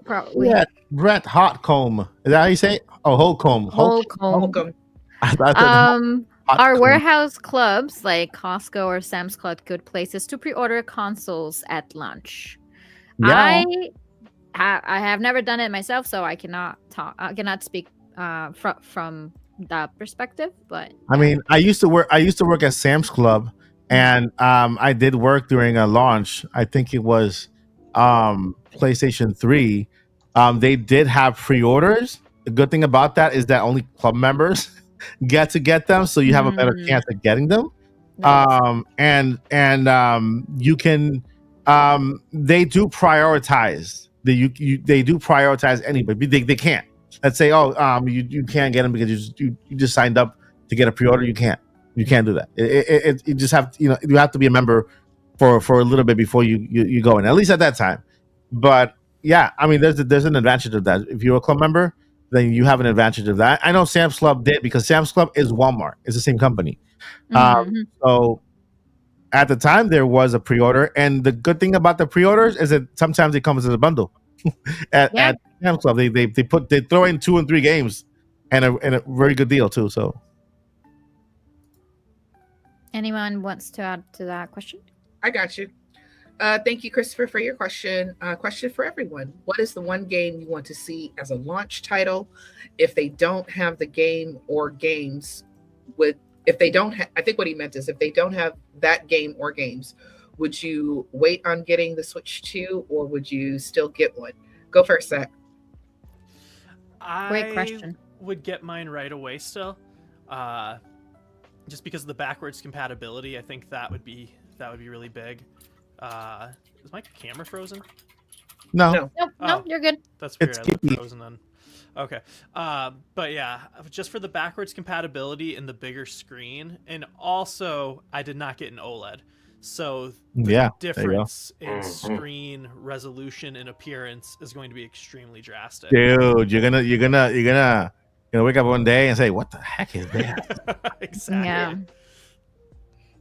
Probably. Yeah, Brett Hotcomb. Is that how you say it? Oh, Holcomb. Holcomb. Welcome. I thought Hotcomb. Our warehouse clubs like Costco or Sam's Club good places to pre-order consoles at launch. Yeah. I have never done it myself, so I cannot speak from that perspective. But I mean, I used to work at Sam's Club, and I did work during a launch. I think it was PlayStation 3. They did have pre-orders. The good thing about that is that only club members get them, so you have a better chance of getting them. And you can they do prioritize they do prioritize anybody. They can't. Let's say, you can't get them because you just signed up to get a pre-order. You can't do that. You just have you have to be a member for a little bit before you go in, at least at that time. But yeah, I mean, there's an advantage of that. If you're a club member, then you have an advantage of that. I know Sam's Club did, because Sam's Club is Walmart. It's the same company. So at the time there was a pre-order, and the good thing about the pre-orders is that sometimes it comes as a bundle. at Sam's Club, they throw in 2 and 3 games, and a very good deal too. So, anyone wants to add to that question? I got you. Thank you, Christopher, for your question. Question for everyone: what is the one game you want to see as a launch title? If they don't have the game or games, if they don't, I think what he meant is if they don't have that game or games, would you wait on getting the Switch 2, or would you still get one? Go first, Zach. Great question. Would get mine right away still, just because of the backwards compatibility. I think that would be really big. Is my camera frozen? no. No, you're good. That's weird. It's I look keepy. frozen then. Okay. But yeah, just for the backwards compatibility and the bigger screen, and also I did not get an OLED, so the difference in screen resolution and appearance is going to be extremely drastic. Dude, you're gonna wake up one day and say, "What the heck is that?" Exactly. Yeah.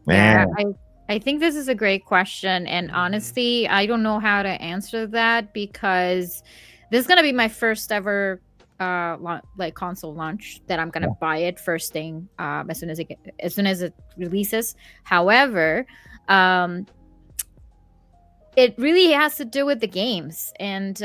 Man. Yeah, I think this is a great question, and honestly, I don't know how to answer that because this is gonna be my first ever like console launch that I'm gonna buy it first thing as soon as it releases. However, um, it really has to do with the games and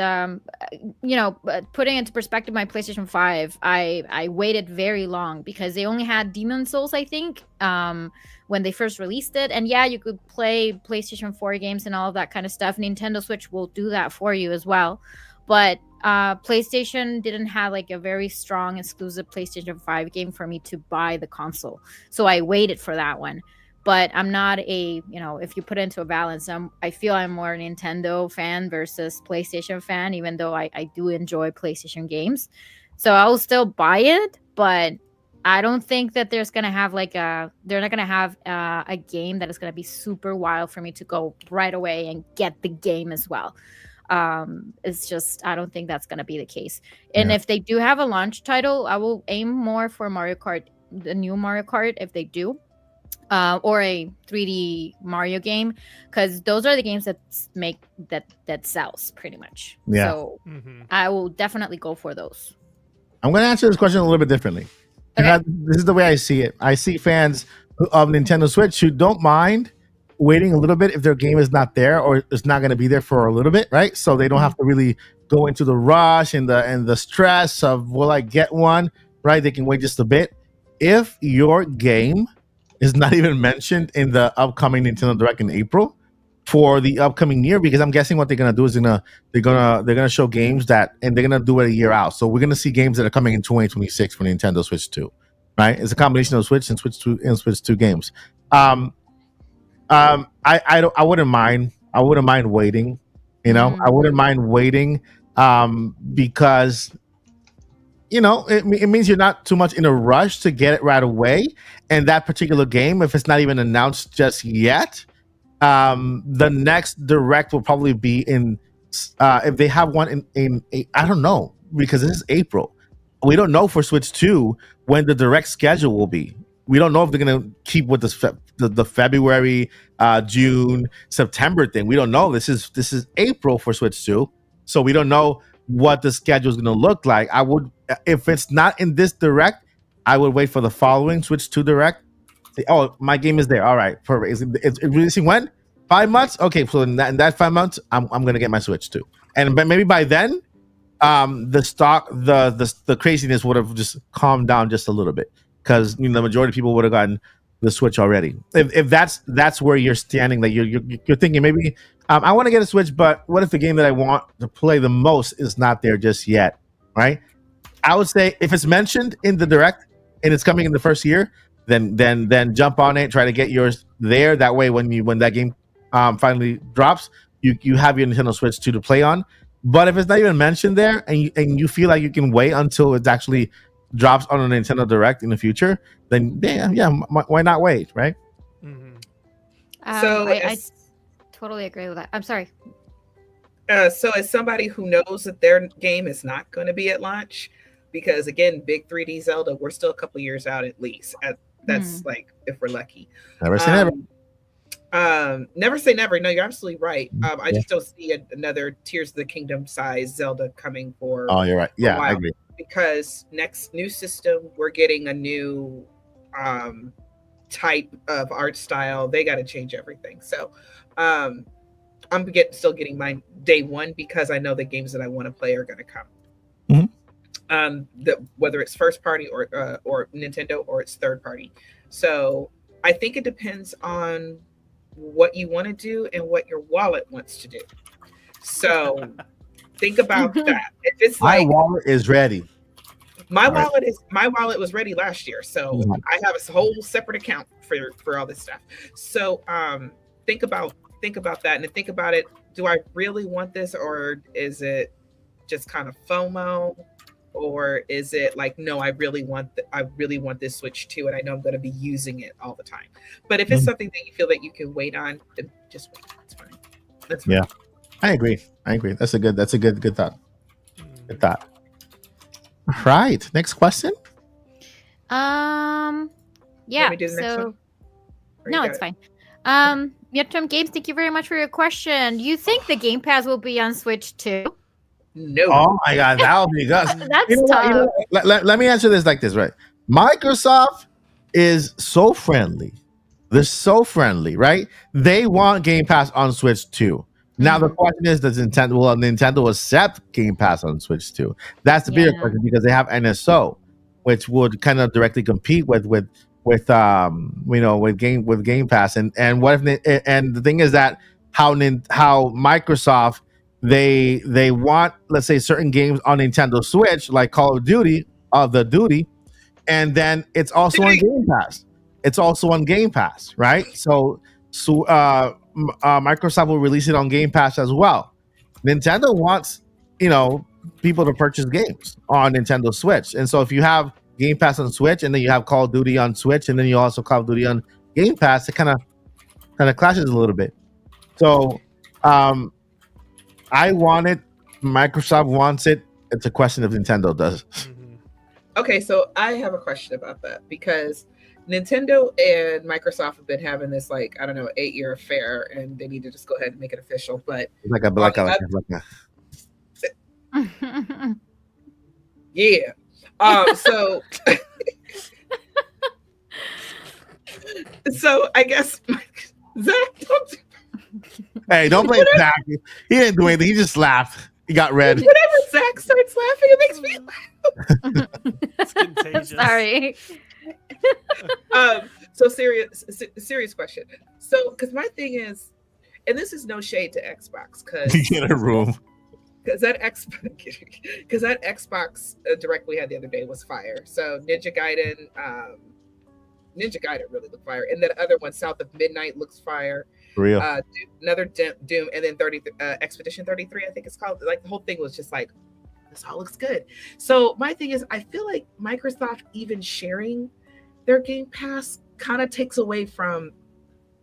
putting into perspective my PlayStation 5, I waited very long because they only had Demon Souls, I think, when they first released it. And yeah, you could play PlayStation 4 games and all of that kind of stuff. Nintendo Switch will do that for you as well, but PlayStation didn't have like a very strong exclusive PlayStation 5 game for me to buy the console, so I waited for that one. But I'm not if you put it into a balance, I feel I'm more a Nintendo fan versus PlayStation fan, even though I do enjoy PlayStation games. So I will still buy it, but I don't think that they're not going to have a game that is going to be super wild for me to go right away and get the game as well. It's just, I don't think that's going to be the case. And if they do have a launch title, I will aim more for Mario Kart, the new Mario Kart, if they do. Or a 3D Mario game, because those are the games that sells pretty much. Yeah. So I will definitely go for those. I'm going to answer this question a little bit differently. Okay. This is the way I see it. I see fans of Nintendo Switch who don't mind waiting a little bit if their game is not there or it's not going to be there for a little bit, right? So they don't have to really go into the rush and the stress of, will I get one, right? They can wait just a bit. If your game is not even mentioned in the upcoming Nintendo Direct in April for the upcoming year, because I'm guessing what they're gonna do is they're gonna show games that, and they're gonna do it a year out. So we're gonna see games that are coming in 2026 for Nintendo Switch 2, right? It's a combination of Switch and Switch 2 games. I wouldn't mind. I wouldn't mind waiting. I wouldn't mind waiting because it means you're not too much in a rush to get it right away. And that particular game, if it's not even announced just yet, the next Direct will probably be in, if they have one in I don't know, because this is April. We don't know for Switch 2 when the Direct schedule will be. We don't know if they're going to keep with the February, June, September thing. We don't know. This is April for Switch 2. So we don't know what the schedule is going to look like. I would, if it's not in this Direct, I would wait for the following Switch 2 Direct. Say, oh, my game is there. All right, perfect. It's releasing when? 5 months? Okay, so in that 5 months, I'm going to get my Switch 2. And maybe by then, the craziness would have just calmed down just a little bit, because the majority of people would have gotten the Switch already. If that's where you're standing, like you're thinking maybe I want to get a Switch, but what if the game that I want to play the most is not there just yet, right? I would say if it's mentioned in the Direct and it's coming in the first year, then jump on it, try to get yours there. That way, when that game finally drops, you have your Nintendo Switch 2 to play on. But if it's not even mentioned there, and you feel like you can wait until it actually drops on a Nintendo Direct in the future, then yeah, why not wait, right? So I totally agree with that. I'm sorry. So as somebody who knows that their game is not going to be at launch, because again, big 3D Zelda, we're still a couple years out at least. That's like if we're lucky. Never say never. Never say never. No, you're absolutely right. I just don't see another Tears of the Kingdom size Zelda coming for. Oh, you're right. Yeah, I agree. Because next new system, we're getting a new type of art style. They got to change everything. So I'm still getting mine day one, because I know the games that I want to play are going to come. Whether it's first party or Nintendo, or it's third party. So I think it depends on what you want to do and what your wallet wants to do. So think about that. If it's my like, wallet is ready. My wallet was ready last year, so I have a whole separate account for all this stuff. So think about that, and then think about it. Do I really want this, or is it just kind of FOMO, or is it like, no, I really want this Switch 2, and I know I'm going to be using it all the time. But if it's something that you feel that you can wait on, then just wait. That's fine. That's fine. Yeah, I agree. That's a good thought. Good thought. All right. Next question. Yeah. Want me to do the next one? Or No, you it's got fine. Yetrum Games, thank you very much for your question. You think the Game Pass will be on Switch too? No. Oh my God, that would be good. That's You know what, tough. let me answer this like this, right? Microsoft is so friendly. They're so friendly, right? They want Game Pass on Switch too. Now the question is, does Nintendo accept Game Pass on Switch too? That's the bigger Yeah. question because they have NSO, which would kind of directly compete with Game Pass. And what if and the thing is that how Microsoft they want, let's say, certain games on Nintendo Switch like Call of Duty and then it's also on Game Pass. It's also on Game Pass, right? So Microsoft will release it on Game Pass as well. Nintendo wants, people to purchase games on Nintendo Switch, and so if you have Game Pass on Switch, and then you have Call of Duty on Switch, and then you also Call of Duty on Game Pass, it kind of clashes a little bit. So, I want it. Microsoft wants it. It's a question if Nintendo does. Okay, so I have a question about that because Nintendo and Microsoft have been having this 8-year affair, and they need to just go ahead and make it official. But Like a yeah. So so I guess Zach, don't Hey, don't blame Zach. He didn't do anything. He just laughed. He got red. whenever Zach starts laughing, it makes me laugh. It's contagious. Sorry. So serious question. So, because my thing is, and this is no shade to Xbox, In a room. because that Xbox direct we had the other day was fire. So Ninja Gaiden really looked fire, and then the other one, South of Midnight, looks fire. For real. Another Doom, and then Expedition 33, I think it's called. Like the whole thing was just like, this all looks good. So my thing is, I feel like Microsoft even sharing their Game Pass kind of takes away from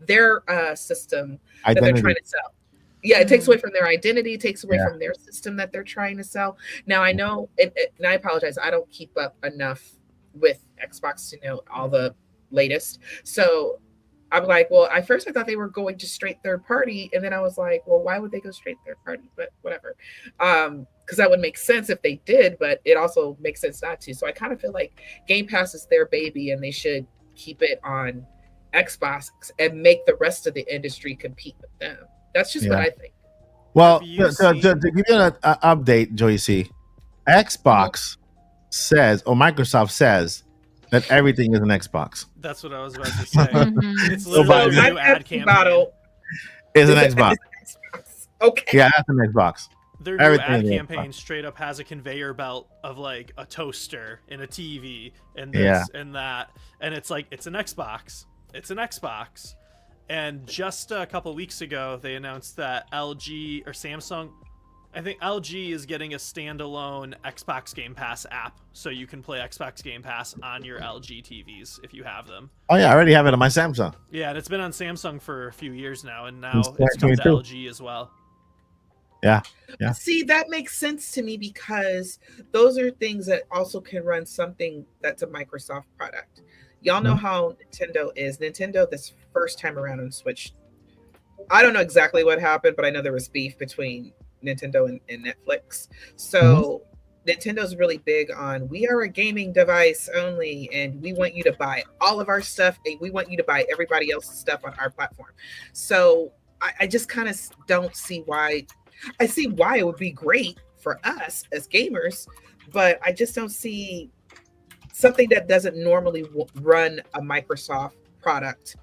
their system that they're trying to sell. Yeah, it takes away from their identity, takes away from their system that they're trying to sell. Now I know, and I apologize, I don't keep up enough with Xbox to know all the latest. So I'm like, well, at first I thought they were going to straight third party, and then I was like, well, why would they go straight third party? But whatever, because that would make sense if they did, but it also makes sense not to. So I kind of feel like Game Pass is their baby, and they should keep it on Xbox and make the rest of the industry compete with them. That's just what I think. Well, Have you to give you an update, Joey C, Xbox says, or Microsoft says, that everything is an Xbox. That's what I was about to say. Mhm. It's literally My a new ad Pepsi campaign. bottle Is an is Xbox. Xbox. Okay. Yeah, that's an Xbox. Their new Everything ad is campaign Xbox. straight up has a conveyor belt of like a toaster and a TV and Yeah. this and that, and it's like it's an Xbox. It's an Xbox. And just a couple weeks ago, they announced that LG or Samsung, I think LG is getting a standalone Xbox Game Pass app, so you can play Xbox Game Pass on your LG TVs if you have them. Oh yeah, I already have it on my Samsung. Yeah, and it's been on Samsung for a few years now, and now It's it's come to 2022. LG as well. Yeah. See, that makes sense to me because those are things that also can run something that's a Microsoft product. Y'all know how Nintendo is. Nintendo, this first time around on Switch, I don't know exactly what happened, but I know there was beef between Nintendo and Netflix. So Nintendo's really big on, we are a gaming device only, and we want you to buy all of our stuff, and we want you to buy everybody else's stuff on our platform. So I just kind of don't see why. I see why it would be great for us as gamers, but I just don't see something that doesn't normally run a Microsoft product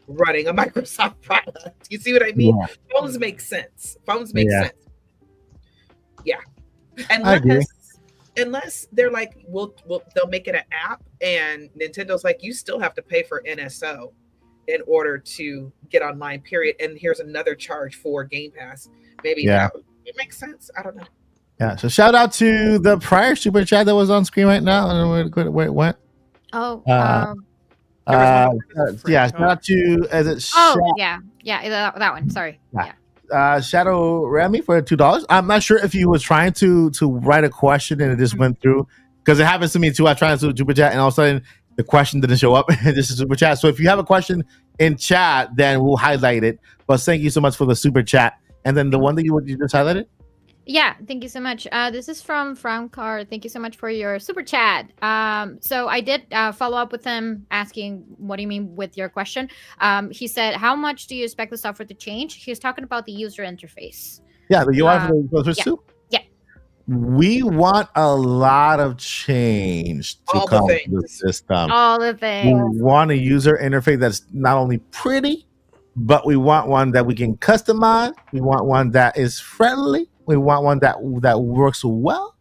running a Microsoft product. You see what I mean? Yeah. Phones make sense. Phones make Yeah. sense. Yeah. I agree. Unless they're like, they'll make it an app, and Nintendo's like, you still have to pay for NSO in order to get online, period. And here's another charge for Game Pass. Maybe it makes sense. I don't know. Yeah. So shout out to the prior super chat that was on screen right now. I don't know where it went. Oh, Yeah, shout out to that one. Sorry. Yeah. Yeah. Shadow Remy for $2. I'm not sure if he was trying to write a question and it just went through, because it happens to me too. I tried to do super chat and all of a sudden the question didn't show up. This is super chat. So if you have a question in chat, then we'll highlight it. But thank you so much for the super chat. And then the one that you just highlighted? Yeah, thank you so much. This is from Frankar. Thank you so much for your super chat. So I did follow up with him asking, what do you mean with your question? He said, how much do you expect the software to change? He was talking about the user interface. Yeah, the UI for the Switch yeah. 2? Yeah. We want a lot of change to All the come to the things. system. All the We things. want a user interface that's not only pretty, but we want one that we can customize. We want one that is friendly. We want one that works well.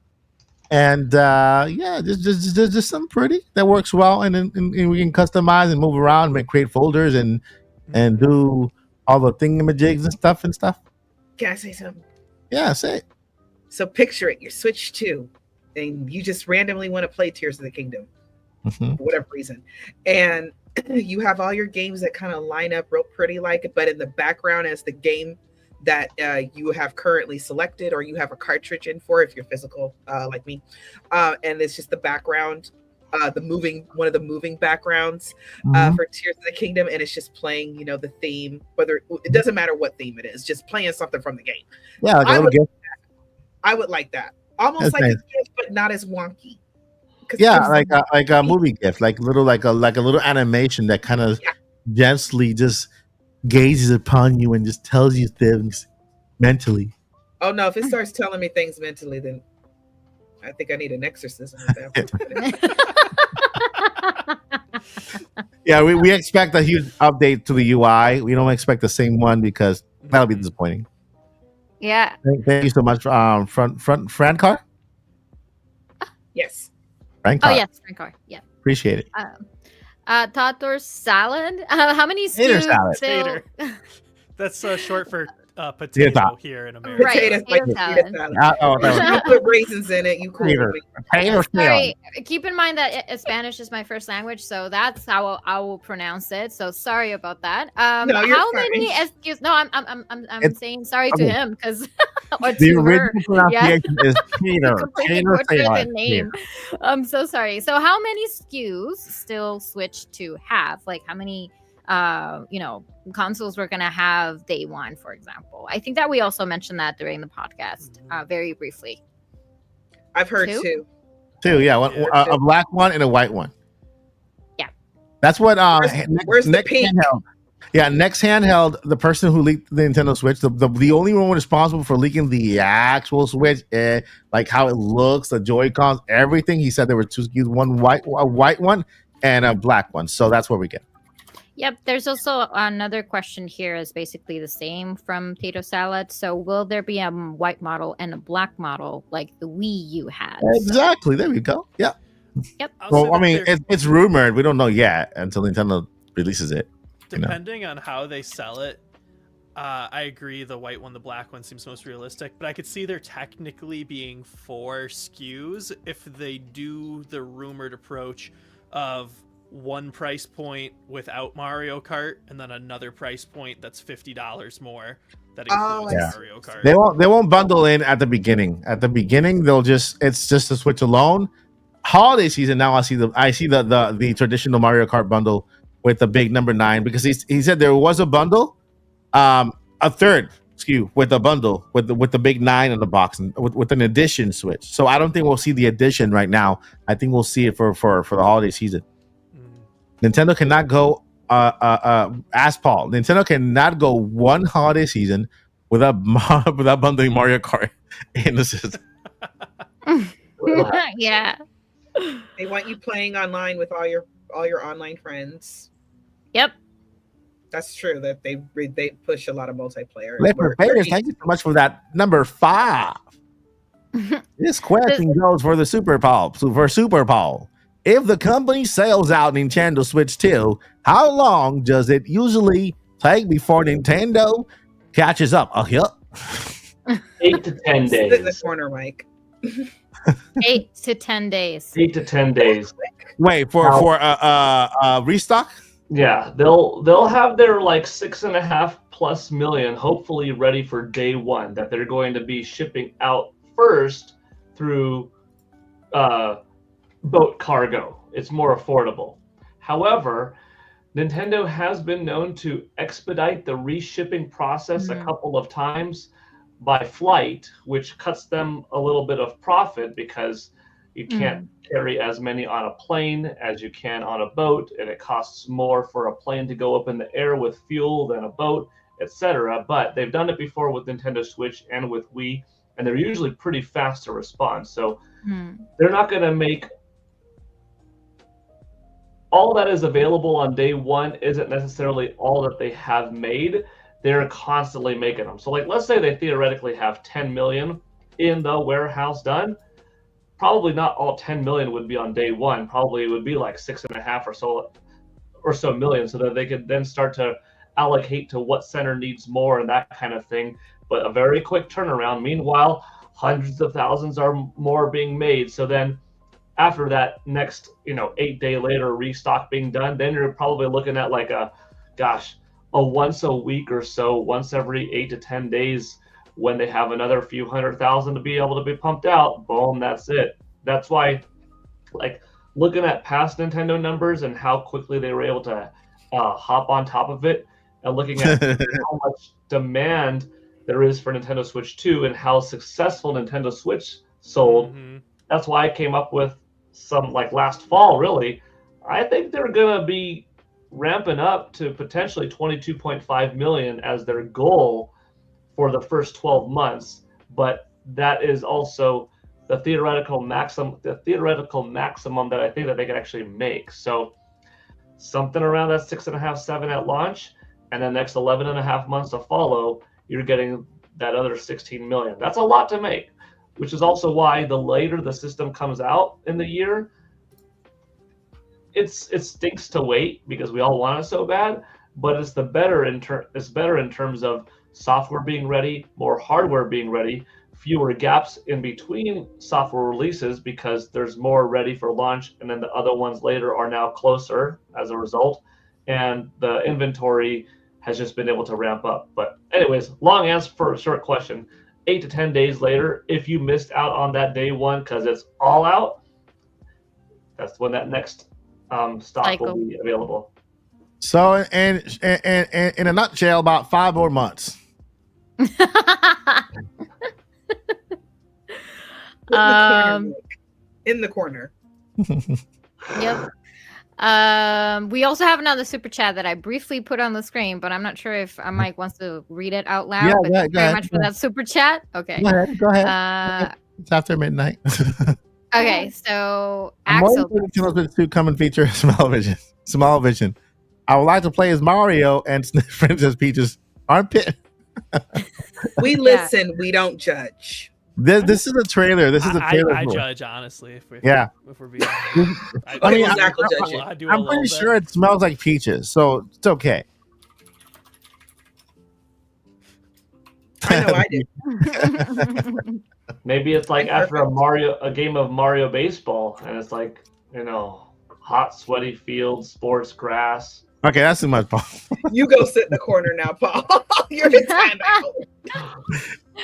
And yeah, just some pretty that works well, and then and we can customize and move around, create folders, and do all the thingamajigs and stuff. Can I say something? Yeah, say it. So picture it, you're Switch 2, and you just randomly want to play Tears of the Kingdom Mhm. for whatever reason. And you have all your games that kind of line up real pretty like it, but in the background as the game that you have currently selected or you have a cartridge in for if you're physical like me. And it's just the background, one of the moving backgrounds Mhm. for Tears of the Kingdom, and it's just playing, the theme, whether it doesn't matter what theme it is, just playing something from the game. Yeah, like a I little would- gift. I would like that. Almost That's like nice. a gift, but not as wonky. 'Cause Yeah, it's- like a movie gift, like a little animation that kind of Yeah. gently just gazes upon you and just tells you things mentally. Oh no, if it starts telling me things mentally, then I think I need an exorcism at that point. Yeah, we expect a huge update to the UI. We don't expect the same one because that'll be disappointing. Yeah. Thank you so much, Frankar. Yes. Frankar. Oh, yes, Frankar. Yeah. Appreciate it. Tator salad. How many Tater SKUs salad. still? Tater. That's short for Tater potato tot. here in America. Right, Potatoes like potato potato salad. salad. That You put raisins in it. You cool. Tater. with me. Potato Sorry, keep in mind that Spanish is my first language, so that's how I will pronounce it. So sorry about that. No, you're how fine. many SKUs? No, I'm It's- saying sorry to okay. him because or The to her. original pronunciation is Tater. Completely Tater butchered the salad. name. I'm so sorry. So how many SKUs still Switch to have? Like how many consoles we're gonna have day one, for example? I think that we also mentioned that during the podcast very briefly. I've heard Two? too. Two, yeah, Yeah. a black one and a white one. Yeah. That's what Where's the next pink? handheld. Yeah, next handheld, the person who leaked the Nintendo Switch, the only one responsible for leaking the actual Switch, like how it looks, the Joy-Cons, everything. He said there were two SKUs, a white one and a black one. So that's what we get. Yep. There's also another question here is basically the same from Tato Salad. So will there be a white model and a black model like the Wii U has? Exactly. There we go. Yeah. Yep. I'll say Well, I that mean, they're- it's rumored. We don't know yet until Nintendo releases it. know. depending on how they sell it, I agree the white one, the black one seems most realistic, but I could see there technically being 4 SKUs if they do the rumored approach of one price point without Mario Kart and then another price point that's $50 more that Oh, includes I see. Mario Kart. They won't bundle in at the beginning. At the beginning, it's just a Switch alone. Holiday season now, I see the traditional Mario Kart bundle with the big number 9 because he said there was a bundle, a third SKU with a bundle with the big 9 in the box and with an edition Switch. So I don't think we'll see the edition right now. I think we'll see it for the holiday season. Nintendo cannot go ask Paul. Nintendo cannot go one holiday season without bundling Mario Kart in the system. Yeah. They want you playing online with all your online friends. Yep. That's true. That they push a lot of multiplayer. Leopard Players, thank you so much for that number 5. This question goes for the Super Paul. If the company sells out Nintendo Switch 2, how long does it usually take before Nintendo catches up? 8 to 10 Sit in the days. corner, Mike. 8 to 10 days. 8 to 10 days. Wait for restock. Yeah, they'll have their like 6.5+ million hopefully ready for day one that they're going to be shipping out first through boat cargo. It's more affordable. However, Nintendo has been known to expedite the reshipping process a Mhm. couple of times by flight, which cuts them a little bit of profit because you can't carry as many on a plane as you can on a boat, and it costs more for a plane to go up in the air with fuel than a boat, etc. But they've done it before with Nintendo Switch and with Wii, and they're usually pretty fast to respond. So they're not going to make all that is available on day one isn't necessarily all that they have made. They're constantly making them. So, like, let's say they theoretically have 10 million in the warehouse done. Probably not all 10 million would be on day one. Probably it would be like 6.5 or so million, so that they could then start to allocate to what center needs more and that kind of thing. But a very quick turnaround. Meanwhile, hundreds of thousands are more being made. So then after that next 8-day later restock being done, then you're probably looking at like a once a week or so, once every 8 to 10 days, when they have another few 100,000 to be able to be pumped out. Boom, that's it. That's why, like, looking at past Nintendo numbers and how quickly they were able to hop on top of it, and looking at how much demand there is for Nintendo Switch 2 and how successful Nintendo Switch sold, that's why I came up with some, like, last fall, really. I think they're going to be ramping up to potentially 22.5 million as their goal for the first 12 months. But that is also the theoretical maximum that I think that they can actually make. So something around that 6.5, 7 at launch, and then next 11.5 months to follow, you're getting that other 16 million. That's a lot to make, which is also why the later the system comes out in the year, it stinks to wait because we all want it so bad. But it's better in terms of software being ready, more hardware being ready, fewer gaps in between software releases because there's more ready for launch, and then the other ones later are now closer as a result, and the inventory has just been able to ramp up. But anyways, long answer for a short question. 8 to 10 days later, if you missed out on that day one because it's all out, that's when that next stock will be available. So, and in a nutshell, about 5 more months. In the corner. Yep. We also have another super chat that I briefly put on the screen, but I'm not sure if Mike wants to read it out loud. Yeah, but thank you very much for that super chat. Okay. Go ahead. It's after midnight. Okay, so Axel. Axel. Switch 2 come and feature Small-Vision. I would like to play as Mario and sniff Princess Peach's armpit. We listen, we don't judge. This is a trailer. This is a trailer. I judge, honestly. If we're being I'm pretty sure it smells like peaches, so it's okay. I know I do. Maybe it's like after a game of Mario baseball, and it's like, hot, sweaty fields, sports grass. Okay, that's too much, Paul. You go sit in the corner now, Paul. You're in timeout.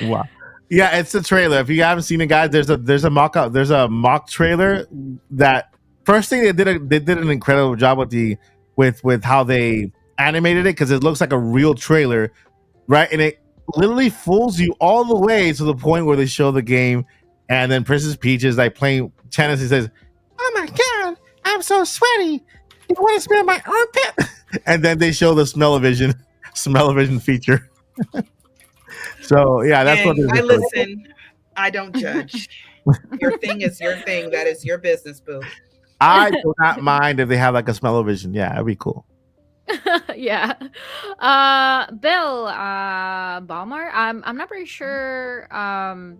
Wow. Yeah, it's a trailer. If you haven't seen it, guys, there's a mock-up. There's a mock trailer that first thing they did an incredible job with how they animated it, because it looks like a real trailer, right? And it literally fools you all the way to the point where they show the game, and then Princess Peach is like playing tennis. He says, "Oh my god, I'm so sweaty. You want to smell my armpit?" And then they show the smell-o-vision feature. So yeah, that's what I listen. I don't judge. Your thing is your thing. That is your business, boo. I do not mind if they have like a smell-o-vision. Yeah, that'd be cool. Yeah. Bill Balmar, I'm not very sure.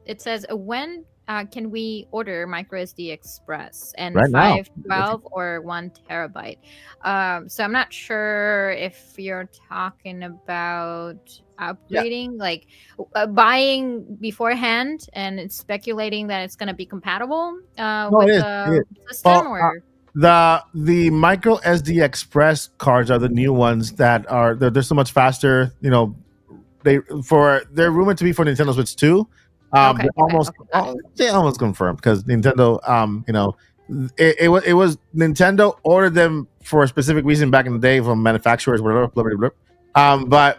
It says when can we order micro SD Express and right 512 or 1 terabyte? So I'm not sure if you're talking about upgrading, like buying beforehand and it's speculating that it's going to be compatible with the system, or the micro SD Express cards are the new ones that are they're so much faster. They're rumored to be for Nintendo Switch 2. They almost confirmed because Nintendo, it was Nintendo ordered them for a specific reason back in the day from manufacturers, whatever. Blah, blah, blah. But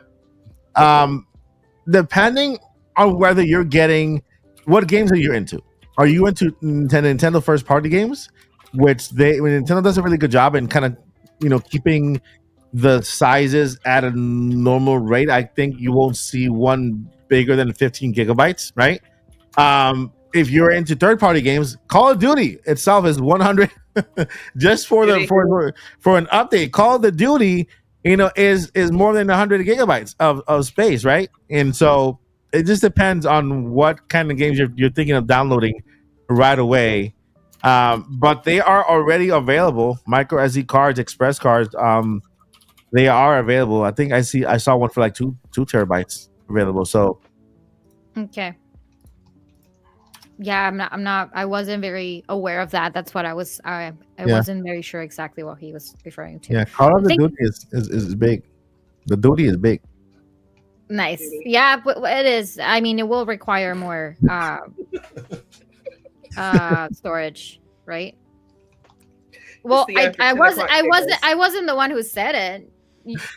depending on whether you're getting, what games are you into? Are you into Nintendo first party games, which Nintendo does a really good job in kind of keeping the sizes at a normal rate. I think you won't see one bigger than 15 gigabytes, right? If you're into third party games, Call of Duty itself is 100 just for an update. Call of Duty is more than 100 gigabytes of space, right? And so it just depends on what kind of games you're thinking of downloading right away. But they are already available. Micro SD cards, express cards, they are available. I think I saw one for like 2 terabytes available. So Okay. Yeah, I wasn't very aware of that. That's what I wasn't very sure exactly what he was referring to. yeah, Call of Duty is big. The duty is big. Nice. Yeah, but it is. I mean, it will require more storage, right? Well, the I wasn't after I wasn't the one who said it.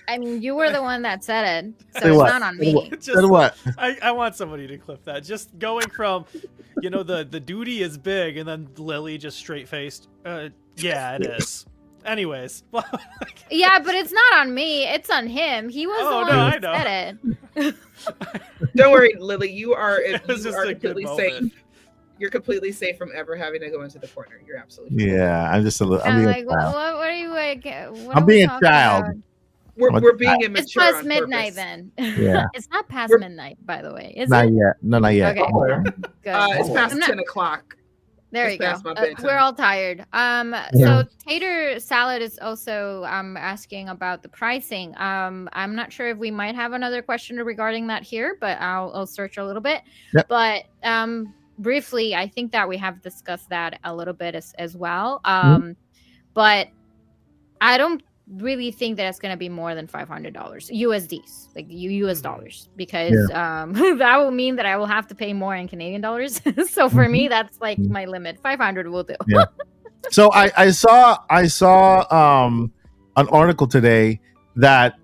I mean, you were the one that said it, so Say it's what? not on me. Then what? I want somebody to clip that. Just going from, the duty is big, and then Lily just straight faced. Yeah, it is. Anyways. Yeah, but it's not on me. It's on him. He was the one who said it. Don't worry, Lily. You are was just a good completely moment. safe. You're completely safe from ever having to go into the corner. You're absolutely fine. Yeah, I'm just a little. I'm I'm like, being what a child. are you like? What I'm are we being a talking child. about? We're being It's immature. It's past on midnight purpose. then. Yeah. It's not past We're- midnight, by the way. Is Not it? yet. No, not yet. Okay. Oh, Good. It's past I'm not- 10 o'clock. There It's you go. past my bedtime. We're all tired. Yeah. So Tater Salad is also asking about the pricing. I'm not sure if we might have another question regarding that here, but I'll search a little bit. Yep. But briefly, I think that we have discussed that a little bit as well. But I don't really think that it's going to be more than $500 USDs, like US dollars, because that will mean that I will have to pay more in Canadian dollars. So for me, that's like my limit. 500 will do. Yeah. So I saw an article today that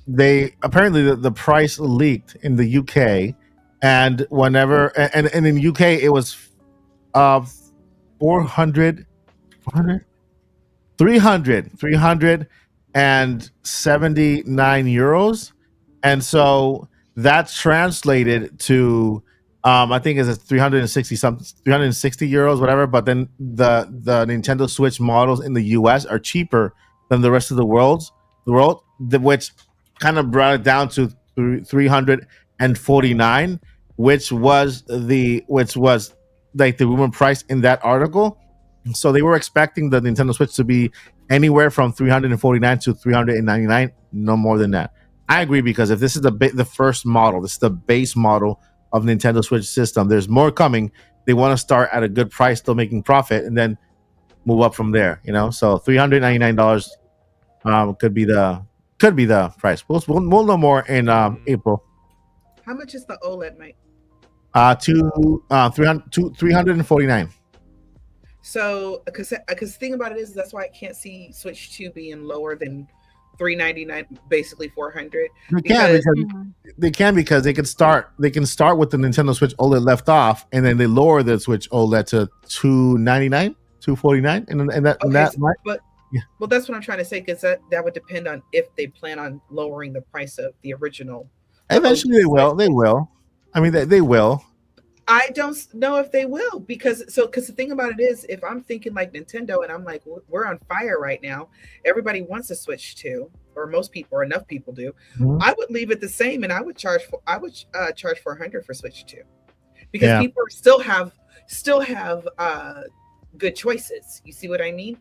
they apparently the price leaked in the UK, and whenever and in UK it was 379 euros, and so that's translated to I think it's 360 euros, whatever. But then the Nintendo Switch models in the US are cheaper than the rest of the world, which kind of brought it down to 349, which was like the rumored price in that article. So they were expecting the Nintendo Switch to be anywhere from 349 to 399, no more than that. I agree, because if this is the first model, this is the base model of Nintendo Switch system, there's more coming. They want to start at a good price, still making profit, and then move up from there. So $399 could be the price. We'll know more in April. How much is the OLED, Mike? 349. So, because the thing about it is, that's why I can't see Switch 2 being lower than $399, basically $400. They can because they can start with the Nintendo Switch OLED left off, and then they lower the Switch OLED to $299, $249, and that might. But Yeah. well, that's what I'm trying to say, because that would depend on if they plan on lowering the price of the original. Eventually, they will. They will. I mean, they will. I don't know if they will, because the thing about it is, if I'm thinking like Nintendo and I'm like, we're on fire right now, everybody wants a Switch 2, or most people, or enough people do. Mhm. I would leave it the same, and I would charge $400 for Switch 2, because people still have good choices. You see what I mean?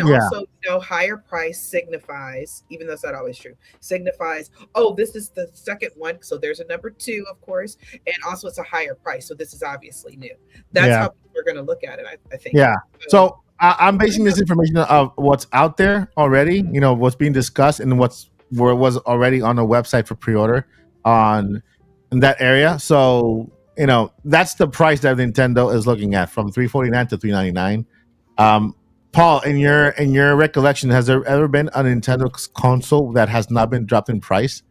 Also, higher price signifies, even though it's not always true, signifies, oh, this is the second one, so there's a number 2, of course, and also it's a higher price, so this is obviously new. That's how we're going to look at it, I think. Yeah. So I'm basing this information of what's out there already, what's being discussed, and where it was already on the website for pre-order in that area. So that's the price that Nintendo is looking at, from $349 to $399. Paul, in your recollection, has there ever been a Nintendo console that has not been dropped in price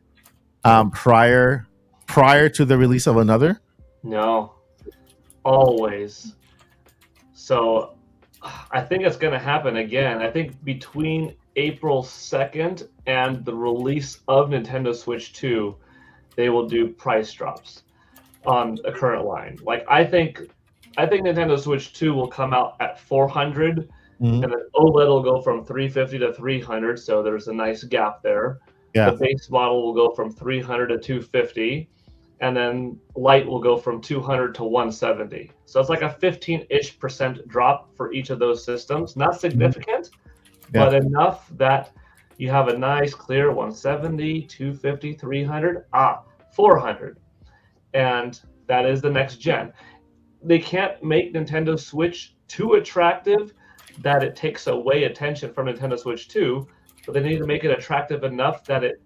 prior to the release of another? No, always. So I think it's going to happen again. I think between April 2nd and the release of Nintendo Switch 2, they will do price drops on the current line. Like I think Nintendo Switch 2 will come out at 400, Mhm. and then OLED will go from 350 to 300, so there's a nice gap there. Yeah. The base model will go from 300 to 250, and then Lite will go from 200 to 170. So it's like a 15-ish% drop for each of those systems. Not significant, Yeah. but enough that you have a nice clear 170, 250, 300, 400. And that is the next gen. They can't make Nintendo Switch too attractive that it takes away attention from Nintendo Switch 2, but they need to make it attractive enough that it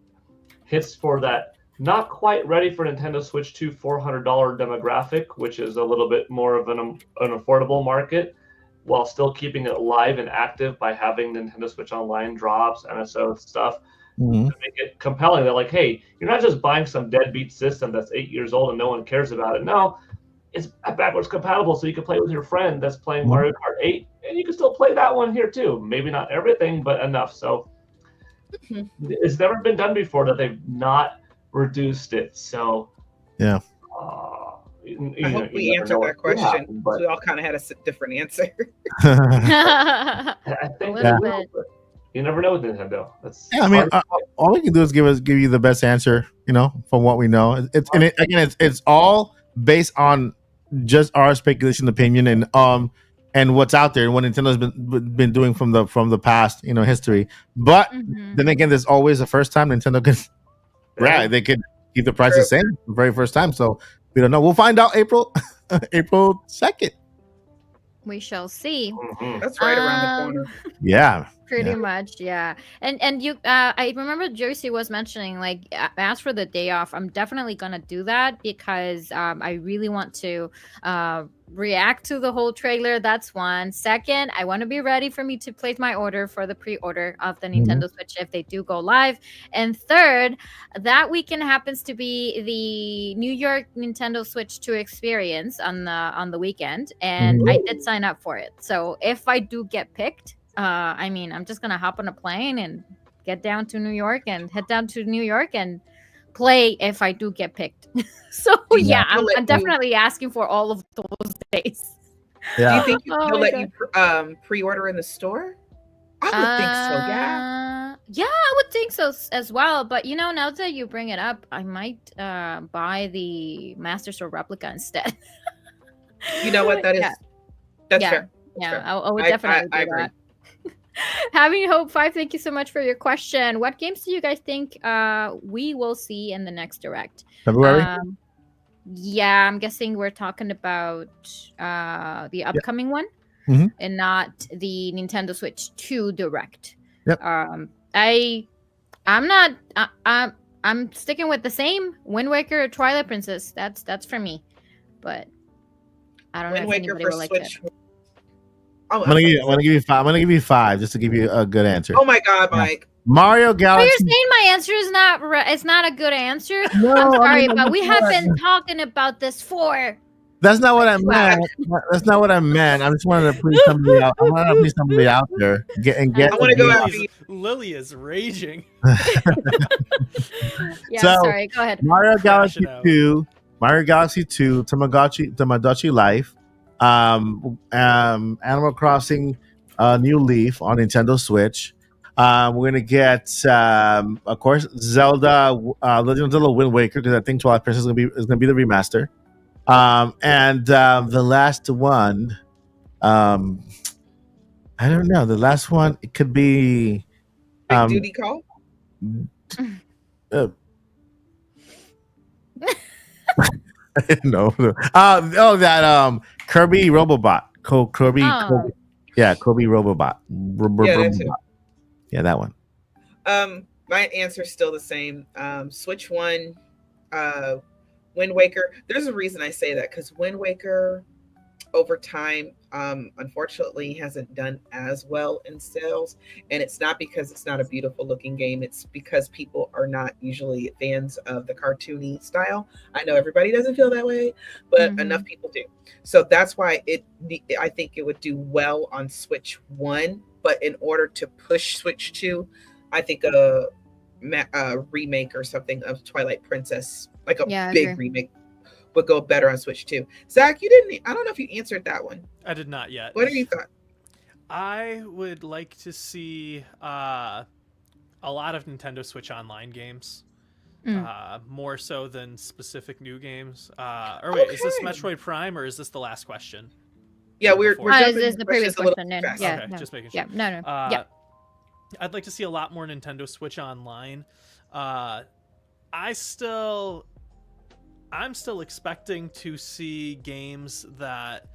hits for that not quite ready for Nintendo Switch 2 $400 demographic, which is a little bit more of an affordable market, while still keeping it live and active by having Nintendo Switch Online drops, NSO stuff, Mhm. to make it compelling. They're like, hey, you're not just buying some deadbeat system that's 8 years old and no one cares about it. No, it's backwards compatible, so you can play with your friend that's playing Mario Kart 8, and you can still play that one here too. Maybe not everything, but enough. So it's never been done before that they've not reduced it. So Yeah. I hope we answered that question. But We all kind of had a different answer. A I think little they will, bit. but you never know with Nintendo. That's Yeah, I mean, hard. all we can do is give you the best answer, from what we know. It's all based on just our speculation, opinion, and what's out there and what Nintendo's been doing from the past, history. But Mhm. then again, there's always the first time Nintendo can, right? They could keep the price the same the very first time. So we don't know. We'll find out April 2nd. We shall see. Mhm. That's right around the corner. Yeah. Pretty Yeah. much, yeah. And you, I remember Josie was mentioning, like, as for the day off, I'm definitely gonna do that because I really want to react to the whole trailer. That's one. Second, I want to be ready for me to place my order for the pre-order of the Nintendo Switch if they do go live. And third, that weekend happens to be the New York Nintendo Switch 2 experience on the weekend, and I did sign up for it. So if I do get picked, I mean, I'm just gonna hop on a plane and get down to New York and head down to New York and play if I do get picked. So yeah, I'm definitely asking for all of those days. Do Yeah. you think Oh they'll my let you pre-order in the store? I would think so. Yeah. Yeah, I would think so as well. But now that you bring it up, I might buy the Master Sword replica instead. You know what? That's Yeah. fair. Yeah, I would definitely do agree. that. Having Hope 5, thank you so much for your question. What games do you guys think we will see in the next Direct? February. Yeah, I'm guessing we're talking about the upcoming one, Mhm. and not the Nintendo Switch 2 Direct. Yep. I'm sticking with the same Wind Waker or Twilight Princess. That's for me, but I don't know Wind if Waker anybody for will like Switch. it. Oh, I'm gonna give you 5. I'm gonna give you 5 just to give you a good answer. oh my God, Mike. Mario So Galaxy. you're saying my answer is not it's not a good answer? No, I'm I sorry, mean, but we have been talking about this for. That's not what I Wow. meant. That's not what I meant. I just wanted to please somebody out. I wanted to please somebody out there. Get. I wanna go out. Lily is raging. Yeah, So, sorry. Go ahead. Mario Galaxy Crash it out. 2, Mario Galaxy 2, Tamagotchi Life, Animal Crossing, New Leaf on Nintendo Switch. We're gonna get, of course, Zelda, Legend of Zelda Wind Waker, because I think Twilight Princess is gonna be the remaster. And the last one, I don't know. The last one, it could be. Big Duty Call? No. That Kirby Robobot. Kirby. Oh. Kirby Robobot. Yeah, that's it. Yeah, that one. My answer's still the same. Switch 1, Wind Waker. There's a reason I say that, because Wind Waker, over time, unfortunately, hasn't done as well in sales. And it's not because it's not a beautiful looking game. It's because people are not usually fans of the cartoony style. I know everybody doesn't feel that way, but enough people do. So that's why I think it would do well on Switch 1. But in order to push Switch 2, I think a remake or something of Twilight Princess, like a big remake, would go better on Switch 2. Zach, you didn't. I don't know if you answered that one. I did not yet. What are you thought? I would like to see a lot of Nintendo Switch Online games, more so than specific new games. Or wait, is this Metroid Prime or is this the last question? Yeah, we're this is the previous question. Yeah, okay, no. just making sure. Yeah, no. Yeah. I'd like to see a lot more Nintendo Switch Online. I'm still expecting to see games that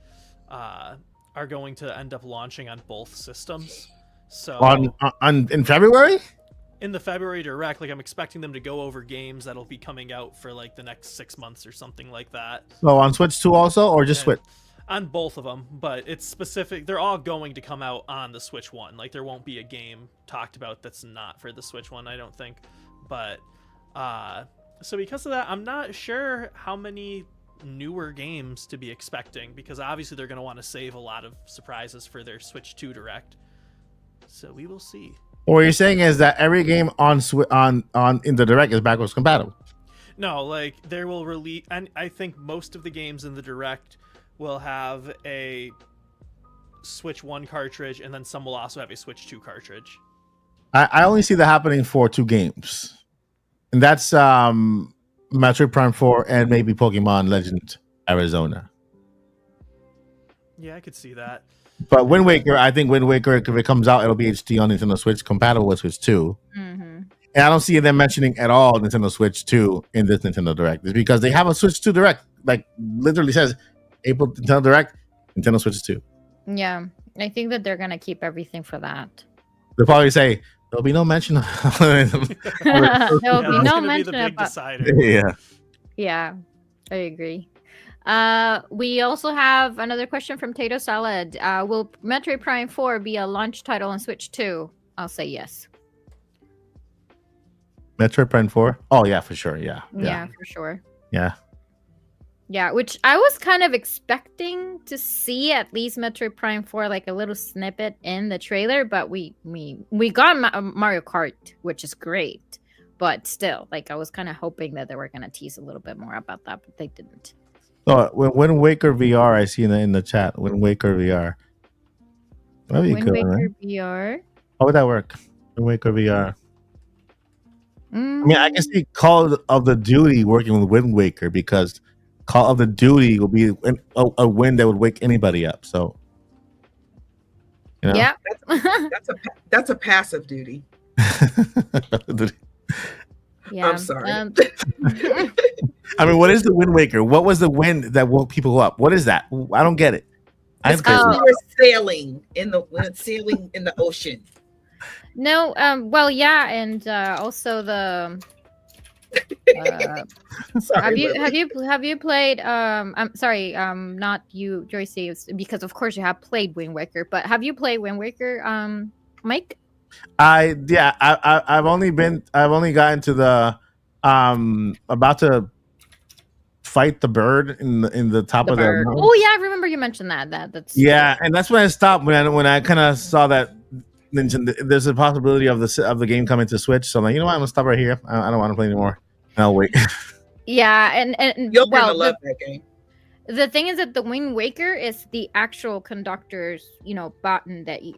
are going to end up launching on both systems. So in February? In the February Direct, like I'm expecting them to go over games that'll be coming out for like the next 6 months or something like that. So on Switch 2 also, or just Switch? On both of them, but it's specific. They're all going to come out on the Switch 1. Like there won't be a game talked about that's not for the Switch 1, I don't think. But so because of that, I'm not sure how many newer games to be expecting, because obviously they're going to want to save a lot of surprises for their Switch 2 Direct. So we will see. What you're saying is that every game on in the Direct is backwards compatible? No, like they will release, and I think most of the games in the Direct will have a Switch 1 cartridge, and then some will also have a Switch 2 cartridge. I only see that happening for 2 games. And that's Metroid Prime 4 and maybe Pokemon Legend Arizona. Yeah, I could see that. But Wind Waker, I think Wind Waker, if it comes out, it'll be HD on Nintendo Switch, compatible with Switch 2. And I don't see them mentioning at all Nintendo Switch 2 in this Nintendo Direct. It's because they have a Switch 2 Direct. Like, literally says April Nintendo Direct, Nintendo Switch 2. Yeah, I think that they're going to keep everything for that. They'll probably say, there'll be no mention of There will be no mention of Yeah, I agree. We also have another question from Tato Salad. Will Metroid Prime 4 be a launch title on Switch 2? I'll say yes. Metroid Prime 4? Oh, yeah, for sure. Yeah, for sure. Yeah. Yeah, which I was kind of expecting to see at least Metroid Prime 4, like a little snippet in the trailer, but we got Mario Kart, which is great. But still, like I was kind of hoping that they were going to tease a little bit more about that, but they didn't. Oh, Wind Waker VR, I see in the chat. Wind Waker VR. That'd be Wind cool, Waker right? VR. How would that work? Wind Waker VR. I Mm, mean, I can see Call of the Duty working with Wind Waker because Call of the Duty will be a win that would wake anybody up. So, you know? Yeah. That's a passive duty. Yeah. I'm sorry. I mean, what is the Wind Waker? What was the wind that woke people up? What is that? I don't get it. It's because we were sailing in the ocean. No, well, yeah, and also the Sorry, have you played I'm sorry, not you, Joycey, because of course you have played Wind Waker, but have you played Wind Waker, Mike? I've only gotten to the about to fight the bird in the top of the mountain. Oh yeah, I remember you mentioned that's yeah, and that's when I stopped when I kind of saw that there's a possibility of the game coming to Switch. So I'm like, you know what, I'm gonna stop right here. I don't want to play anymore. I'll wait. Yeah, and you'll love that game. The thing is that the Wind Waker is the actual conductor's, button that you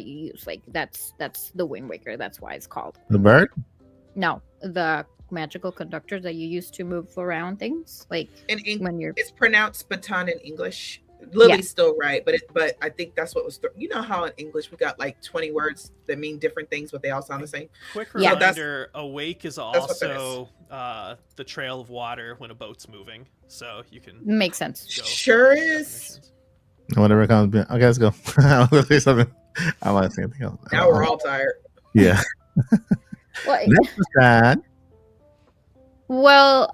use. Like that's the Wind Waker. That's why it's called The bird? No, the magical conductors that you use to move around things. Like when you're, it's pronounced baton in English. Lily's still right, but I think that's what was. You know how in English we got like 20 words that mean different things, but they all sound the same. Quick reminder: awake is also the trail of water when a boat's moving, so you can makes sense. Sure is. Whatever comes. Okay, let's go. I want to say something. I want to say anything else. Now we're all tired. Yeah. What? Next Well,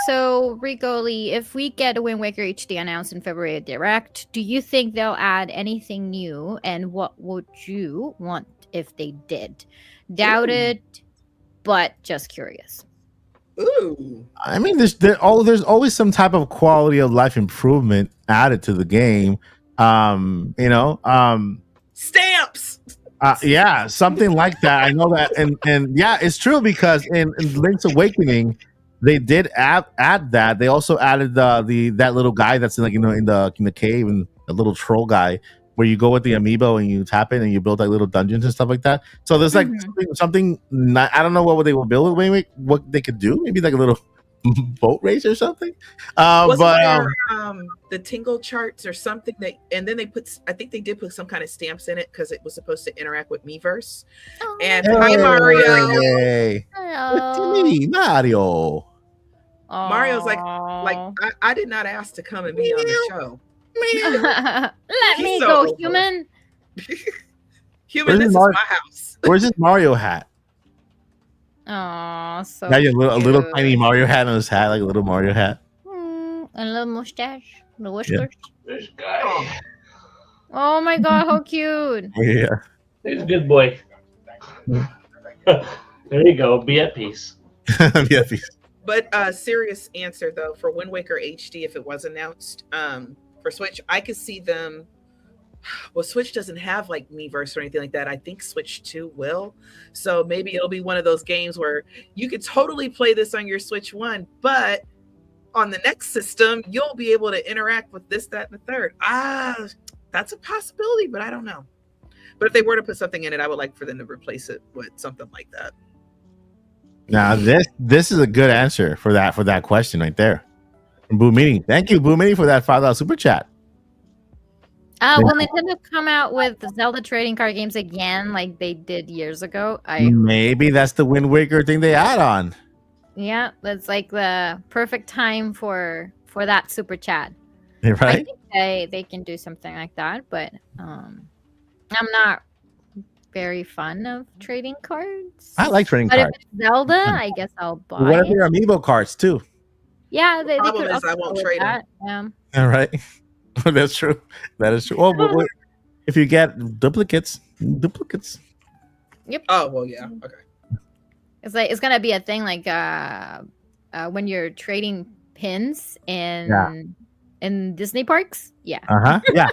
so Rigoli, if we get a Wind Waker HD announced in February Direct, do you think they'll add anything new? And what would you want if they did? Doubt it, but just curious. Ooh. I mean, there's always some type of quality of life improvement added to the game. Stamps. Yeah, something like that. I know that, and yeah, it's true because in Link's Awakening, they did add that. They also added that little guy that's in the cave, and the little troll guy where you go with the amiibo and you tap it and you build like little dungeons and stuff like that. So there's like something not, I don't know what they will build, maybe what they could do, maybe like a little boat race or something. The tingle charts or something and then I think they did put some kind of stamps in it because it was supposed to interact with Miiverse. Oh, And hi Mario. Hey, hello. Mario. Mario's like I did not ask to come and be on the show. Let me He's go, so human. Human, this is my house. Where's his Mario hat? Oh, so Yeah, a little cute. tiny Mario hat on his hat, like a little Mario hat. And a little mustache, the whiskers. This guy. Oh my god, how cute! Yeah. He's a good boy. There you go. Be at peace. Yeah, But serious answer though, for Wind Waker HD, if it was announced for Switch, I could see them. Well, Switch doesn't have like Miiverse or anything like that. I think Switch 2 will. So maybe it'll be one of those games where you could totally play this on your Switch 1, but on the next system, you'll be able to interact with this, that, and the third. That's a possibility, but I don't know. But if they were to put something in it, I would like for them to replace it with something like that. Now this is a good answer for that question right there. From Boo Mini. Thank you, Boo Mini, for that $5 super chat. Will Nintendo come out with the Zelda trading card games again, like they did years ago? Maybe that's the Wind Waker thing they add on. Yeah, that's like the perfect time for that super chat. I Right? think they can do something like that, but I'm not very fun of trading cards. I like trading But if cards. it's Zelda, I guess I'll buy What if it. they're amiibo cards too? Yeah, they Problem could is also I won't go with trade 'em. that. Yeah. All right. That's true. That is true. Oh, but if you get duplicates. Oh well, yeah. Okay. It's gonna be a thing like when you're trading pins in Disney parks. Yeah. Yeah.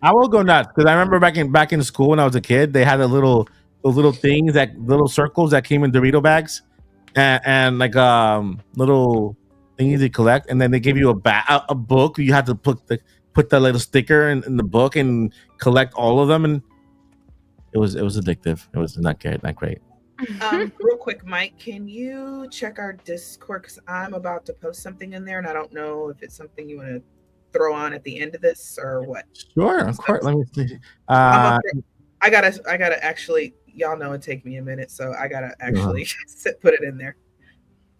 I will go nuts because I remember back in school when I was a kid, they had those little things, little circles that came in Dorito bags, and like little things to collect, and then they give you a book. You had to put the little sticker in the book and collect all of them, and it was addictive. It was not great. Real quick, Mike, can you check our Discord? Because I'm about to post something in there, and I don't know if it's something you want to throw on at the end of this or what. Sure, of course. Let me see. I gotta actually. Y'all know it take me a minute, so I gotta actually put it in there.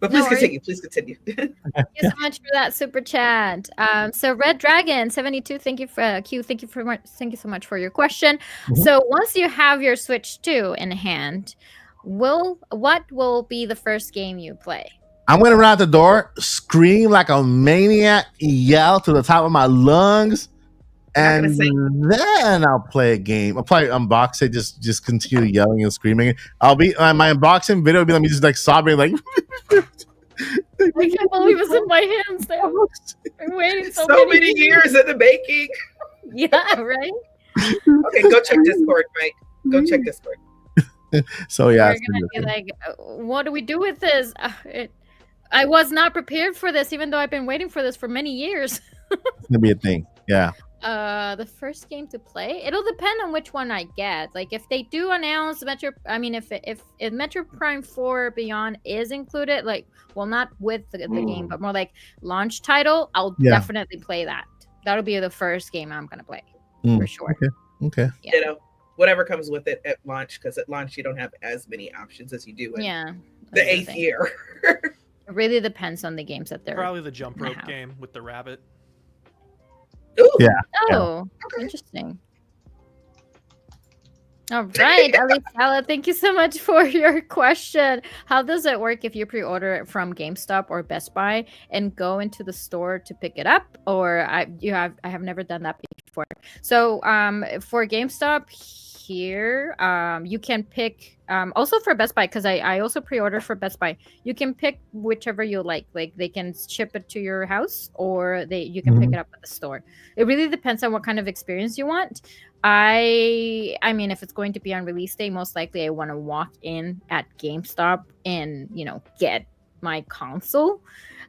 But please No worries. continue. Please continue. Thank you so much for that super chat. So Red Dragon 72, thank you for thank you so much for your question. So once you have your Switch 2 in hand, what will be the first game you play? I'm gonna run out the door, scream like a maniac, yell to the top of my lungs, and then I'll play a game. I'll probably unbox it, just continue yelling and screaming. I'll be my unboxing video will be me just like sobbing, like I can't believe it's in my hands. I'm waiting so many years in the baking. Yeah, right. Okay, go check Discord, Mike. Go check Discord. So yeah, We're gonna be like, what do we do with this? I was not prepared for this, even though I've been waiting for this for many years. it's gonna be a thing. Yeah. The first game to play, it'll depend on which one I get. Like if they do announce if Metro Prime 4 Beyond is included, like, well, not with the game, but more like launch title, I'll definitely play that. That'll be the first game I'm gonna play for sure. Okay. Yeah. You know, whatever comes with it at launch, because at launch you don't have as many options as you do in the 8th year. It really depends on the games that they're Probably the jump rope game with the rabbit. Ooh. Yeah. Oh, interesting. All right, Alisala, thank you so much for your question. How does it work if you pre-order it from GameStop or Best Buy and go into the store to pick it up? Or I have never done that before. So for GameStop here, you can pick also for Best Buy, because I also pre-ordered for Best Buy. You can pick whichever you like. Like they can ship it to your house, or you can pick Mhm. it up at the store. It really depends on what kind of experience you want. I mean, if it's going to be on release day, most likely I want to walk in at GameStop and get my console.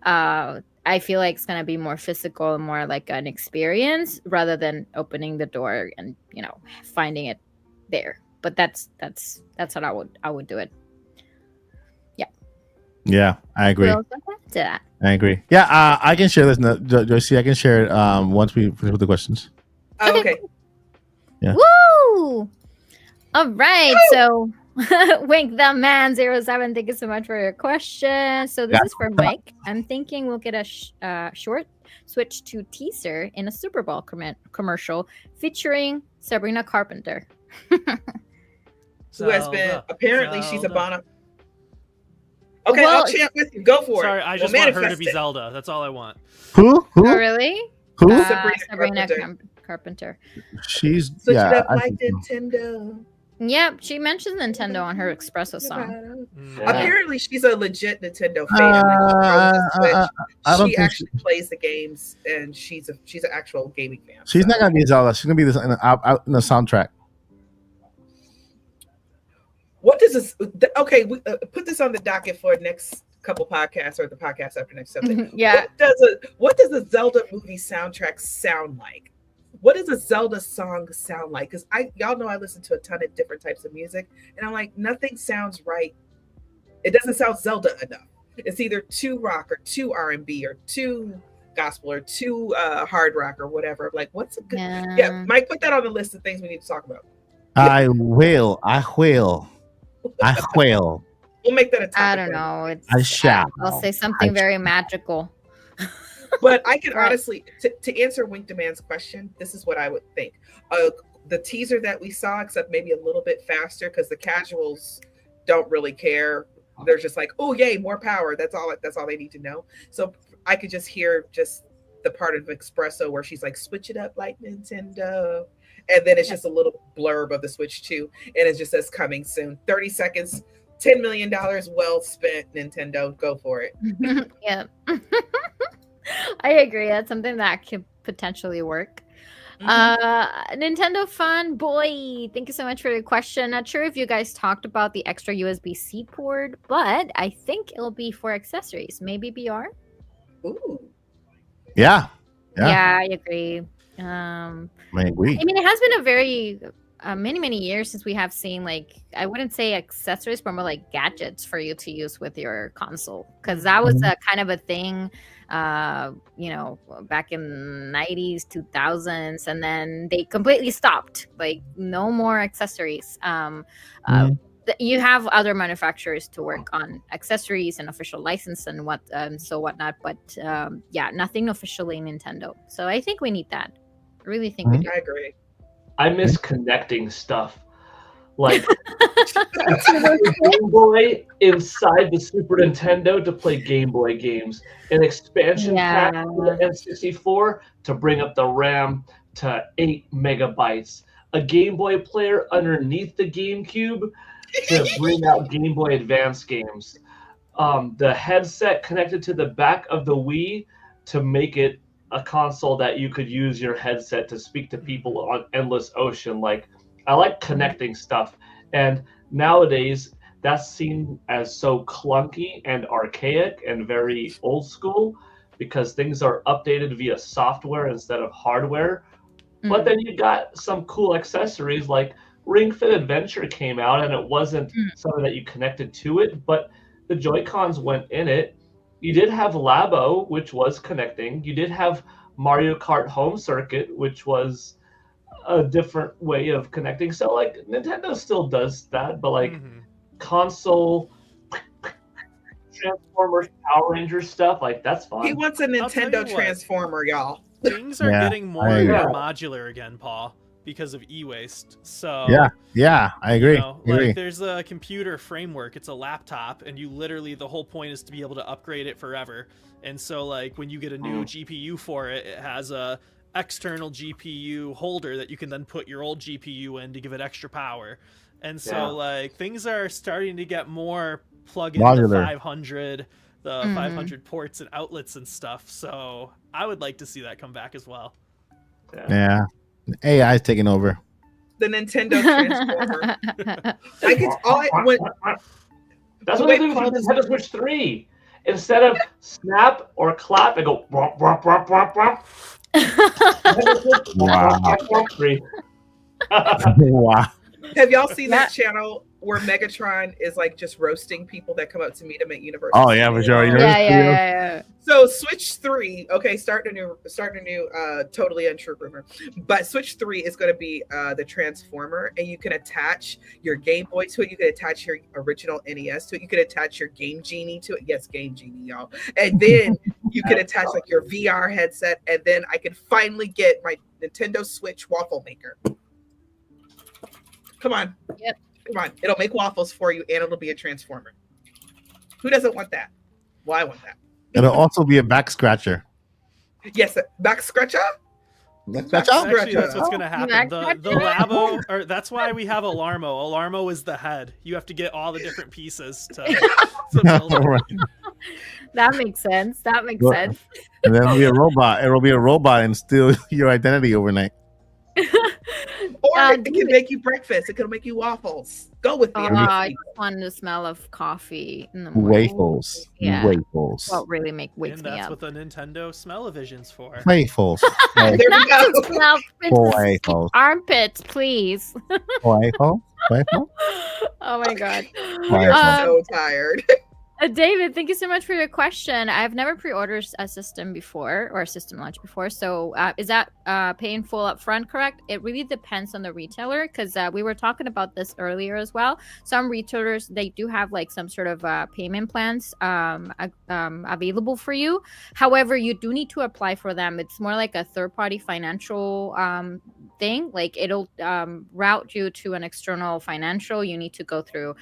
I feel like it's gonna be more physical and more like an experience rather than opening the door and finding it there. But that's what I would do it. Yeah, I Who agree. else wants to add to that? I agree. Yeah, I can share this. Joyce, I can share it once we finish with the questions. Oh, okay. Yeah. Woo! All right, so Wink the Man 07, thank you so much for your question. So this is for Mike. I'm thinking we'll get a short switch to teaser in a Super Bowl commercial featuring Sabrina Carpenter. Who has been apparently she's a Bono. Okay, Well, I'll chant with you. Go for Sorry, it. I We'll just want her to manifest be it. Zelda. That's all I want. Who? Oh, really? Who? Sabrina Carpenter. She's Switch yeah. it up I like think so. Nintendo. Yep, she mentions Nintendo on her espresso song. Mm. Yeah. Apparently, she's a legit Nintendo fan. When she grows the I Switch, don't she think actually plays the games, and she's an actual gaming fan. she's so. not gonna be Zelda. She's gonna be this in the soundtrack. What does this? Okay, we, put this on the docket for next couple podcasts or the podcast after next something. Yeah. What does a Zelda movie soundtrack sound like? What does a Zelda song sound like? Because y'all know I listen to a ton of different types of music, and I'm like, nothing sounds right. It doesn't sound Zelda enough. It's either too rock or too R&B or too gospel or too hard rock or whatever. Like, what's a good? Yeah, Mike, put that on the list of things we need to talk about. I will. We'll make that a topic. I don't know. It's, I shall. I'll say something very magical. But I can Right. honestly, to answer Wink Demand's question, this is what I would think. The teaser that we saw, except maybe a little bit faster, because the casuals don't really care. They're just like, oh yay, more power. That's all they need to know. So I could just hear just the part of Espresso where she's like, switch it up like Nintendo. And then it's just a little blurb of the Switch 2, and it just says coming soon. 30 seconds, $10 million well spent, Nintendo. Go for it. Yeah. I agree. That's something that could potentially work. Nintendo Fun Boy, thank you so much for your question. Not sure if you guys talked about the extra USB-C port, but I think it'll be for accessories. Maybe VR? Ooh. Yeah. Yeah, I agree. I agree. I mean, it has been a very many years since we have seen, like, I wouldn't say accessories, but more like gadgets for you to use with your console, because that was a kind of a thing back in 90s 2000s, and then they completely stopped, like no more accessories. You have other manufacturers to work on accessories and official license and whatnot, but yeah, nothing officially Nintendo. So I think we need that. I really think we do. I agree. I miss connecting stuff. Like Game Boy inside the Super Nintendo to play Game Boy games. An expansion pack for the N64 to bring up the RAM to 8 megabytes. A Game Boy player underneath the GameCube to bring out Game Boy Advance games. The headset connected to the back of the Wii to make it a console that you could use your headset to speak to people on Endless Ocean. Like, I like connecting stuff, and nowadays that's seen as so clunky and archaic and very old school because things are updated via software instead of hardware. But then you got some cool accessories like Ring Fit Adventure came out, and it wasn't something that you connected to it, but the Joy-Cons went in it. You did have Labo, which was connecting. You did have Mario Kart Home Circuit, which was a different way of connecting. So, like, Nintendo still does that, but, like, console, Transformers, Power Rangers stuff, like, that's fun. He wants a Nintendo Transformer, y'all. Things are getting more and more modular again, Paul. because of e-waste. So Yeah, I agree. you know, I agree. like there's a computer framework, it's a laptop, and you literally, the whole point is to be able to upgrade it forever. And so like when you get a new GPU for it, it has a external GPU holder that you can then put your old GPU in to give it extra power. And so like things are starting to get more plug in the Modular. 500, the 500 ports and outlets and stuff. So I would like to see that come back as well. Yeah. AI is taking over. The Nintendo Transformer. Like it's all That's what they do with the Nintendo Switch 3. Instead of snap or clap, they go womp, womp, womp, womp, womp. Wow. 3. Wow. Have y'all seen that channel where Megatron is like just roasting people that come up to meet him at Universal? Oh yeah, for sure. Yeah. So Switch 3, okay, starting a new totally untrue rumor. But Switch 3 is going to be the Transformer, and you can attach your Game Boy to it. You can attach your original NES to it. You can attach your Game Genie to it. Yes, Game Genie, y'all. And then you can attach like your VR headset, and then I can finally get my Nintendo Switch waffle maker. Come on. Yep. Come on. It'll make waffles for you, and it'll be a Transformer. Who doesn't want that? Well, I want that. It'll also be a back scratcher. Yes, back scratcher. Actually, that's what's going to happen. Back The scratcher? Labo, or that's why we have Alarmo. Alarmo is the head. You have to get all the different pieces to build it. Right. That makes sense. That makes Well, sense. And then it'll be a robot. It'll be a robot and steal your identity overnight. Or it can make you breakfast. It can make you waffles. Go with me. I just wanted the smell of coffee in the morning. Waffles. Yeah. Waffles. What really wakes And me that's up. what the Nintendo Smell-O-Vision's for. Waffles. There we Not go. to smell Princess Waffles. armpits, please. Waffles. Waffles. Oh my god. We're Um, so tired. David, thank you so much for your question. I've never pre-ordered a system before or a system launch before. So is that paying full up front, correct? It really depends on the retailer because we were talking about this earlier as well. Some retailers, they do have like some sort of payment plans available for you. However, you do need to apply for them. It's more like a third-party financial thing. Like it'll route you to an external financial. You need to go through,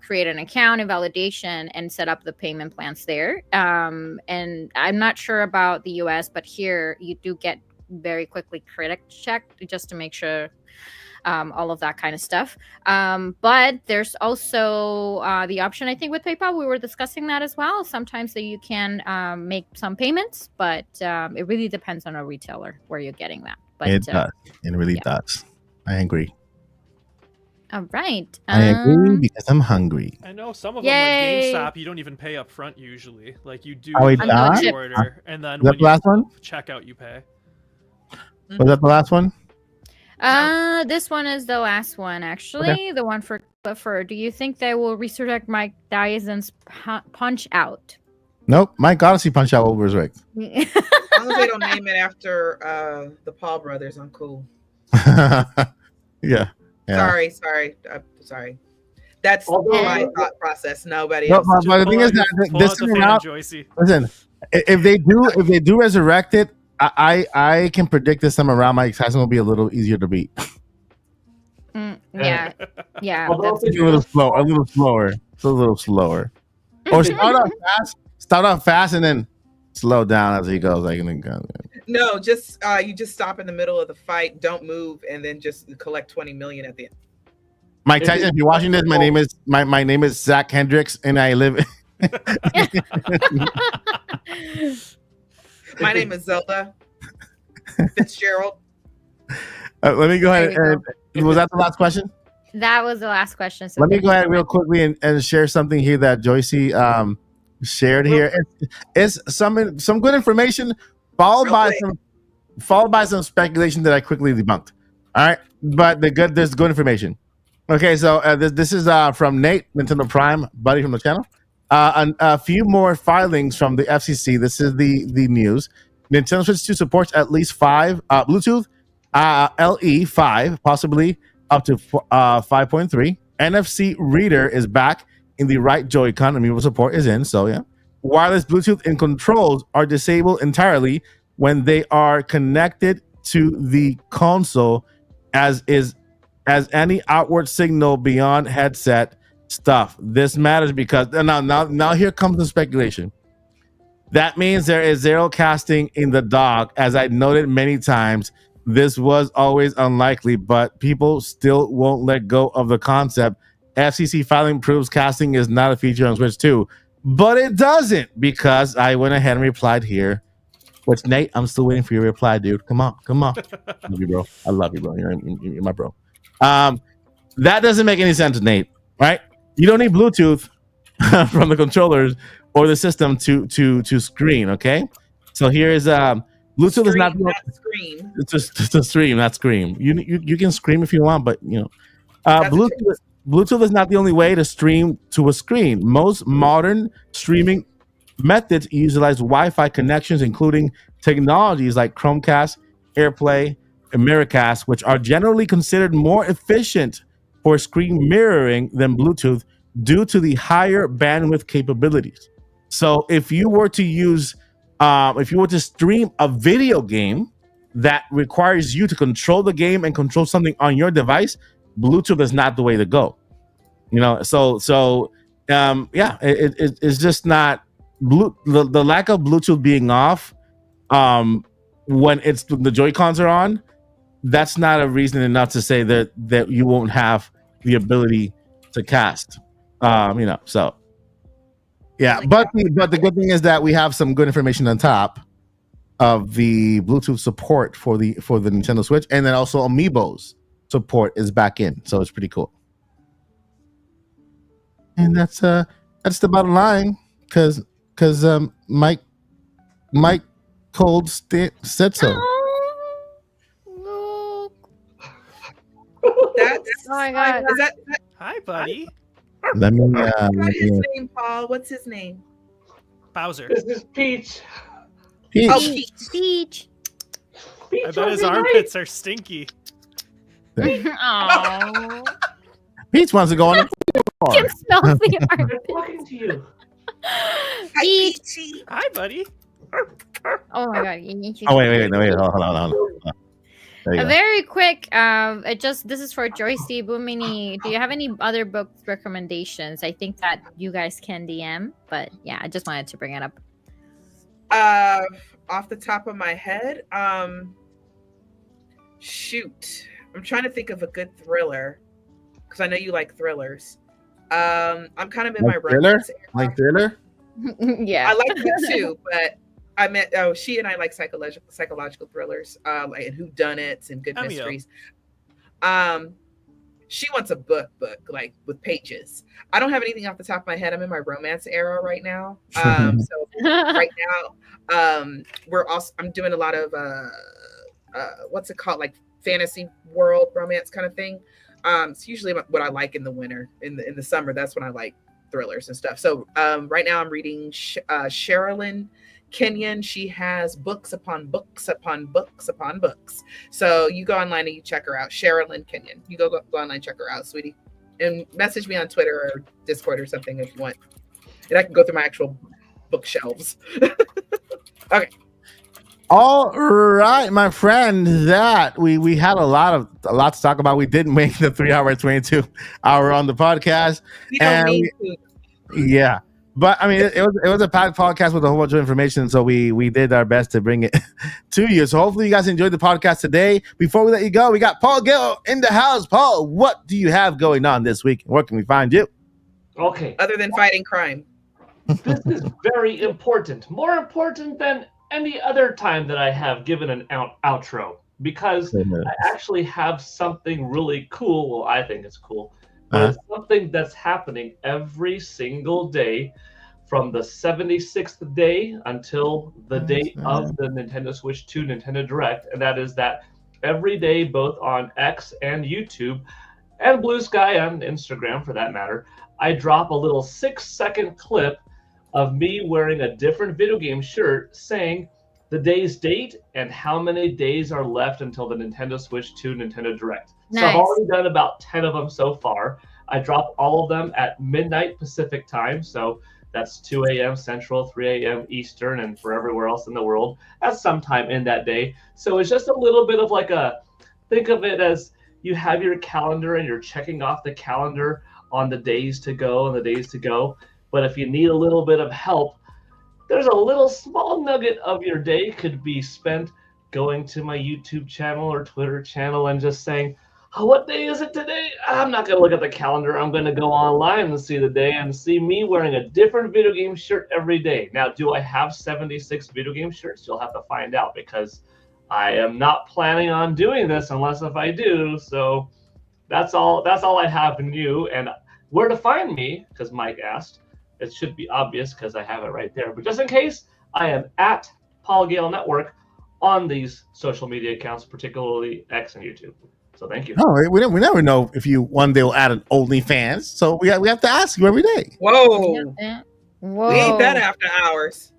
create an account and validation and set up the payment plans there. And I'm not sure about the US, but here you do get very quickly credit checked just to make sure all of that kind of stuff. But there's also the option, I think, with PayPal. We were discussing that as well. Sometimes that you can make some payments, but it really depends on a retailer where you're getting that. But It does. It really does. I agree. all right. I agree because I'm hungry. I know some of Yay. them, like GameStop, you don't even pay up front usually. Like you do Oh, it the does? order, and then Was that when the last one? you check out, you pay. Was that the last one? This one is the last one, actually. The one for Clifford. Do you think they will resurrect Mike Dyson's Punch Out? Nope. Mike Odyssey Punch Out will resurrect. As long as they don't name it after the Paul brothers, I'm cool. Yeah. Sorry. That's Although- my thought process. Nobody No, else. but the thing is that Pull this out the time fan, around, Joycey. listen, if they do resurrect it, I can predict this time around Mike Tyson will be a little easier to beat. Yeah. Although That's A little slower. It's a little slower. Or start off fast and then slow down as he goes. Like, No, just you just stop in the middle of the fight, don't move, and then just collect 20 million at the end. Mike Tyson, if you're watching this, my name is Zach Hendricks, and I live. My name is Zelda Fitzgerald. Let me go ahead. There you Was that the last question? That was the last question. So Let me thank go you ahead so real much. quickly and share something here that Joycey shared here. It's some good information followed by some speculation that I quickly debunked. All right, but there's good information. Okay, so this is from Nate, Nintendo Prime, buddy from the channel. A few more filings from the FCC. This is the news. Nintendo Switch 2 supports at least 5 Bluetooth LE 5, possibly up to 5.3. NFC reader is back in the right Joy-Con. Amiibo support is in, so yeah. Wireless Bluetooth and controls are disabled entirely when they are connected to the console as any outward signal beyond headset stuff. This matters because now here comes the speculation. That means there is zero casting in the dock. As I noted many times, this was always unlikely, but people still won't let go of the concept. FCC filing proves casting is not a feature on Switch 2, but it doesn't, because I went ahead and replied here. Which, Nate, I'm still waiting for your reply, dude. Come on. I love you, bro. I love you, bro. You're my bro. That doesn't make any sense, Nate. Right? You don't need Bluetooth from the controllers or the system to screen. Okay. So here is Bluetooth Stream, is not scream. It's just a stream, not scream. You can scream if you want, but That's Bluetooth is not the only way to stream to a screen. Most modern streaming methods utilize Wi-Fi connections, including technologies like Chromecast, AirPlay, and Miracast, which are generally considered more efficient for screen mirroring than Bluetooth due to the higher bandwidth capabilities. So if you were to stream a video game that requires you to control the game and control something on your device, Bluetooth is not the way to go. It's just not the lack of Bluetooth being off when the Joy-Cons are on. That's not a reason enough to say that you won't have the ability to cast. So yeah, but the good thing is that we have some good information on top of the Bluetooth support for the Nintendo Switch, and then also Amiibo's support is back in, so it's pretty cool. And that's the bottom line, because Mike Cold said so. Look. That's Oh my God. Is that Hi, buddy. Let me what's his name, Paul? What's his name? Bowser. This is Peach. Peach. Oh, Peach. Peach. Peach I bet his was right. armpits are stinky. Oh. Peach wants to go on the Kim floor. smells the I'm armpit. talking to you. Hi, Peach. Peachy. Hi, buddy. Oh my God. You need to- Oh wait, no, wait, hold on. There you A go. very quick, this is for Joycey Boomini. Do you have any other book recommendations? I think that you guys can DM, but yeah, I just wanted to bring it up. Off the top of my head, shoot, I'm trying to think of a good thriller because I know you like thrillers. I'm kind of in Like my thriller? romance era. Like thriller? Yeah. I like that too, but she and I like psychological thrillers, like and whodunits and good Cameo. mysteries. She wants a book like with pages. I don't have anything off the top of my head. I'm in my romance era right now. So right now, I'm doing a lot of what's it called, like fantasy world romance kind of thing. It's usually what I like in the winter. In the summer, that's when I like thrillers and stuff. So right now I'm reading Sherilyn Kenyon. She has books upon books upon books upon books. So you go online and you check her out. Sherilyn Kenyon. You go online, check her out, sweetie. And message me on Twitter or Discord or something if you want. And I can go through my actual bookshelves. Okay. All right, my friend. That we had a lot to talk about. We didn't make the 3 hour 22 hour on the podcast. We don't And need to. Yeah, but I mean, it was a packed podcast with a whole bunch of information, so we did our best to bring it to you. So hopefully you guys enjoyed the podcast today. Before we let you go, we got Paul Gill in the house. Paul, what do you have going on this week? Where can we find you? Okay, Other than fighting crime. this is very important. More important than any other time that I have given an outro, because I actually have something really cool. Well, I think it's cool. But it's something that's happening every single day from the 76th day until the date of the Nintendo Switch 2 Nintendo Direct. And that is that every day, both on X and YouTube and Blue Sky and Instagram for that matter, I drop a little 6-second clip of me wearing a different video game shirt saying the day's date and how many days are left until the Nintendo Switch 2 Nintendo Direct. So I've Nice. already done about 10 of them so far. I drop all of them at midnight Pacific time. So that's 2 a.m. Central, 3 a.m. Eastern, and for everywhere else in the world, at some time in that day. So it's just a little bit of like think of it as you have your calendar and you're checking off the calendar on the days to go and the days to go. But if you need a little bit of help, there's a little small nugget of your day could be spent going to my YouTube channel or Twitter channel and just saying, oh, what day is it today? I'm not going to look at the calendar. I'm going to go online and see the day and see me wearing a different video game shirt every day. Now, do I have 76 video game shirts? You'll have to find out, because I am not planning on doing this unless if I do. So that's all I have in you. And where to find me, because Mike asked, it should be obvious because I have it right there. But just in case, I am at Paul Gale Network on these social media accounts, particularly X and YouTube. So thank you. No, we never know if you one day will add an OnlyFans. So we have to ask you every day. Whoa. Whoa. We ain't that after hours.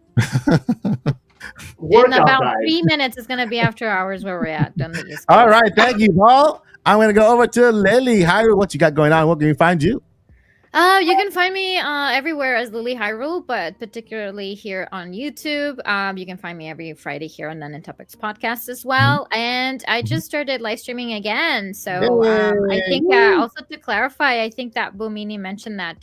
In about 3 minutes, it's going to be after hours where we're at. All right. Thank you, Paul. I'm going to go over to Lily. Hyrule, what you got going on? What can we find you? You can find me everywhere as Lily Hyrule, but particularly here on YouTube. You can find me every Friday here on the Nintopics podcast as well. And I just started live streaming again. So I think also to clarify, I think that Bumini mentioned that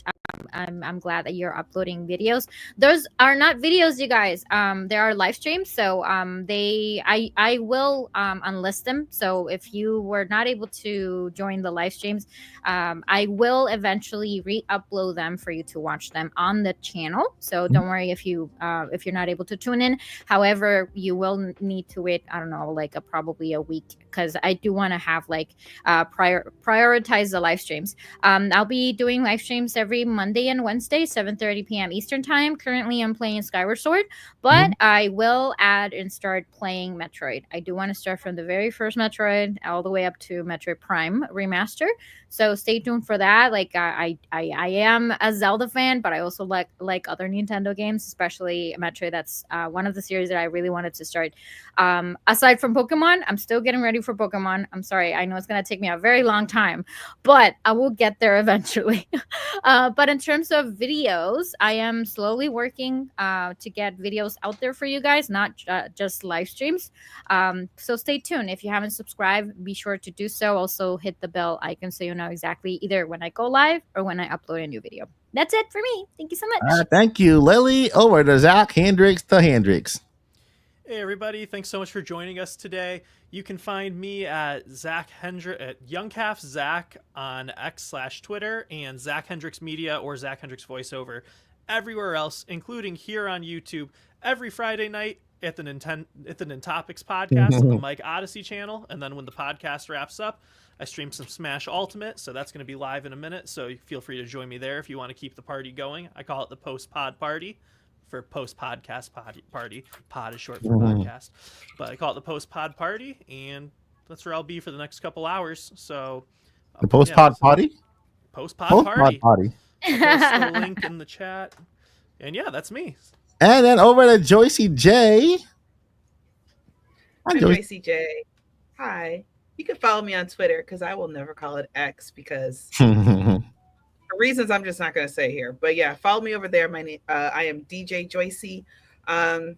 I'm glad that you're uploading videos. Those are not videos, you guys. They are live streams. So I will unlist them. So if you were not able to join the live streams, I will eventually re-upload them for you to watch them on the channel. So don't worry if you're not able to tune in. However, you will need to wait, I don't know, like probably a week, because I do want to have prioritize the live streams. I'll be doing live streams every Monday and Wednesday, 7:30 p.m. Eastern time. Currently, I'm playing Skyward Sword, but I will add and start playing Metroid. I do want to start from the very first Metroid all the way up to Metroid Prime Remaster. So stay tuned for that. Like I am a Zelda fan, but I also like other Nintendo games, especially Metroid. That's one of the series that I really wanted to start. Aside from Pokemon, I'm still getting ready for Pokemon. I'm sorry, I know it's gonna take me a very long time, but I will get there eventually. But in terms of videos, I am slowly working to get videos out there for you guys, not just live streams. So stay tuned. If you haven't subscribed, be sure to do so. Also hit the bell icon so you know exactly either when I go live or when I upload a new video. That's it for me. Thank you so much. Thank you, Lily. Over to Zach Hendricks, the Hendricks. Hey everybody, thanks so much for joining us today. You can find me at YoungCalf Zach on X/Twitter, and Zach Hendricks Media or Zach Hendricks Voiceover everywhere else, including here on YouTube every Friday night at the Nintopics podcast on the Mike Odyssey channel. And then when the podcast wraps up, I stream some Smash Ultimate, so that's going to be live in a minute. So feel free to join me there if you want to keep the party going. I call it the post-pod party. For post-podcast party. Pod is short for podcast. But I call it the post-pod party, and that's where I'll be for the next couple hours. So the post-pod party? Post-pod party. I'll post the link in the chat. And yeah, that's me. And then over to Joycey J. Hi, Joycey J. Hi. You can follow me on Twitter, because I will never call it X, because... for reasons I'm just not going to say here, but yeah, follow me over there. My name, I am DJ Joycey. I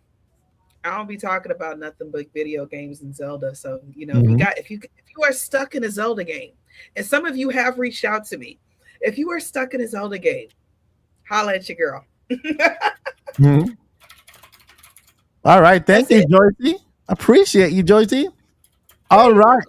don't be talking about nothing but video games and Zelda. So if you are stuck in a Zelda game, and some of you have reached out to me, if you are stuck in a Zelda game, holla at your girl. All right, thank you, Joycey. Appreciate you, Joycey. All right.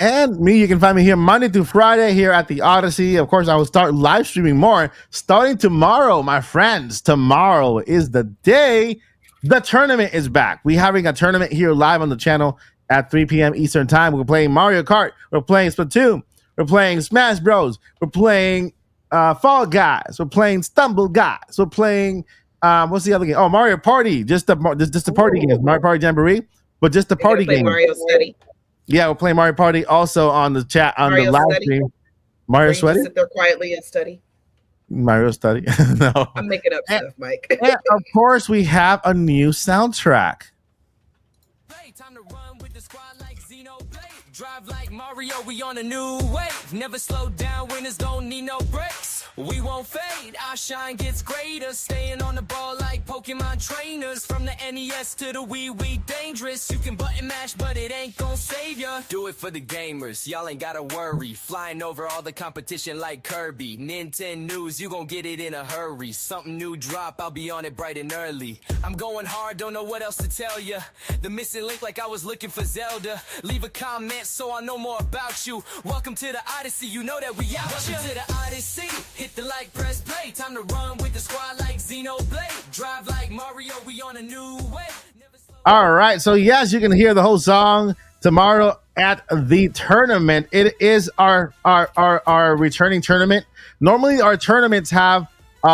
And me, you can find me here Monday through Friday here at the Odyssey. Of course, I will start live streaming more starting tomorrow, my friends. Tomorrow is the day the tournament is back. We're having a tournament here live on the channel at 3 p.m. Eastern time. We're playing Mario Kart. We're playing Splatoon. We're playing Smash Bros. We're playing Fall Guys. We're playing Stumble Guys. We're playing, what's the other game? Oh, Mario Party. Just the party game. Mario Party Jamboree, but just the party game. Mario Study. Yeah, we're playing Mario Party also on the chat on Mario the live study. Stream. Mario Sweaty? Sit there quietly and study. Mario Study. No. I'm making up stuff, Mike. And of course, we have a new soundtrack. Hey, time to run with the squad like Xenoblade. Drive like Mario, we on a new wave. Never slow down, winners don't need no brakes. We won't fade, our shine gets greater. Staying on the ball like Pokemon trainers. From the NES to the Wii dangerous. You can button mash, but it ain't gon' save ya. Do it for the gamers, y'all ain't gotta worry. Flying over all the competition like Kirby. Nintendo news, you gon' get it in a hurry. Something new drop, I'll be on it bright and early. I'm going hard, don't know what else to tell ya. The missing link like I was looking for Zelda. Leave a comment so I know more about you. Welcome to the Odyssey, you know that we out. Welcome to the Odyssey. Hit the like, press play. Time to run with the squad like Xenoblade. Drive like Mario, we on a new way. All right. So, yes, you can hear the whole song tomorrow at the tournament. It is our returning tournament. Normally, our tournaments have,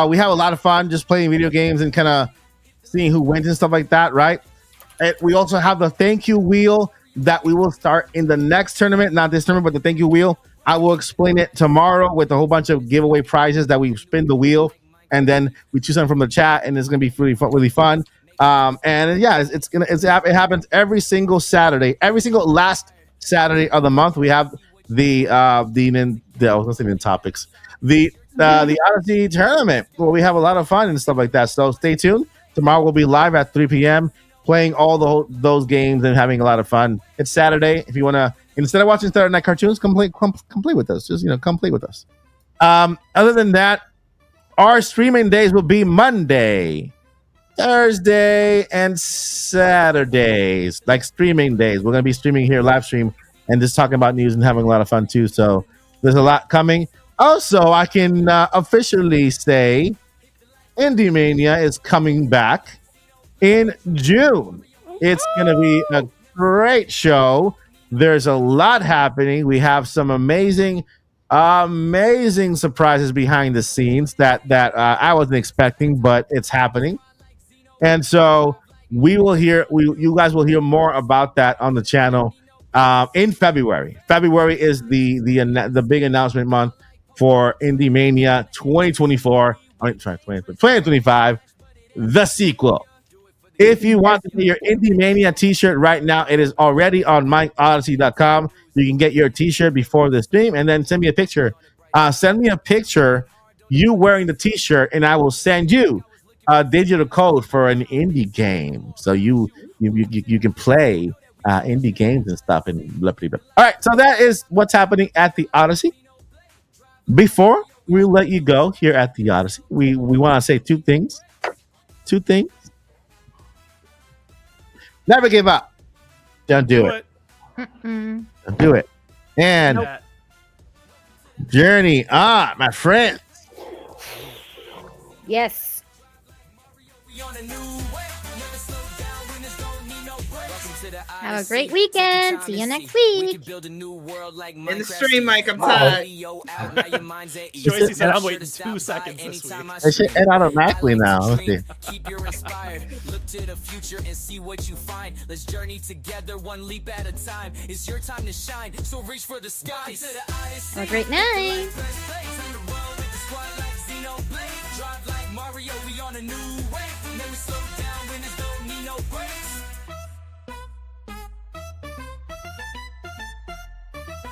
we have a lot of fun just playing video games and kind of seeing who wins and stuff like that, right? And we also have the thank you wheel that we will start in the next tournament, not this tournament, but the thank you wheel. I will explain it tomorrow with a whole bunch of giveaway prizes that we spin the wheel and then we choose them from the chat, and it's gonna be really fun. And yeah, it happens every single Saturday, every single last Saturday of the month. We have the topics, the Odyssey tournament where we have a lot of fun and stuff like that. So stay tuned. Tomorrow we'll be live at 3 p.m. playing all those games and having a lot of fun. It's Saturday. If you want to, instead of watching Saturday night cartoons, come play with us. Just come play with us. Other than that, our streaming days will be Monday, Thursday, and Saturdays, like streaming days. We're gonna be streaming here, live stream, and just talking about news and having a lot of fun too. So there's a lot coming. Also, I can officially say Indie Mania is coming back in June. It's going to be a great show. There's a lot happening. We have some amazing surprises behind the scenes that I wasn't expecting, but it's happening. And so you guys will hear more about that on the channel in February. February is the big announcement month for Indie Mania 2025, the sequel. If you want to get your Indie Mania t-shirt right now, it is already on MikeOdyssey.com. You can get your t-shirt before the stream and then send me a picture. Send me a picture, you wearing the t-shirt, and I will send you a digital code for an indie game. So you can play indie games and stuff. And blah, blah, blah. All right, so that is what's happening at the Odyssey. Before we let you go here at the Odyssey, we want to say two things. Never give up. Don't do it. Don't do it. And journey on, my friend. Yes. Have a great weekend. See you next week. In the stream, Mike, I'm tired. Joyce said I'm waiting 2 seconds this week. I should end automatically now. Let's see. Keep your inspired. Look to the future and see what you find. Let's journey together, one leap at a time. It's your time to shine, so reach for the sky. Have a great night. Drive like Mario, we on a new wave.